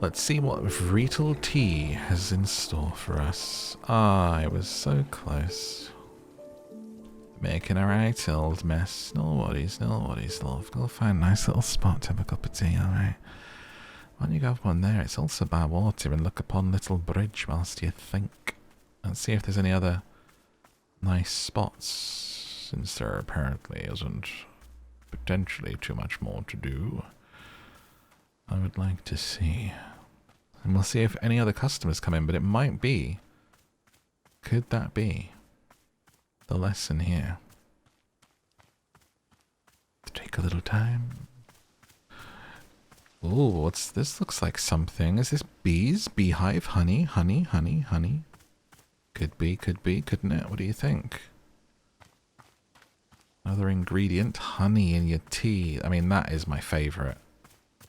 Let's see what Vreetle Tea has in store for us. Ah, I was so close. Making a right old mess. No worries, love. Go find a nice little spot to have a cup of tea, alright? Why don't you go up on there? It's also by water and look upon little bridge whilst you think. And see if there's any other nice spots, since there apparently isn't potentially too much more to do. I would like to see. And we'll see if any other customers come in, but it might be. Could that be the lesson here? To take a little time. Ooh, what's this? Looks like something. Is this bees? Beehive? Honey? Honey? Honey? Honey? Could be, couldn't it? What do you think? Another ingredient. Honey in your tea. I mean, that is my favourite.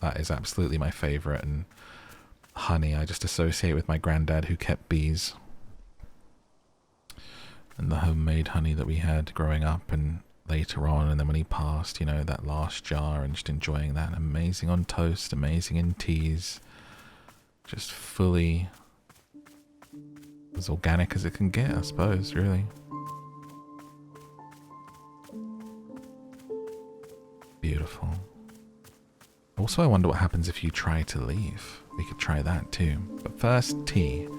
That is absolutely my favourite, and honey I just associate with my granddad who kept bees. And the homemade honey that we had growing up and later on, and then when he passed, you know, that last jar, and just enjoying that. Amazing on toast, amazing in teas. Just fully as organic as it can get, I suppose, really. Beautiful. Also, I wonder what happens if you try to leave. We could try that too. But first, tea.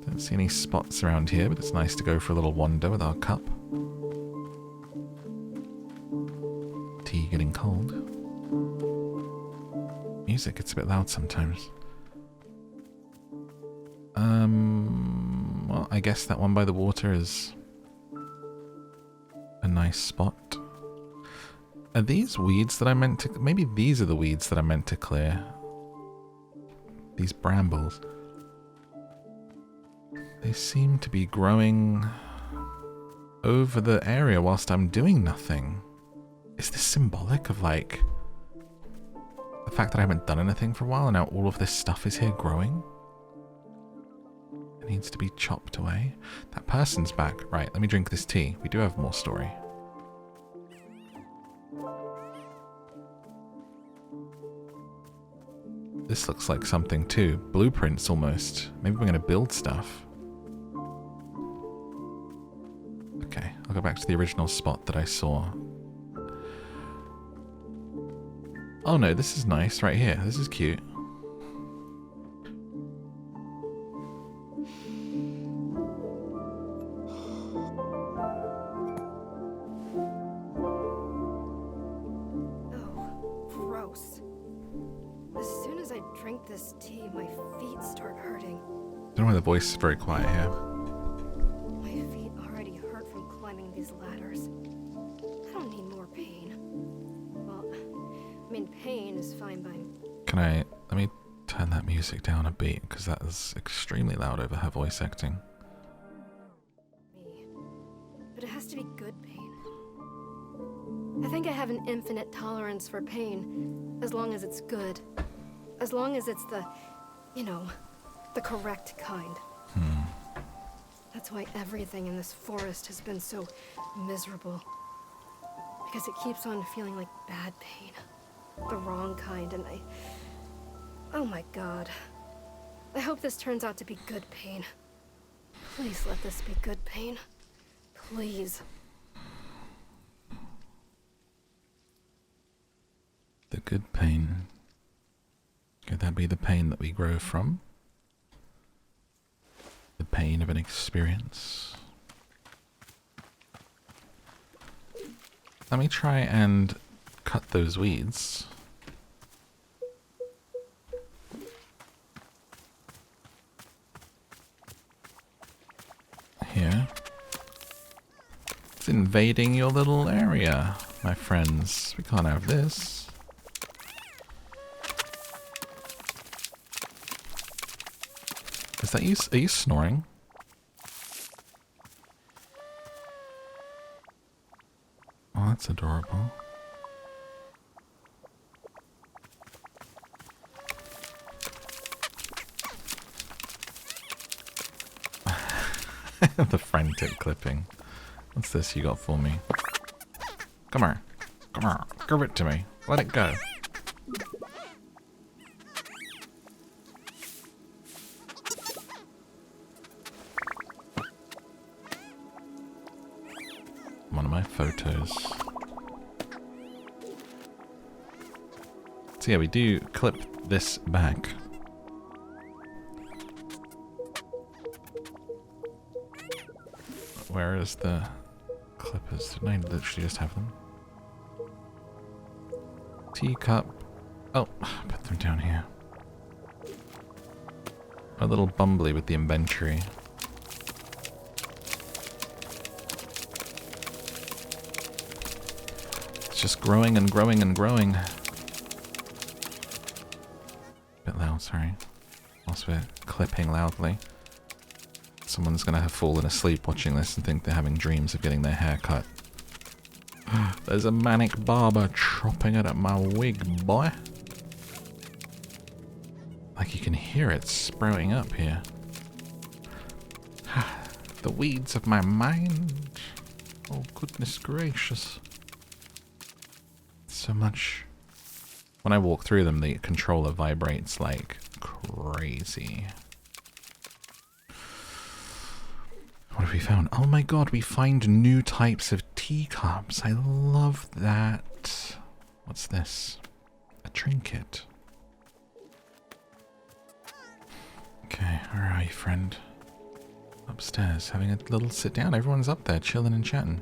Don't see any spots around here, but it's nice to go for a little wander with our cup. Tea getting cold. Music gets a bit loud sometimes. Well, I guess that one by the water is a nice spot. Are these weeds that I meant to... Maybe these are the weeds that I meant to clear. These brambles. They seem to be growing over the area whilst I'm doing nothing. Is this symbolic of, like, the fact that I haven't done anything for a while and now all of this stuff is here growing? It needs to be chopped away. That person's back. Right, let me drink this tea. We do have more story. This looks like something too. Blueprints almost. Maybe we're going to build stuff. Okay, I'll go back to the original spot that I saw. Oh no, this is nice right here. This is cute. Oh, gross. As soon as I drink this tea, my feet start hurting. I don't know why the voice is very quiet here. My feet already hurt from climbing these ladders. I don't need more pain. Well, I mean, pain is fine by me. Let me turn that music down a bit, because that is extremely loud over her voice acting. But it has to be good pain. I think I have an infinite tolerance for pain, as long as it's good. As long as it's the, you know, the correct kind. That's why everything in this forest has been so miserable. Because it keeps on feeling like bad pain. The wrong kind, and oh my god. I hope this turns out to be good pain. Please let this be good pain. Please. The good pain. Could that be the pain that we grow from? The pain of an experience? Let me try and cut those weeds. Here. It's invading your little area, my friends. We can't have this. Is that you? Are you snoring? Oh, that's adorable. The frantic clipping. What's this you got for me? Come here. Come here. Give it to me. Let it go. One of my photos. So yeah, we do clip this back. Where is the clippers? Didn't I literally just have them? Teacup. Oh, put them down here. A little bumbly with the inventory. It's just growing and growing and growing. Bit loud, sorry. Whilst we're clipping loudly. Someone's gonna have fallen asleep watching this and think they're having dreams of getting their hair cut. There's a manic barber chopping it at my wig, boy. Like you can hear it sprouting up here. The weeds of my mind. Oh, goodness gracious. So much. When I walk through them, the controller vibrates like crazy. What have we found? Oh my god, we find new types of teacups. I love that. What's this? A trinket. Okay, where are you, friend? Upstairs, having a little sit down. Everyone's up there, chilling and chatting.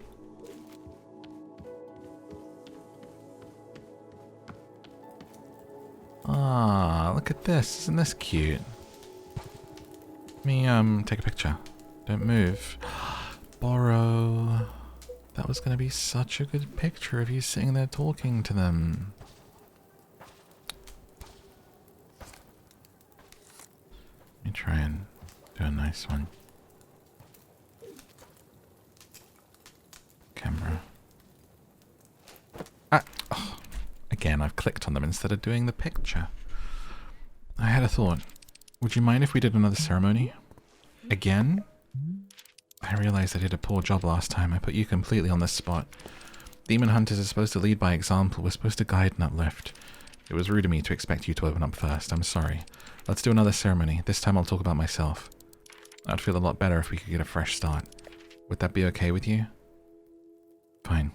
Ah, look at this. Isn't this cute? Let me, take a picture. Don't move. Borrow. That was going to be such a good picture of you sitting there talking to them. Let me try and do a nice one. camera. Ah! Oh, again, I've clicked on them instead of doing the picture. I had a thought. Would you mind if we did another ceremony? Again? I realized I did a poor job last time. I put you completely on the spot. Demon hunters are supposed to lead by example. We're supposed to guide and uplift. It was rude of me to expect you to open up first. I'm sorry. Let's do another ceremony. This time I'll talk about myself. I'd feel a lot better if we could get a fresh start. Would that be okay with you? Fine.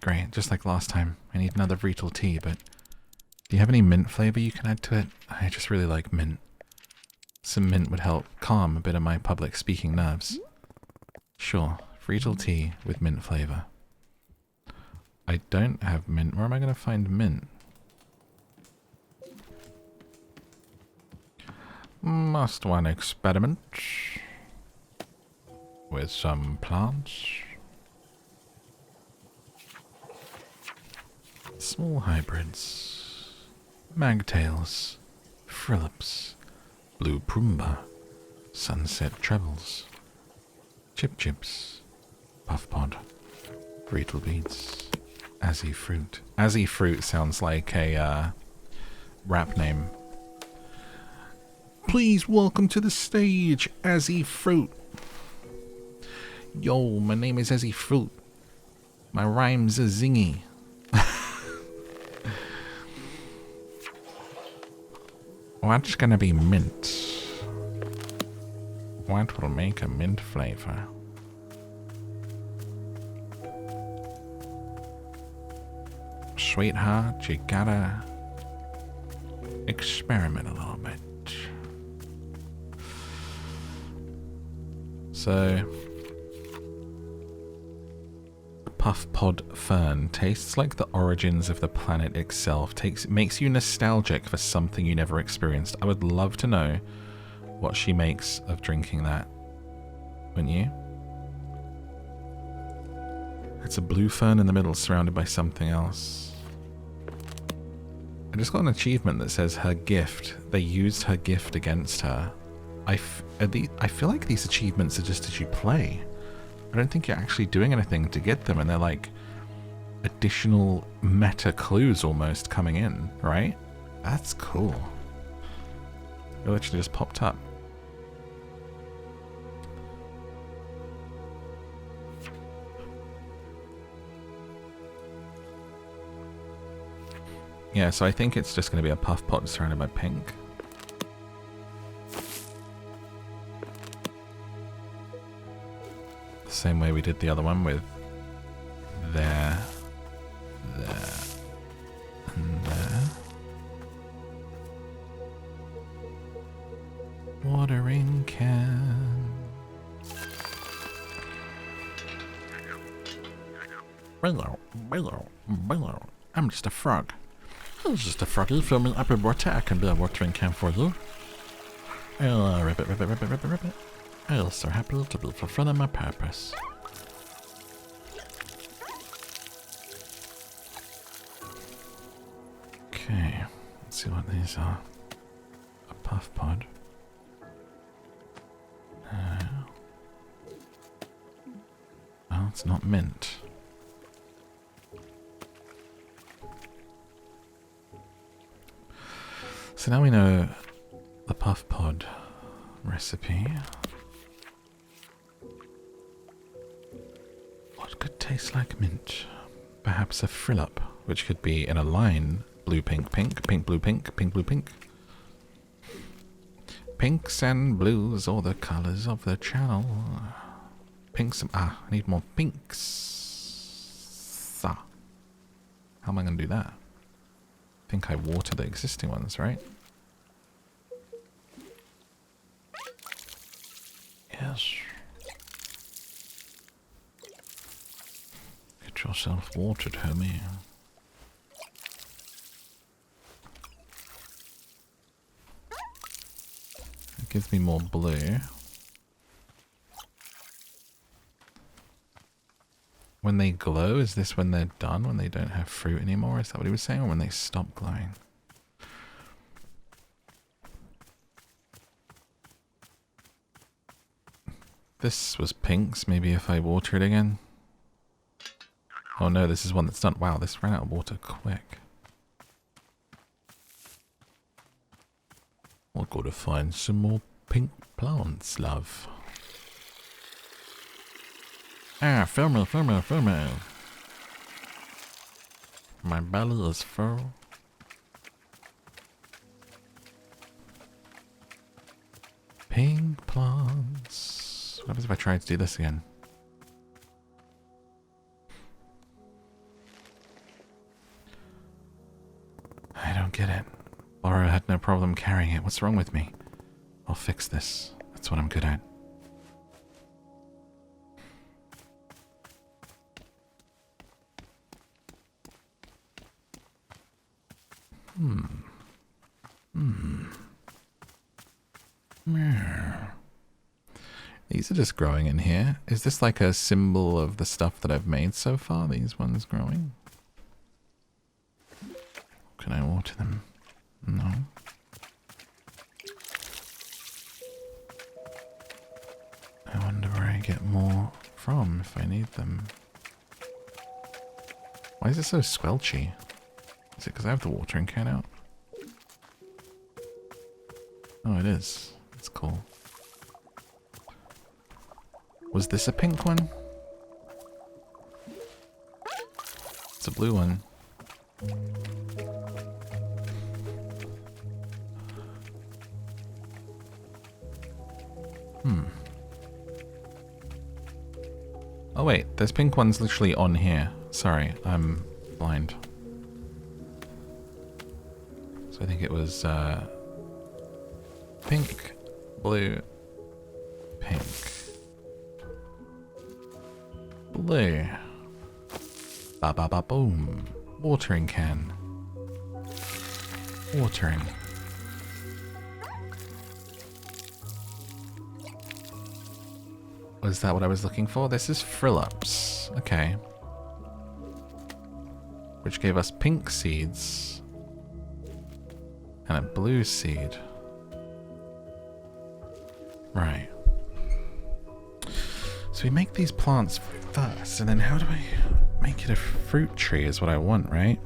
Great, just like last time. I need another Vreetal tea, but do you have any mint flavor you can add to it? I just really like mint. Some mint would help calm a bit of my public speaking nerves. Sure, Vreetal tea with mint flavor. I don't have mint. Where am I going to find mint? Must one experiment with some plants? Small hybrids, magtails, frillips, blue prumba, sunset trebles, chip-chips, puff-pod, Vreetal beads, azzy fruit. Azzy fruit sounds like a rap name. Please welcome to the stage, Azzy Fruit. Yo, my name is Azzy Fruit. My rhymes are zingy. What's gonna be mint? What will make a mint flavor? Sweetheart, you gotta experiment a little bit. So, puff pod fern tastes like the origins of the planet itself. Makes you nostalgic for something you never experienced. I would love to know what she makes of drinking that. Wouldn't you? It's a blue fern in the middle surrounded by something else. I just got an achievement that says her gift. They used her gift against her. I feel like these achievements are just as you play. I don't think you're actually doing anything to get them, and they're like additional meta clues almost coming in, right? That's cool. It literally just popped up. Yeah, so I think it's just going to be a puff pot surrounded by pink. The same way we did the other one with there, and there. Watering can. Hello. I'm just a frog. I was just a froggy filming up in water. I can be a watering can for you. Ribbit. I'm so happy to be fulfilling my purpose. Okay, let's see what these are. A puff pod. Oh, it's not mint. So now we know the puff pod recipe. What could taste like mint? Perhaps a frillup, which could be in a line. Blue, pink, pink, pink, blue, pink, pink, blue, pink. Pinks and blues are the colours of the channel. Pinks, I need more pinks. How am I going to do that? I think I water the existing ones, right? Yes. Get yourself watered, homie. It gives me more blue. When they glow, is this when they're done? When they don't have fruit anymore? Is that what he was saying? Or when they stop glowing? This was pinks. Maybe if I water it again. Oh no, this is one that's done. Wow, this ran out of water quick. I'll go to find some more pink plants, love. Ah, fill me, fill me, fill me. My belly is full. Pink plants. What happens if I try to do this again? I don't get it. Laura had no problem carrying it. What's wrong with me? I'll fix this. That's what I'm good at. These are just growing in here. Is this like a symbol of the stuff that I've made so far? These ones growing? Can I water them? No. I wonder where I get more from if I need them. Why is it so squelchy? Is it because I have the watering can out? Oh, it is. That's cool. Was this a pink one? It's a blue one. Oh wait, there's pink ones literally on here. Sorry, I'm blind. So I think it was pink, blue, pink, blue. Ba ba ba boom. Watering can. Watering. Was that what I was looking for? This is frill-ups. Okay. Which gave us pink seeds. And a blue seed. Right. So we make these plants first, and then how do I make it a fruit tree is what I want, right?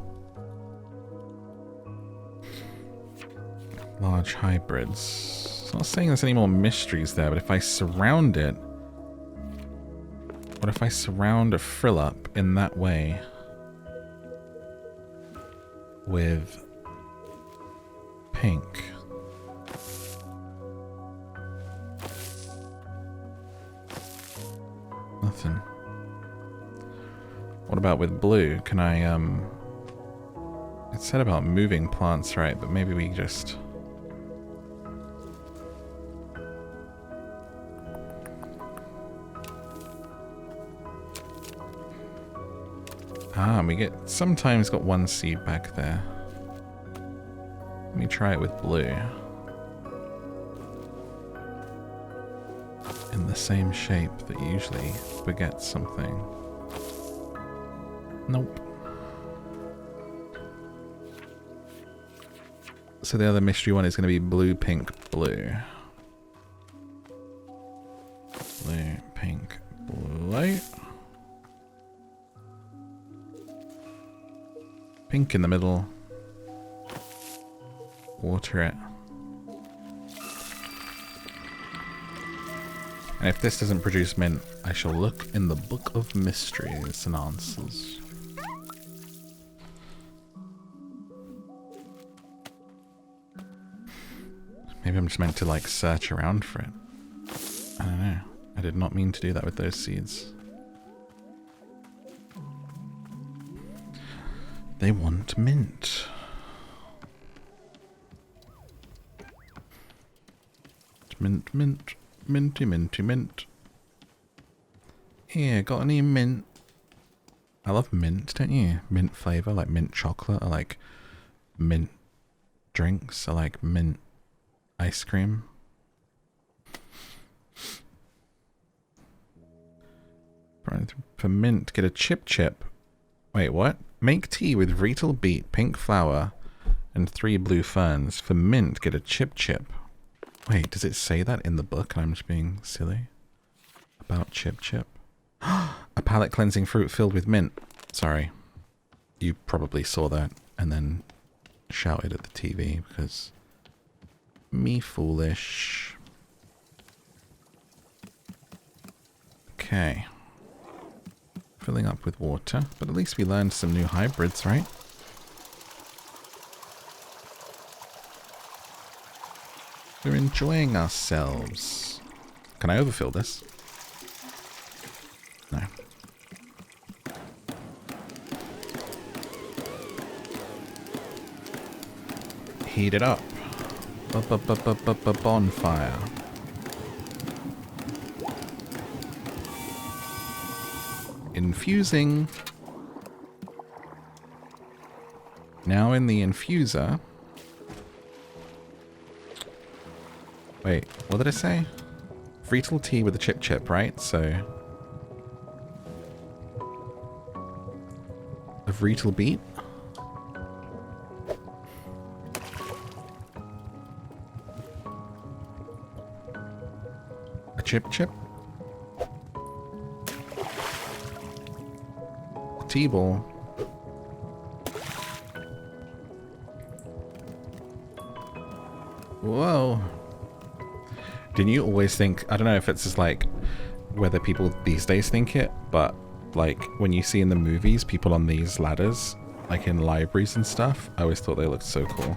Large hybrids. It's not saying there's any more mysteries there, but if I surround it... What if I surround a frill-up in that way with pink? Nothing. What about with blue? Can I, it said about moving plants, right? But maybe we just... Ah, we get sometimes got one seed back there. Let me try it with blue. In the same shape that usually begets something. Nope. So the other mystery one is going to be blue, pink, blue. Blue, pink, blue. Pink in the middle. Water it. And if this doesn't produce mint, I shall look in the Book of Mysteries and Answers. Maybe I'm just meant to, like, search around for it. I don't know. I did not mean to do that with those seeds. They want mint. Mint, mint, minty, minty, mint. Yeah, got any mint? I love mint, don't you? Mint flavour, like mint chocolate. I like mint drinks. I like mint ice cream. For mint, get a chip chip. Wait, what? Make tea with retail beet, pink flour, and 3 blue ferns. For mint, get a chip chip. Wait, does it say that in the book and I'm just being silly? about Chip Chip. A palate cleansing fruit filled with mint. Sorry. You probably saw that and then shouted at the TV because me foolish. Okay. Filling up with water, but at least we learned some new hybrids, right? We're enjoying ourselves. Can I overfill this? No. Heat it up. Bonfire. Infusing. Now in the infuser. Wait, what did I say? Vreetal tea with a Chip Chip, right? So a Vreetal beet. A Chip Chip. A tea ball. Whoa. Didn't you always think, I don't know if it's just like whether people these days think it, but like when you see in the movies people on these ladders, like in libraries and stuff, I always thought they looked so cool.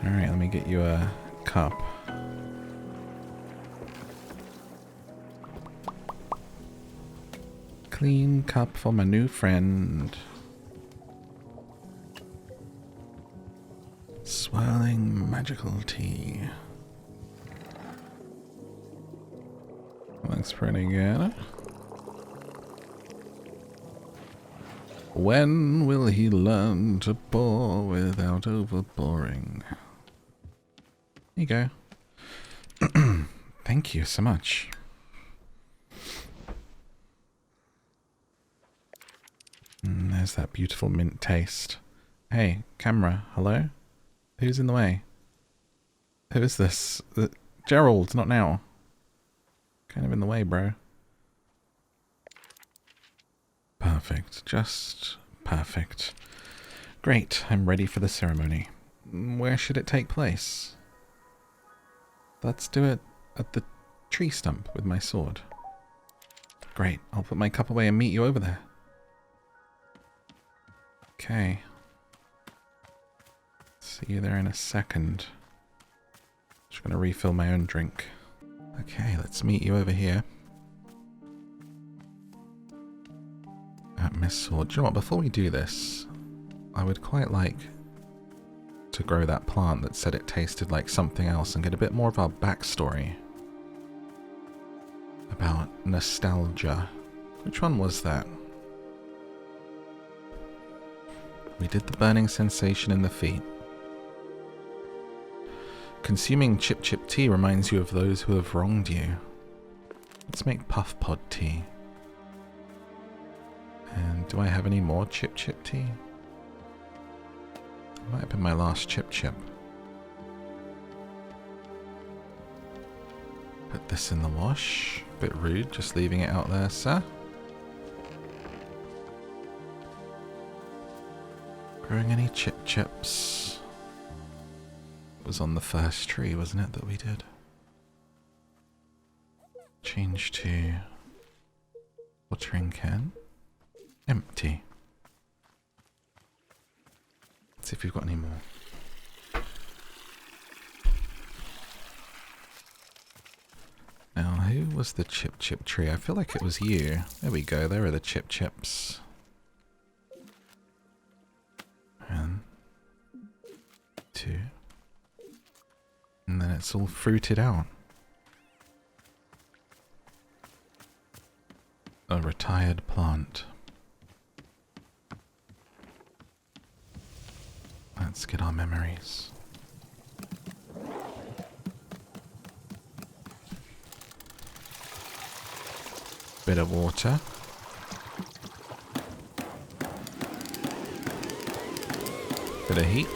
Alright, let me get you a cup. Clean cup for my new friend. Swirling magical tea. Looks pretty good. When will he learn to pour without overpouring? There you go. Thank you so much. There's that beautiful mint taste. Hey, camera, hello? Who's in the way? Who is this? Gerald, not now. Kind of in the way, bro. Perfect. Just perfect. Great. I'm ready for the ceremony. Where should it take place? Let's do it at the tree stump with my sword. Great. I'll put my cup away and meet you over there. Okay. See you there in a second. Just gonna refill my own drink. Okay, let's meet you over here. At Miss Sword. Do you know what? Before we do this, I would quite like to grow that plant that said it tasted like something else and get a bit more of our backstory about nostalgia. Which one was that? We did the burning sensation in the feet. Consuming Chip Chip tea reminds you of those who have wronged you. Let's make Puff Pod tea. And do I have any more Chip Chip tea? Might have been my last Chip Chip. Put this in the wash. Bit rude, just leaving it out there, sir. Growing any Chip Chips? Was on the first tree, wasn't it, that we did? Change to watering can. Empty. Let's see if we've got any more. Now, who was the Chip Chip tree? I feel like it was you. There we go, there are the Chip Chips. And 2. And then it's all fruited out. A retired plant. Let's get our memories. Bit of water. Bit of heat.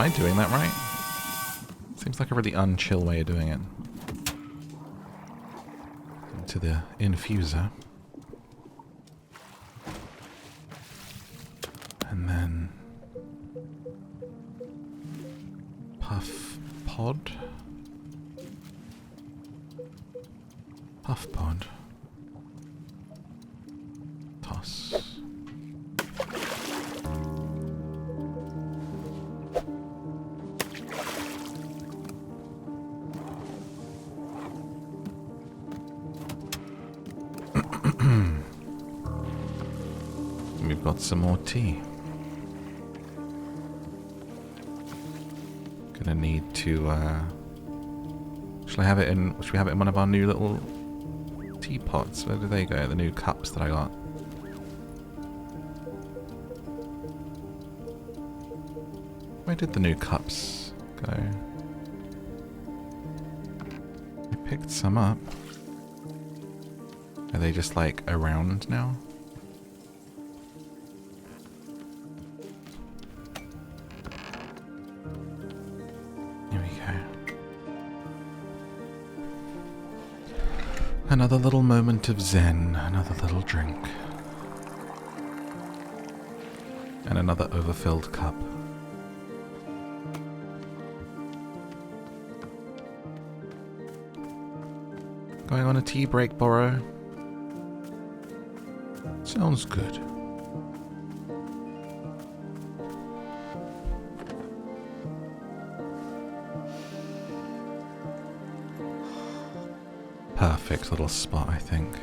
I doing that right? Seems like a really unchill way of doing it. Into the infuser. And then... Puff pod? Puff pod. Toss. We've got some more tea. Gonna need to, should we have it in one of our new little teapots? Where do they go? The new cups that I got. Where did the new cups go? I picked some up. Are they just like around now? Here we go. Another little moment of zen, another little drink. And another overfilled cup. Going on a tea break, Borrow. Sounds good. Perfect little spot, I think.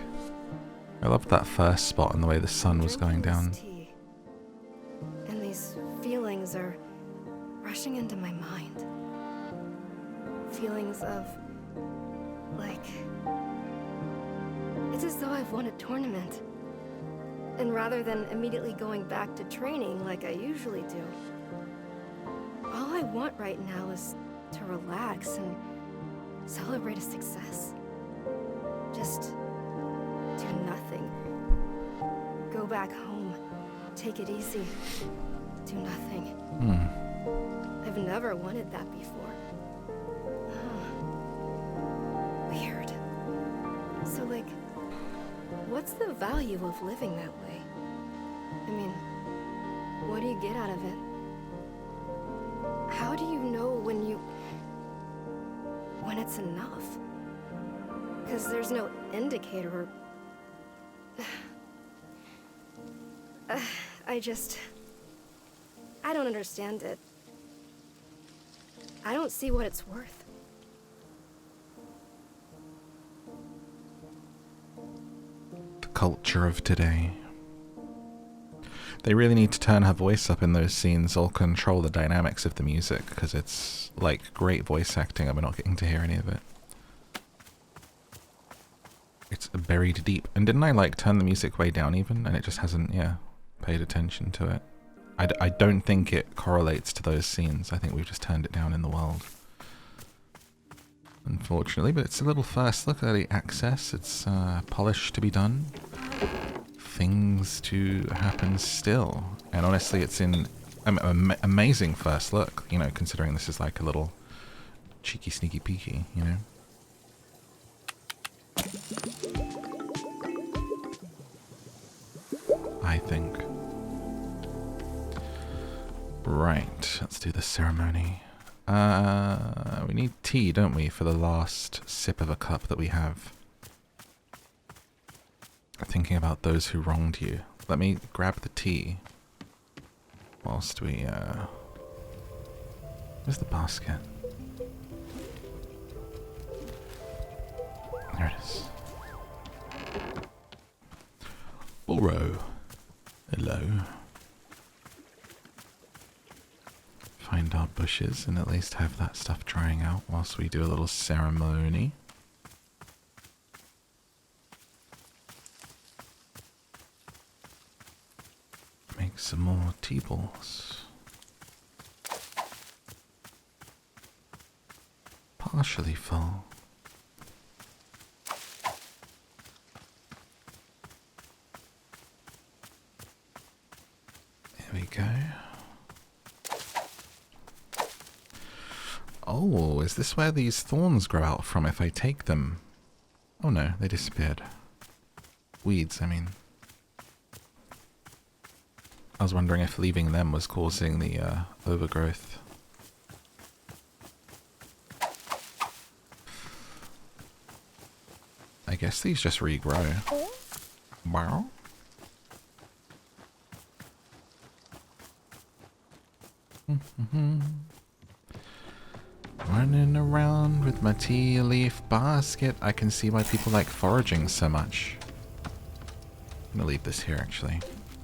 I loved that first spot and the way the sun was going down. And these feelings are rushing into my mind. Feelings of, like, it's as though I've won a tournament. And rather than immediately going back to training like I usually do, all I want right now is to relax and celebrate a success. Just do nothing. Go back home. Take it easy. Do nothing. I've never wanted that before. Weird. So, like, what's the value of living that way? I mean, what do you get out of it? How do you know when it's enough? Because there's no indicator or... I don't understand it. I don't see what it's worth. The culture of today. They really need to turn her voice up in those scenes or control the dynamics of the music, because it's like great voice acting and we're not getting to hear any of it. It's buried deep. And didn't I like turn the music way down even? And it just hasn't, paid attention to it. I don't think it correlates to those scenes. I think we've just turned it down in the world. Unfortunately, but it's a little first look at the access. It's polish to be done. Things to happen still. And honestly, it's in amazing first look, you know, considering this is like a little cheeky, sneaky, peeky, you know. I think. Right, let's do the ceremony. We need tea, don't we, for the last sip of a cup that we have. Thinking about those who wronged you. Let me grab the tea. Whilst we, where's the basket? There it is. Borrow. Hello. Find our bushes and at least have that stuff drying out whilst we do a little ceremony. Make some more tea balls. Partially full. There we go. Oh, is this where these thorns grow out from if I take them? Oh no, they disappeared. Weeds, I mean. I was wondering if leaving them was causing the overgrowth. I guess these just regrow. Wow. Running around with my tea leaf basket. I can see why people like foraging so much. I'm gonna leave this here actually.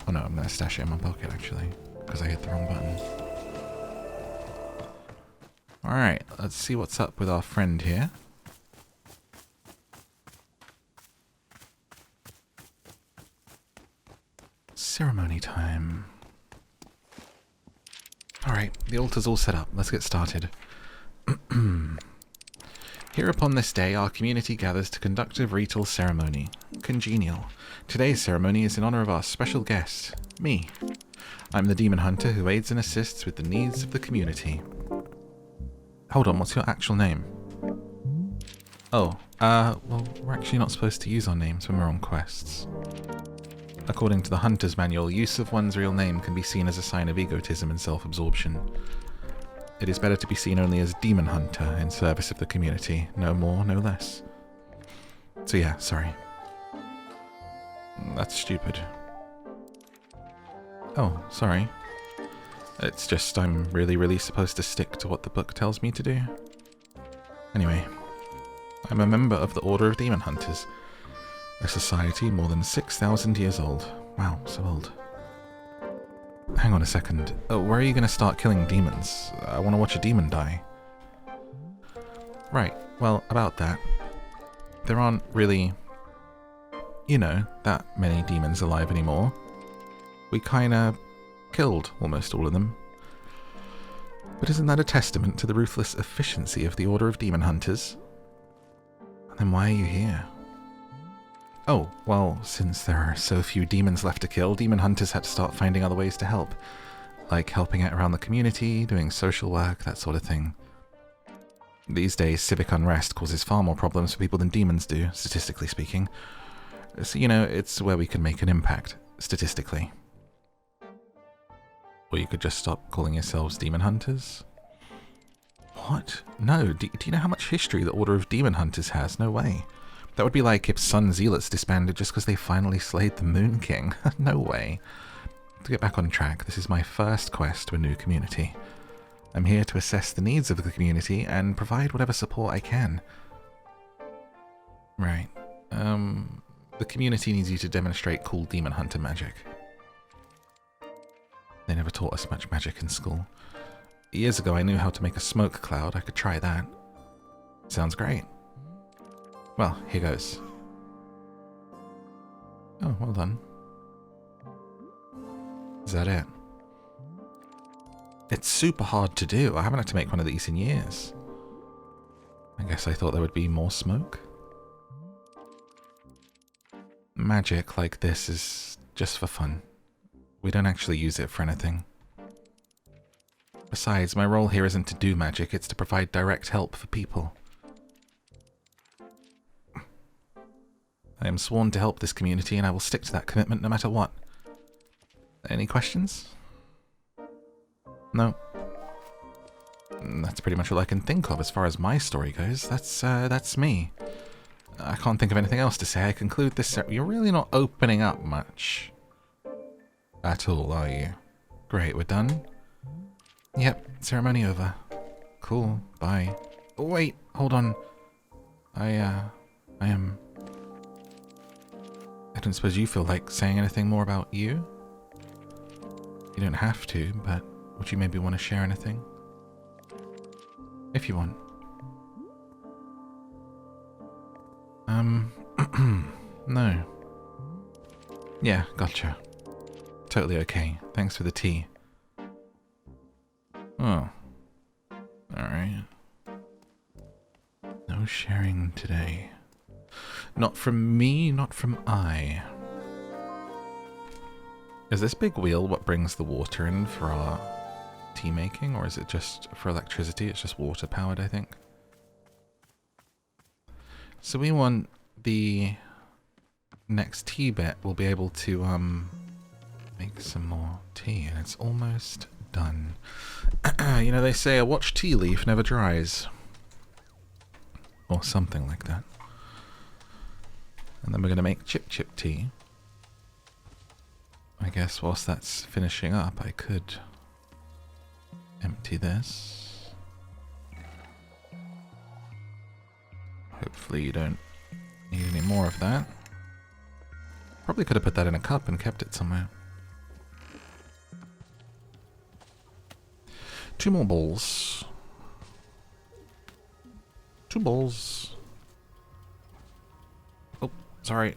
Oh no, I'm gonna stash it in my pocket actually, because I hit the wrong button. Alright, let's see what's up with our friend here. Ceremony time. Alright, the altar's all set up. Let's get started. Here upon this day, our community gathers to conduct a ritual ceremony. Congenial. Today's ceremony is in honor of our special guest, me. I'm the demon hunter who aids and assists with the needs of the community. Hold on, what's your actual name? Oh, well, we're actually not supposed to use our names when we're on quests. According to the Hunter's Manual, use of one's real name can be seen as a sign of egotism and self-absorption. It is better to be seen only as Demon Hunter in service of the community, no more, no less. So yeah, sorry. That's stupid. Oh, sorry. It's just I'm really supposed to stick to what the book tells me to do. Anyway, I'm a member of the Order of Demon Hunters. A society more than 6,000 years old. Wow, so old. Hang on a second. Oh, where are you going to start killing demons? I want to watch a demon die. Right, well, about that. There aren't really, you know, that many demons alive anymore. We kinda killed almost all of them. But isn't that a testament to the ruthless efficiency of the Order of Demon Hunters? Then why are you here? Oh, well, since there are so few demons left to kill, demon hunters had to start finding other ways to help. Like helping out around the community, doing social work, that sort of thing. These days, civic unrest causes far more problems for people than demons do, statistically speaking. So, you know, it's where we can make an impact, statistically. Or you could just stop calling yourselves demon hunters? What? No, do you know how much history the Order of Demon Hunters has? No way. That would be like if Sun Zealots disbanded just because they finally slayed the Moon King. No way. To get back on track, this is my first quest to a new community. I'm here to assess the needs of the community and provide whatever support I can. Right. The community needs you to demonstrate cool demon hunter magic. They never taught us much magic in school. Years ago I knew how to make a smoke cloud. I could try that. Sounds great. Well, here goes. Oh, well done. Is that it? It's super hard to do. I haven't had to make one of these in years. I guess I thought there would be more smoke. Magic like this is just for fun. We don't actually use it for anything. Besides, my role here isn't to do magic, it's to provide direct help for people. I am sworn to help this community and I will stick to that commitment no matter what. Any questions? No. That's pretty much all I can think of as far as my story goes. That's me. I can't think of anything else to say. I conclude this. You're really not opening up much at all, are you? Great, we're done? Yep, ceremony over. Cool, bye. Oh, wait, hold on. I don't suppose you feel like saying anything more about you? You don't have to, but would you maybe want to share anything? If you want. No. Yeah, gotcha. Totally okay. Thanks for the tea. Oh. Alright. No sharing today. Not from me, not from I. Is this big wheel what brings the water in for our tea making, or is it just for electricity? It's just water powered, I think. So we want the next tea bit, we'll be able to make some more tea, and it's almost done. You know, they say a watch tea leaf never dries. Or something like that. And then we're going to make chip tea. I guess whilst that's finishing up, I could empty this. Hopefully you don't need any more of that. Probably could have put that in a cup and kept it somewhere. 2 more bowls. 2 bowls. Oh, sorry.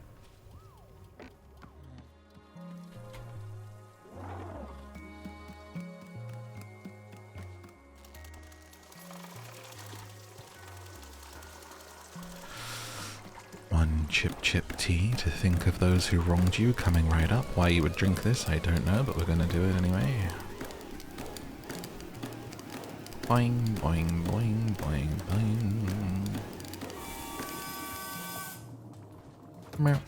One chip tea to think of those who wronged you coming right up. Why you would drink this, I don't know, but we're gonna do it anyway. Boing, boing, boing, boing, boing. Meow.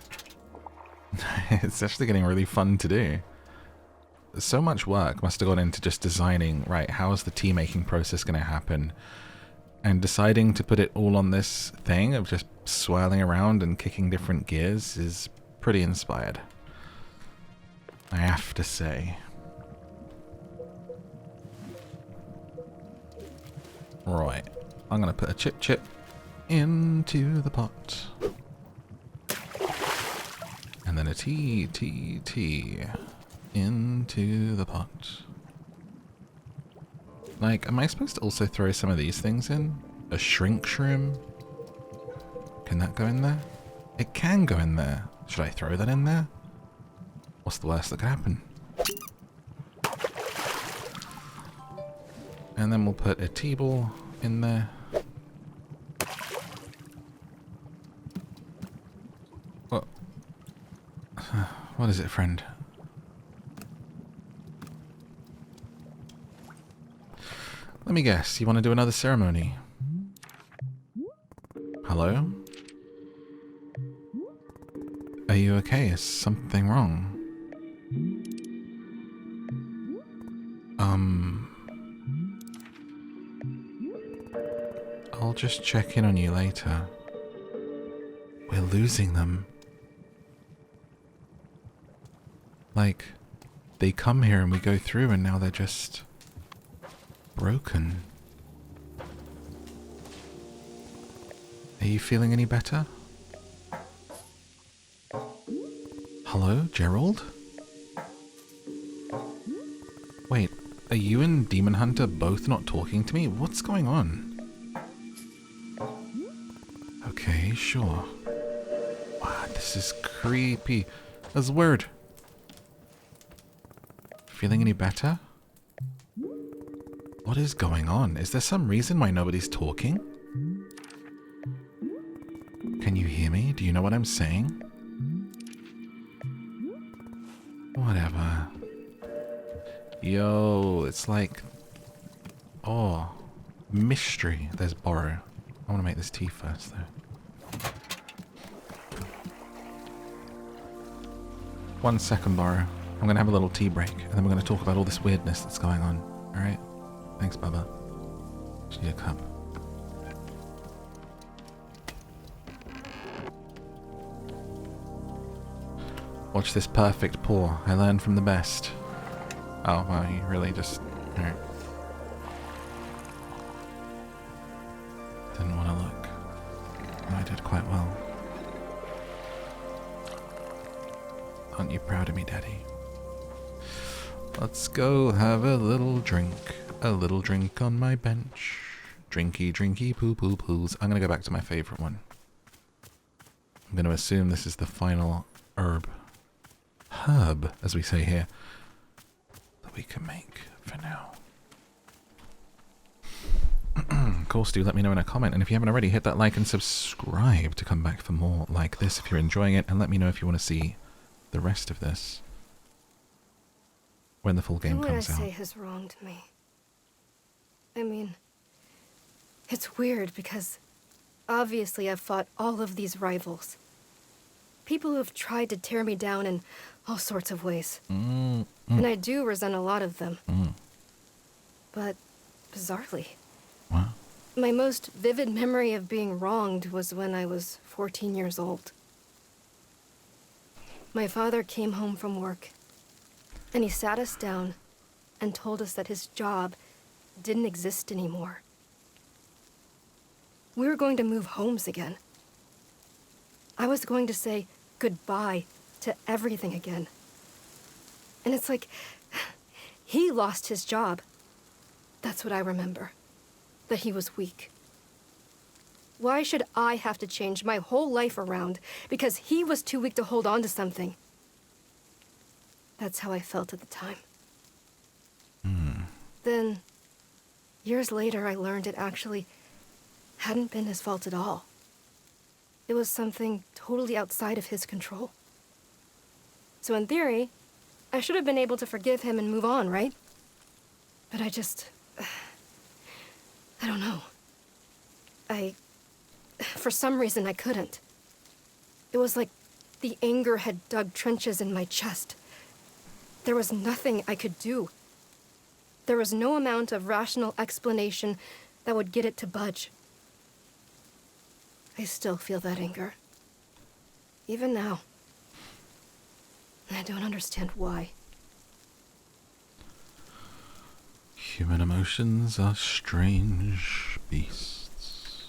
It's actually getting really fun to do. So much work must have gone into just designing, right, how is the tea making process going to happen? And deciding to put it all on this thing of just swirling around and kicking different gears is pretty inspired, I have to say. Right, I'm going to put a chip into the pot. And then a tea into the pot. Like, am I supposed to also throw some of these things in? A shrink shroom? Can that go in there? It can go in there. Should I throw that in there? What's the worst that could happen? And then we'll put a tea ball in there. What? What is it, friend? Let me guess, you want to do another ceremony? Hello? Are you okay? Is something wrong? I'll just check in on you later. We're losing them. Like, they come here and we go through and now they're just broken. Are you feeling any better? Hello, Gerald? Wait, are you and Demon Hunter both not talking to me? What's going on? Okay, sure. Wow, this is creepy. That's weird. Feeling any better? What is going on? Is there some reason why nobody's talking? Can you hear me? Do you know what I'm saying? Whatever. Yo, it's like... Oh, mystery. There's Borrow. I want to make this tea first, though. 1 second, Borrow. I'm going to have a little tea break, and then we're going to talk about all this weirdness that's going on. Alright? Thanks, Bubba. Just need a cup. Watch this perfect pour. I learned from the best. Oh, wow, you really just... Alright. Didn't want to look. Oh, I did quite well. Aren't you proud of me, Daddy? Let's go have a little drink. A little drink on my bench. Drinky, drinky, poo, poo, poos. I'm going to go back to my favourite one. I'm going to assume this is the final herb, as we say here, that we can make for now. Of course, do let me know in a comment. And if you haven't already, hit that like and subscribe to come back for more like this if you're enjoying it. And let me know if you want to see the rest of this when the full game comes out. Who would I say has wronged me? I mean, it's weird because obviously I've fought all of these rivals. People who have tried to tear me down in all sorts of ways. And I do resent a lot of them. But bizarrely, What? my most vivid memory of being wronged was when I was 14 years old. My father came home from work, and he sat us down and told us that his job didn't exist anymore. We were going to move homes again. I was going to say goodbye to everything again. And it's like, he lost his job. That's what I remember. That he was weak. Why should I have to change my whole life around because he was too weak to hold on to something? That's how I felt at the time. Then, years later, I learned it actually hadn't been his fault at all. It was something totally outside of his control. So in theory, I should have been able to forgive him and move on, right? But I don't know. For some reason, I couldn't. It was like the anger had dug trenches in my chest. There was nothing I could do. There was no amount of rational explanation that would get it to budge. I still feel that anger. Even now. And I don't understand why. Human emotions are strange beasts.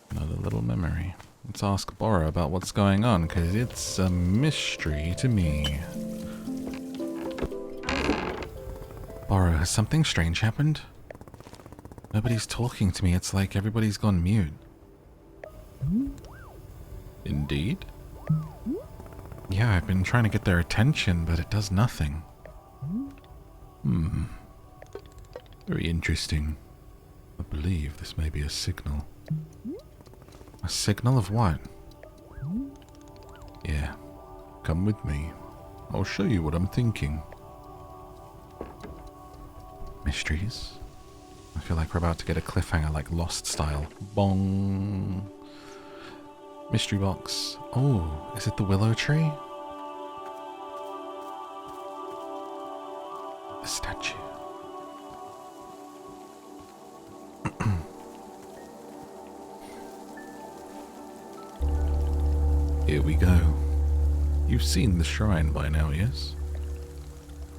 Another little memory. Let's ask Bora about what's going on, because it's a mystery to me. Bora, has something strange happened? Nobody's talking to me. It's like everybody's gone mute. Indeed? Yeah, I've been trying to get their attention, but it does nothing. Very interesting. I believe this may be a signal. A signal of what? Yeah. Come with me. I'll show you what I'm thinking. Mysteries? I feel like we're about to get a cliffhanger like Lost style. Bong. Mystery box. Oh, is it the willow tree? The statue. Here we go. You've seen the shrine by now, yes?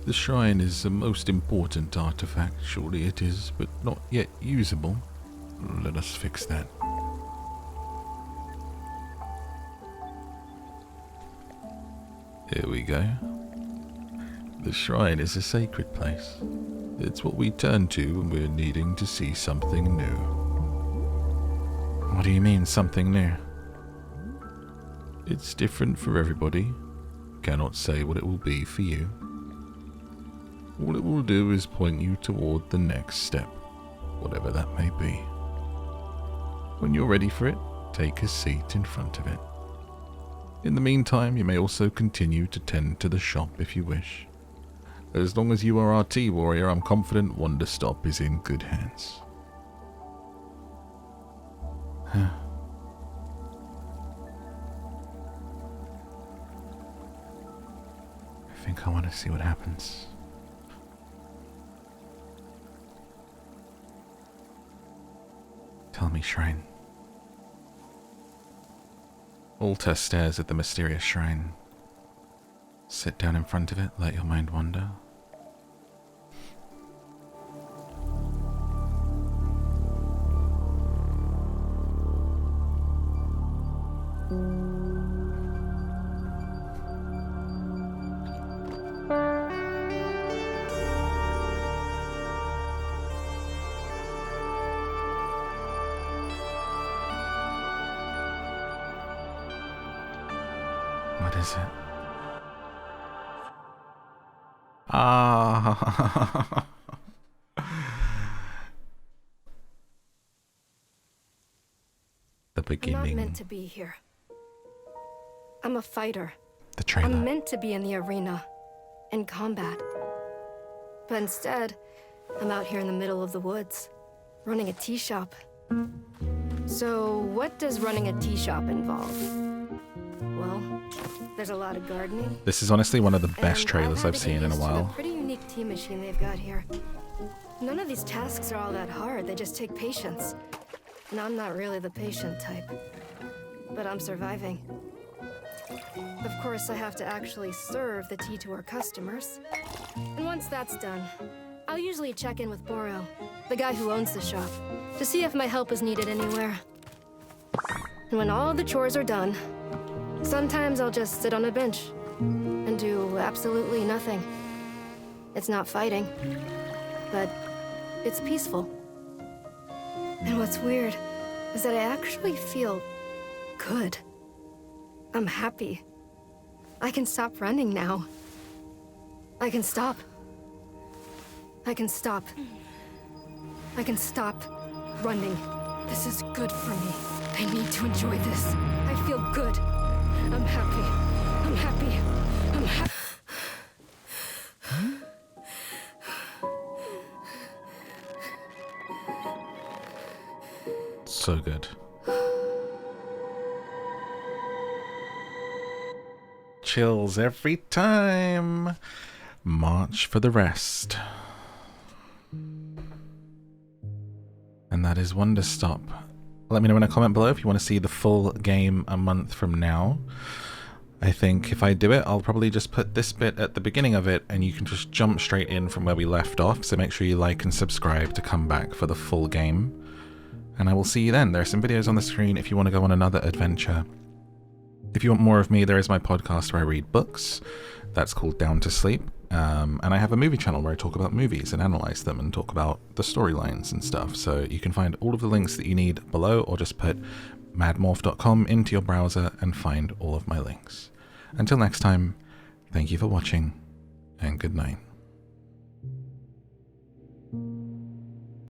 The shrine is a most important artifact, surely it is, but not yet usable. Let us fix that. Here we go. The shrine is a sacred place. It's what we turn to when we're needing to see something new. What do you mean, something new? It's different for everybody. Cannot say what it will be for you. All it will do is point you toward the next step, whatever that may be. When you're ready for it, take a seat in front of it. In the meantime, you may also continue to tend to the shop if you wish. As long as you are our tea warrior, I'm confident Wanderstop is in good hands. I think I want to see what happens. Tell me, shrine. Alta stares at the mysterious shrine. Sit down in front of it, let your mind wander. What is it? Ah. The beginning. I'm not meant to be here. I'm a fighter. The trailer. I'm meant to be in the arena, in combat. But instead, I'm out here in the middle of the woods, running a tea shop. So, what does running a tea shop involve? Well, there's a lot of gardening. This is honestly one of the best And trailers I've I've seen in a while. A pretty unique tea machine they've got here. None of these tasks are all that hard, they just take patience. And I'm not really the patient type. But I'm surviving. Of course, I have to actually serve the tea to our customers. And once that's done, I'll usually check in with Boro, the guy who owns the shop, to see if my help is needed anywhere. And when all the chores are done, sometimes I'll just sit on a bench and do absolutely nothing. It's not fighting, but it's peaceful. And what's weird is that I actually feel good. I'm happy. I can stop running now. I can stop. I can stop. I can stop running. This is good for me. I need to enjoy this. I feel good. I'm happy. I'm happy. I'm happy. So good. Chills every time. March for the rest. And that is Wanderstop. Let me know in a comment below if you want to see the full game a month from now. I think if I do it, I'll probably just put this bit at the beginning of it and you can just jump straight in from where we left off. So make sure you like and subscribe to come back for the full game. And I will see you then. There are some videos on the screen if you want to go on another adventure. If you want more of me, there is my podcast where I read books. That's called Down to Sleep. And I have a movie channel where I talk about movies and analyze them and talk about the storylines and stuff. So you can find all of the links that you need below, or just put madmorph.com into your browser and find all of my links. Until next time, thank you for watching and good night.